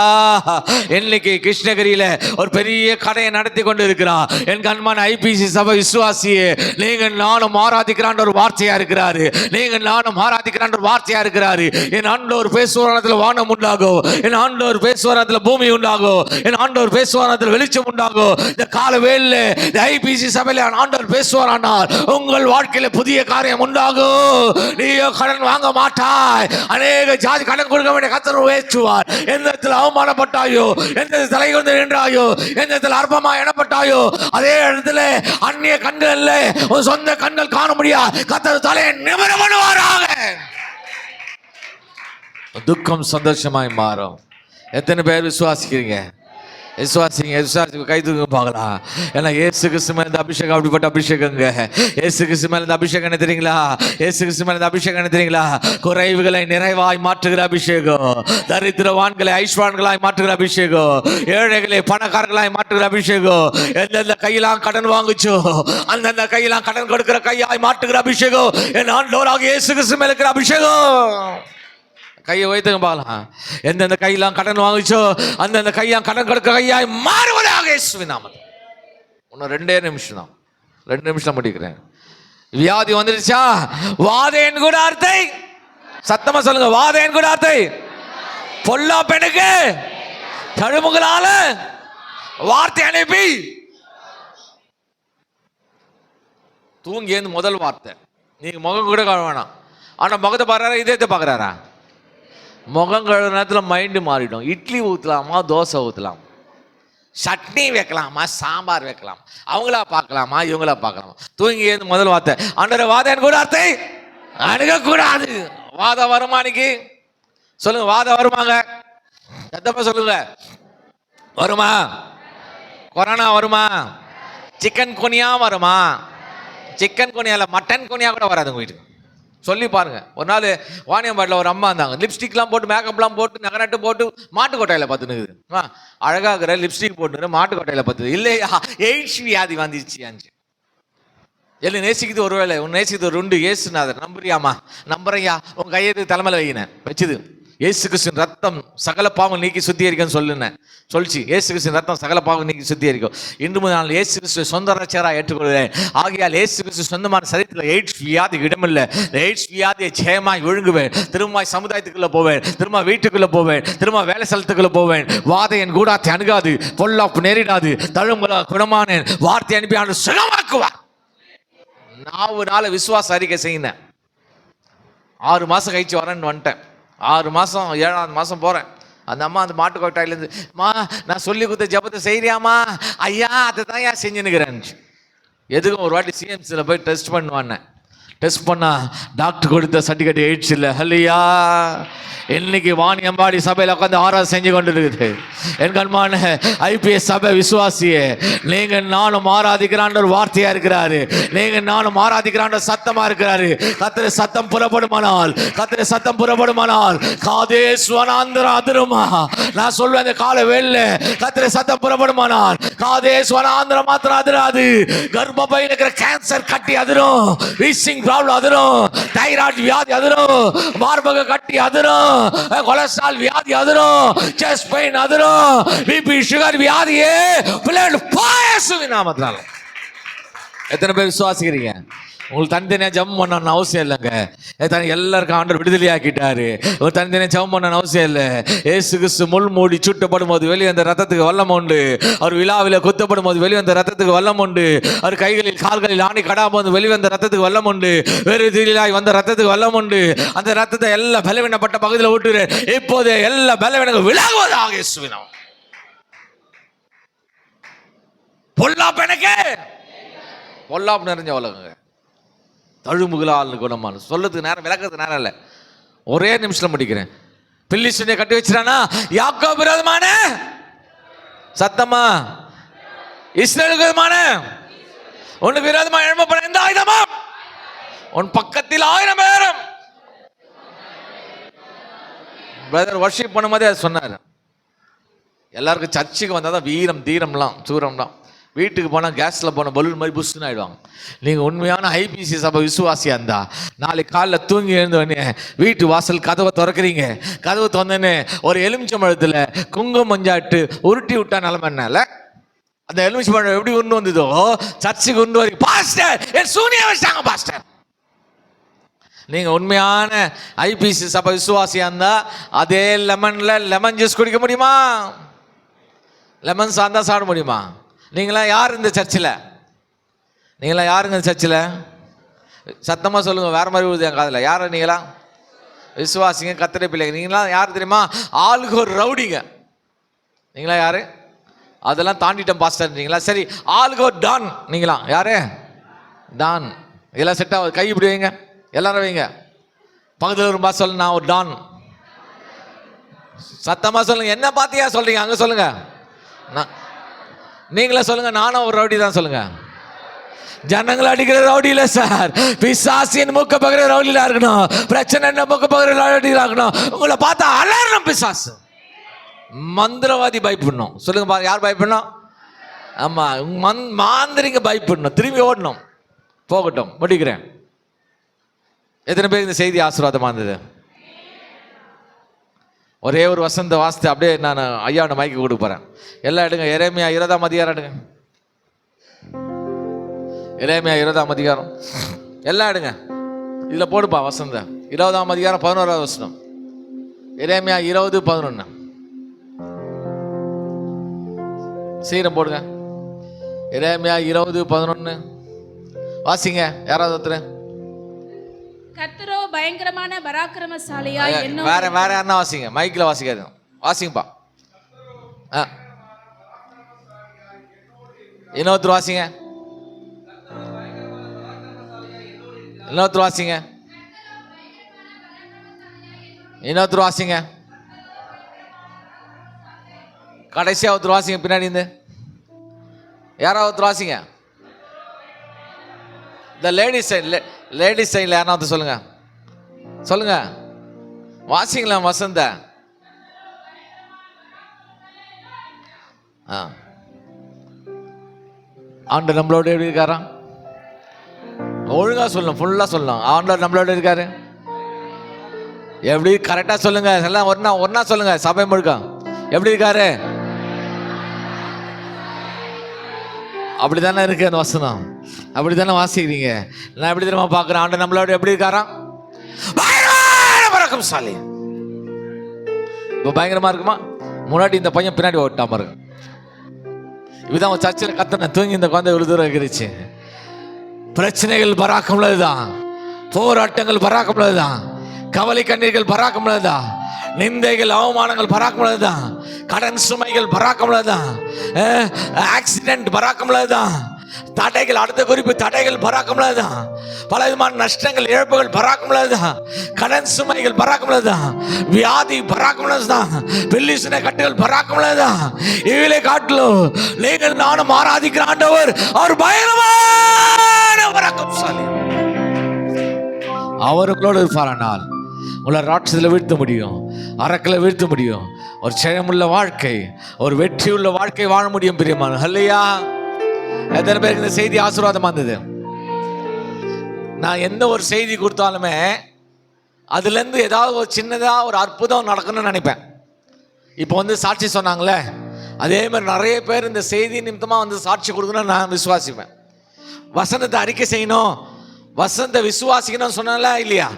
Speaker 1: இன்னைக்கு கிருஷ்ணகிரியில் ஒரு பெரிய கடையை நடத்தி கொண்டு இருக்கிறான். என் கண்மான ஐபிசி சபை விசுவாசியே, நீங்கள் நானும் ஆராதிக்கிறான் ஒரு வார்த்தையா இருக்கிறாரு. நீங்கள் நானும் ஆராதிக்கிறான்
Speaker 2: வார்த்தையா இருக்கிறாரு. என் ஆண்டவர் பேசுவாரத்துல வானம் உண்டாகும், என் ஆண்டவர் பேசுவாரத்துல பூமி உண்டாகும், என் ஆண்டவர் பேசுவாரத்துல வெளிச்சம் உண்டாகும். இந்த கால வேளையில இந்த ஐபிசி சபையில ஆண்டவர் பேசுவாரானால் உங்கள் வாழ்க்கையில புதிய காரியம் உண்டாகும். நீயோ கடன் வாங்க மாட்டாய். அநேக ஜாதி கடன் கொடுக்க வேண்டிய கர்த்தர் உயர்த்துவார். எந்த இடத்துல அவமானப்பட்டாயோ, எந்த தலை கொண்டு நின்றாயோ, எந்த இடத்துல அற்பமா எண்ணப்பட்டாயோ, அதே இடத்துல அந்நிய கண்கள் இல்ல, உன் சொந்த கண்கள் காண முடியாது. கர்த்தர் தலையை நிமிர பண்ணுவாராக. துக்கம் சந்தோஷமாய் மாறும். எத்தனை பேர் விசுவாசிக்கிறீங்க? விசுவாசி கை தூக்க பார்க்கலாம். ஏன்னா இயேசு கிறிஸ்து மேல இந்த அபிஷேகம் அப்படிப்பட்ட அபிஷேகங்க. இயேசு கிறிஸ்து மேல இந்த அபிஷேகம் என்ன தெரியுங்களா? இயேசு கிறிஸ்து மேல இந்த அபிஷேகம் என்ன தெரியுங்களா? குறைவுகளை நிறைவாய் மாற்றுகிற அபிஷேகம், தரித்திரவான்களை ஐஸ்வரன்களாய் மாற்றுகிற அபிஷேகம், ஏழைகளை பணக்காரர்களாய் மாற்றுகிற அபிஷேகம், எந்தெந்த கையெல்லாம் கடன் வாங்குச்சோ அந்தந்த கையெல்லாம் கடன் கொடுக்கிற கையாய் மாற்றுகிற அபிஷேகம் என் ஆண்டவராகிய இயேசு கிறிஸ்து மேல இருக்கிற அபிஷேகம். கையை வைத்துங்க பார்க்கலாம். எந்தெந்த கையெல்லாம் கடன் வாங்கிச்சோ அந்தந்த கையாம் கடன் கொடுக்கிற கையாய் மாறுவதாக இயேசுவின் நாமத்தில். இன்னும் 2 நிமிஷம் தான், 2 நிமிஷம் முடிக்கிறேன். வியாதி வந்துருச்சா? வாதையின் கூடாரத்தை சத்தமா சொல்லுங்க. வாதையின் கூடாரத்தை பொல்லா பெண்ணுக்கு தழும்புகளால வார்த்தை அனுப்பி தூங்கி எழுந்து முதல் வார்த்தை. நீங்க முகம் கூட கழுவ வேணாம். ஆனா முகத்தை பாக்குறாரா இதயத்தை பாக்குறாரா? முகம் கழுவுற நேரத்தில் மைண்டு மாறிடும். இட்லி ஊற்றலாமா, தோசை ஊற்றலாம், சட்னி வைக்கலாமா, சாம்பார் வைக்கலாம், அவங்களா பார்க்கலாமா, இவங்களா பார்க்கலாமா? தூங்கி எழுந்து முதல் வார்த்தை ஆண்டவரே வாதம் கூட அர்த்தை அணுகக்கூடாது. வாதம் வருமா? இன்னைக்கு சொல்லுங்க, வாதம் வருமாங்க? சத்தமா சொல்லுங்க, வருமா? கொரோனா வருமா? சிக்கன் குனியா வருமா? சிக்கன் குனியா இல்லை, மட்டன் குனியா கூட வராது உங்க வீட்டுக்கு. சொல்லி பாருங்க. ஒரு நாள் வாணியம்பாட்டில் ஒரு அம்மா இருந்தாங்க. லிப்ஸ்டிக்லாம் போட்டு மேக்கப்லாம் போட்டு நகரட்டு போட்டு மாட்டுக்கொட்டையில் பார்த்துனுக்குது. அழகாகிற லிப்ஸ்டிக் போட்டு மாட்டுக்கொட்டையில் பார்த்துது. இல்லையா எய்ட்ஸ் வியாதி வந்துச்சு. எல்லாம் நேசிக்குது. ஒருவேளை உன் நேசிக்குது ஒரு உண்டு ஏசுநாதர். நம்புறியாமா? நம்புறையா? உன் கையெழுத்து தலைமையில் வையினேன் வச்சுது. இயேசு கிறிஸ்துவின் ரத்தம் சகல பாவம் நீக்கி சுத்திகரிக்கும் சொல்லுனேன் சொல்லிச்சு. இயேசு கிறிஸ்துவின் ரத்தம் சகல பாவம் நீக்கி சுத்திகரிக்கும். இன்று முதல் நான் இயேசு கிறிஸ்துவை சொந்த ரட்சகராக ஏற்றுக்கொள்கிறேன். ஆகையால் இயேசு கிறிஸ்து சொந்தமான சரீரத்தில் எய்ட்ஸ் வியாதி இடமில்லை. எய்ட்ஸ் வியாதியை ஜெயமாய் ஒழுங்குவேன். திரும்ப சமுதாயத்துக்குள்ள போவேன், திரும்ப வீட்டுக்குள்ள போவேன், திரும்ப வேலை ஸ்தலத்துக்குள்ள போவேன். வாதை என் கூடாத்தை அணுகாது, பொல்லாப்பு நேரிடாது, தழும்புல குணமானேன். வார்த்தை அனுப்பி ஆண்டு சுகமாக்குவார். 4 நாள் விசுவாச அறிக்கை செய்யினேன். 6 மாசம் கழிச்சு வரேன்னு வந்துட்டேன். 6 மாசம் 7ஆவது மாசம் போறேன். அந்த அம்மா அந்த மாட்டுக்கொட்டாயிலேருந்து, மா நான் சொல்லி கொடுத்த ஜபத்தை செய்யறியாமா? ஐயா அதை தான் ஏன் செஞ்சுன்னுக்கிறேன். எதுக்கும் ஒரு வாட்டி சிஎம்சியில் போய் டெஸ்ட் பண்ணுவான்னு. டெஸ்ட் பண்ணா டாக்டர் கொடுத்த சர்டிஃபிகேட் எய்ட்ஸ் இல்லை. ஹல்லேலூயா. இன்னைக்கு வாணியம்பாடி சபையில் உட்காந்து ஆராதனை செஞ்சு கொண்டு இருக்குது. என் கண்மான ஐபிஎஸ் சபை விசுவாசியே, நீங்க நானும் ஆராதிக்கிறான் ஒரு வார்த்தையா இருக்கிறாரு. நீங்க நானும் ஆராதிக்கிறான் சத்தமா இருக்கிறாரு. கத்திர சத்தம் புறப்படுமானால், கத்திர சத்தம் புறப்படுமானால் காதேஸ் வனாந்திரம் அதிருமா. நான் சொல்வேன் அந்த கால வேளையில கத்திர சத்தம் புறப்படுமானால் காதேஸ் வனாந்திரம் மாத்திரம் அதிராது. கர்ப்பப்பையில் இருக்கிற கேன்சர் கட்டி அதிரும், வீசிங் ப்ராப்ளம் அதிரும், தைராய்டு வியாதி அதிரும், மார்பக கட்டி அதிரும், கொலஸ்ட்ரால் வியாதி அதிரும், செஸ்ட் பெயின் அதிரும், பிபி சுகர் வியாதியே பிளட் பாயசுவின் நாமத்தினால. எத்தனை பேர் விசுவாசிக்கிறீங்க? உங்களுக்கு தனித்தனியாக ஜெபம் பண்ணணும்னு அவசியம் இல்லைங்க. எல்லாருக்கும் ஆண்டவர் விடுதலையாக்கிட்டாரு. ஒரு தனித்தனியாக ஜெபம் பண்ணணும்னு அவசியம் இல்லை. ஏசு கிறிஸ்து முள் மூடி சுட்டப்படும் போது வெளியே அந்த ரத்தத்துக்கு வல்லம் உண்டு. அவர் விழாவில் குத்தப்படும் போது வெளிவந்த ரத்தத்துக்கு வல்லம் உண்டு. அவர் கைகளில் கால்களில் ஆணி கடாம வந்து வெளிவந்த ரத்தத்துக்கு வல்லம் உண்டு. வேறு தீலாய் வந்த ரத்தத்துக்கு வல்லம் உண்டு. அந்த ரத்தத்தை எல்லா பலவீனப்பட்ட பகுதியில் விட்டுரு. இப்போது எல்லா பலவீனங்கள் விலகுவதாக இயேசுவின் நாமம். பொல்லாப்பு எனக்கு பொல்லாப்பு நிறைஞ்ச உலகங்க. தழும்புகளால் குணமான சொல்லதுக்கு நேரம், விளக்கத்துக்கு நேரம் இல்லை. ஒரே நிமிஷம் முடிக்கிறேன். பில்லிஸ்தீனை கட்டி வச்சிடானா? யாக்கோபு விரோதமான சத்தமா, இஸ்ரவேலுக்கு விரோதமான, உனக்கு விரோதமா எழும்பப்பட எந்த ஆயுதமா? உன் பக்கத்தில் 1000 பேரும். பிரதர் வர்ஷிப் பண்ணும்போதே அது சொன்னார். எல்லாருக்கும் சர்ச்சுக்கு வந்தால் தான் வீரம் தீரம்லாம் சூரம்லாம். வீட்டுக்கு போனால் கேஸில் போன பலூன் மாதிரி புஷ்ஷுன்னு ஆகிடுவாங்க. நீங்கள் உண்மையான ஐபிசி சபை விசுவாசியாக இருந்தா நாளைக்கு காலைல தூங்கி எழுந்தோடனே வீட்டு வாசல் கதவை திறக்கிறீங்க. கதவை திறந்தோடனே ஒரு எலுமிச்சம்பழத்தில் குங்குமம் மஞ்சாட்டு உருட்டி விட்டா நிலமன்னால அந்த எலுமிச்சம்பழம் எப்படி கொண்டு வந்ததோ சர்ச்சுக்கு கொண்டு வரைக்கும் பாஸ்டர் என் சூனியா வச்சிட்டாங்க பாஸ்டர்.
Speaker 1: நீங்கள் உண்மையான ஐபிசி சபை விசுவாசியாக இருந்தால் அதே லெமன் ஜூஸ் குடிக்க முடியுமா? லெமன் சாந்தா சாப்பிட முடியுமா? நீங்களாம் யார் இந்த சர்ச்சில்? நீங்களாம் யாருங்க இந்த சர்ச்சில்? சத்தமாக சொல்லுங்கள், வேறு மாதிரி விழுது என் காதில். யார் நீங்களா? விசுவாசிங்க, கர்த்தருடைய பிள்ளைங்க. நீங்களாம் யார் தெரியுமா? ஆளுக்கு ஒரு ரவுடிங்க. நீங்களா யார்? அதெல்லாம் தாண்டிட்டோம் பாஸ்டர்ன்றீங்களா? சரி, ஆளுக்கு ஒரு டான். நீங்களாம் யாரு? டான். இதெல்லாம் செட் ஆகுது. கை இப்படி வைங்க, எல்லாரும் வைங்க. பக்கத்தில் ஒரு பாஸ் சொல்லுங்க, நான் ஒரு டான். சத்தமாக சொல்லுங்க. என்ன பார்த்தியா சொல்றீங்க? அங்கே சொல்லுங்க. நீங்களே சொல்லுங்க, நானும் ஒரு ரவுடி தான் சொல்லுங்க. ஜனங்களை அடிக்கிற ரவுடி இல்லை சார், பிசாசின் மூக்க பகிர ரவுடியில இருக்கணும். பிரச்சனை என்ன மூக்க பகிர ரவுடியில இருக்கணும். உங்களை பார்த்தா அலறணும் பிசாசு. மந்திரவாதி பயப்படணும். சொல்லுங்க, யார் பயப்படணும்? ஆமா, மாந்திரிங்க பயப்படணும். திரும்பி ஓடணும். போகட்டும், முடிக்கிறேன். எத்தனை பேருக்கு இந்த செய்தி ஆசீர்வாதமா இருந்தது? ஒரே ஒரு வசந்த வாசித்து அப்படியே நான் ஐயாவோட மைக்கு கொடுக்க போறேன். எல்லாம் எடுங்க. எரேமியா 20ஆம் அதிகாரம் எடுங்க. எரேமியா 20ஆம் அதிகாரம் எல்லாம் எடுங்க. இதில் போடுப்பா வசந்த. 20ஆம் அதிகாரம் 11ஆவது வசனம். எரேமியா 20:11. சீரம் போடுங்க. எரேமியா 20:11 வாசிங்க. யாராவது ஒருத்தர்.
Speaker 3: கர்த்தரோ பயங்கரமான பராக்கிரமசாலியா என்ன.
Speaker 1: வேற யாருன்னா வாசிங்க, மைக்கில் வாசிக்காது. வாசிங்கப்பா. இன்னொருத்தர் வாசிங்க. இன்னொருத்தர் வாசிங்க. இன்னொருத்தர் வாசிங்க. கடைசியா ஒருத்தர் வாசிங்க பின்னாடி இருந்து. யாராவது ஒருத்தர் வாசிங்க. இந்த லேடிஸ் சைடில் யாராவது சொல்லுங்க. சொல்லுங்க, வாசிங்களா வசந்த. ஆண்டவர் நம்மளோட எப்படி இருக்காரா? ஒழுங்கா சொல்லணும், ஃபுல்லா சொல்லணும். ஆண்டவர் நம்மளோட இருக்காரு. எப்படி? கரெக்டா சொல்லுங்க. எல்லாம் ஒன்னா சொல்லுங்க. சபை முழுக்க எப்படி இருக்காரு? அப்படித்தானே இருக்கு அந்த வசனம். அப்படித்தானே வாசிக்கிறீங்க. நான் எப்படி தெரியுமா பார்க்குறேன்? ஆண்டவர் நம்மளோட எப்படி இருக்காராம்? பராக்கிரமசாலி. இப்போ பயங்கரமா இருக்குமா? முன்னாடி இந்த பையன் பின்னாடி ஓட்டாம பாருங்க. இதுதான் சர்ச்சில் கத்தனை தூங்கி இந்த குழந்தை ஒரு தூரம் இருக்கிறிச்சு. பிரச்சனைகள் பராக்கமுள்ளதுதான், போராட்டங்கள் பராக்கமுள்ளதுதான், கவலை கண்ணீர்கள் பராக்கமுள்ளதுதான், நிந்தைகள் அவமானங்கள் பராக்கமுள்ளதுதான், கடன் சுமைகள் பராக்கமுள்ளதுதான், ஆக்சிடென்ட் பராக்கமுள்ளதுதான், தடைகள், அடுத்த குறிப்பு தடைகள் பராக்கமுள்ளதுதான், பல விதமான நஷ்டங்கள் இழப்புகள் பராக்கமுள்ளதுதான், கடன் சுமைகள் பராக்கமுள்ளதுதான், வியாதி பராக்கமுள்ளதுதான், பில்லிசுனை கட்டுகள் பராக்கமுள்ளதுதான். இவளை காட்டிலும் நீங்கள் நானும் ஆராதிக்கிற ஆண்டவர் அவர் பயங்கரமான பராக்கிரமசாலி. அவர்களோடு இருப்பாரானால் உங்களை ராட்சத்தில் வீழ்த்த முடியும், அரக்கில் வீழ்த்த முடியும். ஒரு ஜெயமுள்ள வாழ்க்கை, ஒரு வெற்றியுள்ள வாழ்க்கை வாழ முடியும். பிரியமான ஹல்லேலூயா. எத்தனை பேருக்கு இந்த செய்தி ஆசீர்வாதமா இருந்தது? நான் எந்த ஒரு செய்தி கொடுத்தாலுமே அதுலேருந்து ஏதாவது ஒரு சின்னதாக ஒரு அற்புதம் நடக்கணும்னு நினைப்பேன். இப்போ சாட்சி சொன்னாங்களே, அதே மாதிரி நிறைய பேர் இந்த செய்தி நிமித்தமாக சாட்சி கொடுக்கணும்னு நான் விசுவாசிப்பேன். வசனத்தை அறிக்கை செய்யணும், வசனத்தை விசுவாசிக்கணும்னு சொன்னால இல்லையா?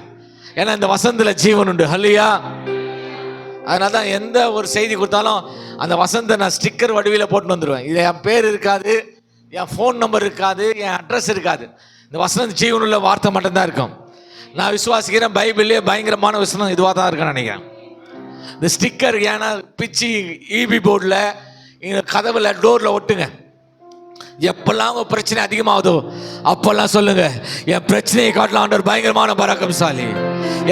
Speaker 1: ஏன்னா இந்த வசனத்தில் ஜீவன் உண்டு. ஹல்லேலூயா. அதனால தான் எந்த ஒரு செய்தி கொடுத்தாலும் அந்த வசனத்தை நான் ஸ்டிக்கர் வடிவில் போட்டு வந்துடுவேன். இது என் பேர் இருக்காது, என் ஃபோன் நம்பர் இருக்காது, என் அட்ரஸ் இருக்காது. இந்த வசனம் ஜீவனுள்ள வார்த்தை மட்டும்தான் இருக்கும். நான் விசுவாசிக்கிறேன் பைபிள்லேயே பயங்கரமான வசனம் இதுவாக தான் இருக்குன்னு நினைக்கிறேன். இந்த ஸ்டிக்கர் ஏன்னா பிச்சு இபி போர்டில், இந்த கதவுல டோரில் ஒட்டுங்க. எப்பெல்லாம் உங்கள் பிரச்சனை அதிகமாகுதோ அப்பெல்லாம் சொல்லுங்க, என் பிரச்சனையை காட்டலாம் ஆண்டவர் பயங்கரமான பராக்கிரமசாலி,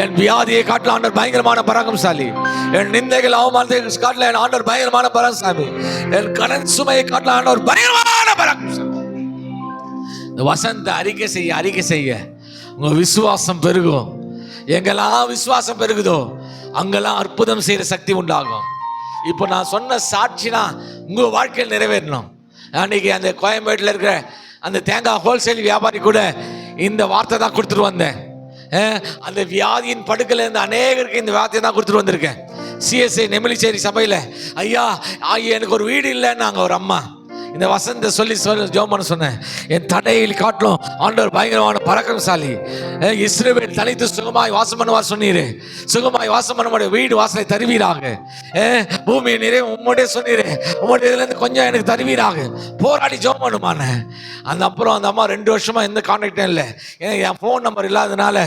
Speaker 1: என் வியாதியை காட்டலாம் ஆண்டவர் பயங்கரமான பராக்கிரமசாலி, என் நிந்தைகள் அவமானத்தை காட்டலாம் என் ஆண்டவர் பயங்கரமான பராக்கிரமசாலி, என் கடன் சுமையை காட்டலாம் ஆண்டவர் பயங்கரமான பராக்கிரமசாலி. இந்த வசனத்தை அறிக்கை செய்ய உங்க விசுவாசம் பெருகும். எங்கெல்லாம் விசுவாசம் பெருகுதோ அங்கெல்லாம் அற்புதம் செய்யற சக்தி உண்டாகும். இப்போ நான் சொன்ன சாட்சினா உங்க வாழ்க்கையில் நிறைவேறணும். அன்னைக்கு அந்த கோயம்பேட்டில் இருக்கிற அந்த தேங்காய் ஹோல்சேல் வியாபாரி கூட இந்த வார்த்தை தான் கொடுத்துட்டு வந்தேன். அந்த வியாதியின் படுக்கையில் இருந்து அநேகருக்கு இந்த வார்த்தையை தான் கொடுத்துட்டு வந்திருக்கேன். சிஎஸ்ஐ நெமிலிச்சேரி சபையில், ஐயா எனக்கு ஒரு வீடு இல்லைன்னாங்க ஒரு அம்மா. இந்த வசனத்தை சொல்லி ஜெபம் பண்ண சொன்னேன். என் தடையில் காட்டிலும் ஆண்டவர் பயங்கரமான பராக்கிரமசாலி. இஸ்ரவேல் தனித்து சுகமாய் வாசம் பண்ணுவார் சொன்னீரே, சுகமாய் வாசம் பண்ண வீடு வாசலை தருவீராக. பூமியை நிறைய உம்முடைய சொன்னீரே, உம்முடைய இதுல இருந்து கொஞ்சம் எனக்கு தருவீராக. போராடி ஜெபம் பண்ணுமான. அந்த அப்புறம் அந்த அம்மா 2 வருஷமா எந்த கான்டாக்டும் இல்லை. என் ஃபோன் நம்பர் இல்லாதனால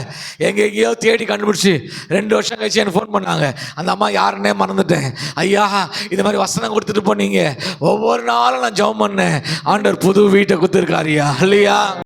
Speaker 1: எங்கேயோ தேடி கண்டுபிடிச்சி 2 வருஷம் கழிச்சு எனக்கு ஃபோன் பண்ணாங்க. அந்த அம்மா யாருன்னே மறந்துட்டேன். ஐயா இது மாதிரி வசனம் கொடுத்துட்டு போனீங்க, ஒவ்வொரு நாளும் நான் ஜெபம் பண்ணேன், ஆண்டவர் புது வீட்டை கொடுத்துருக்காருயா இல்லையா.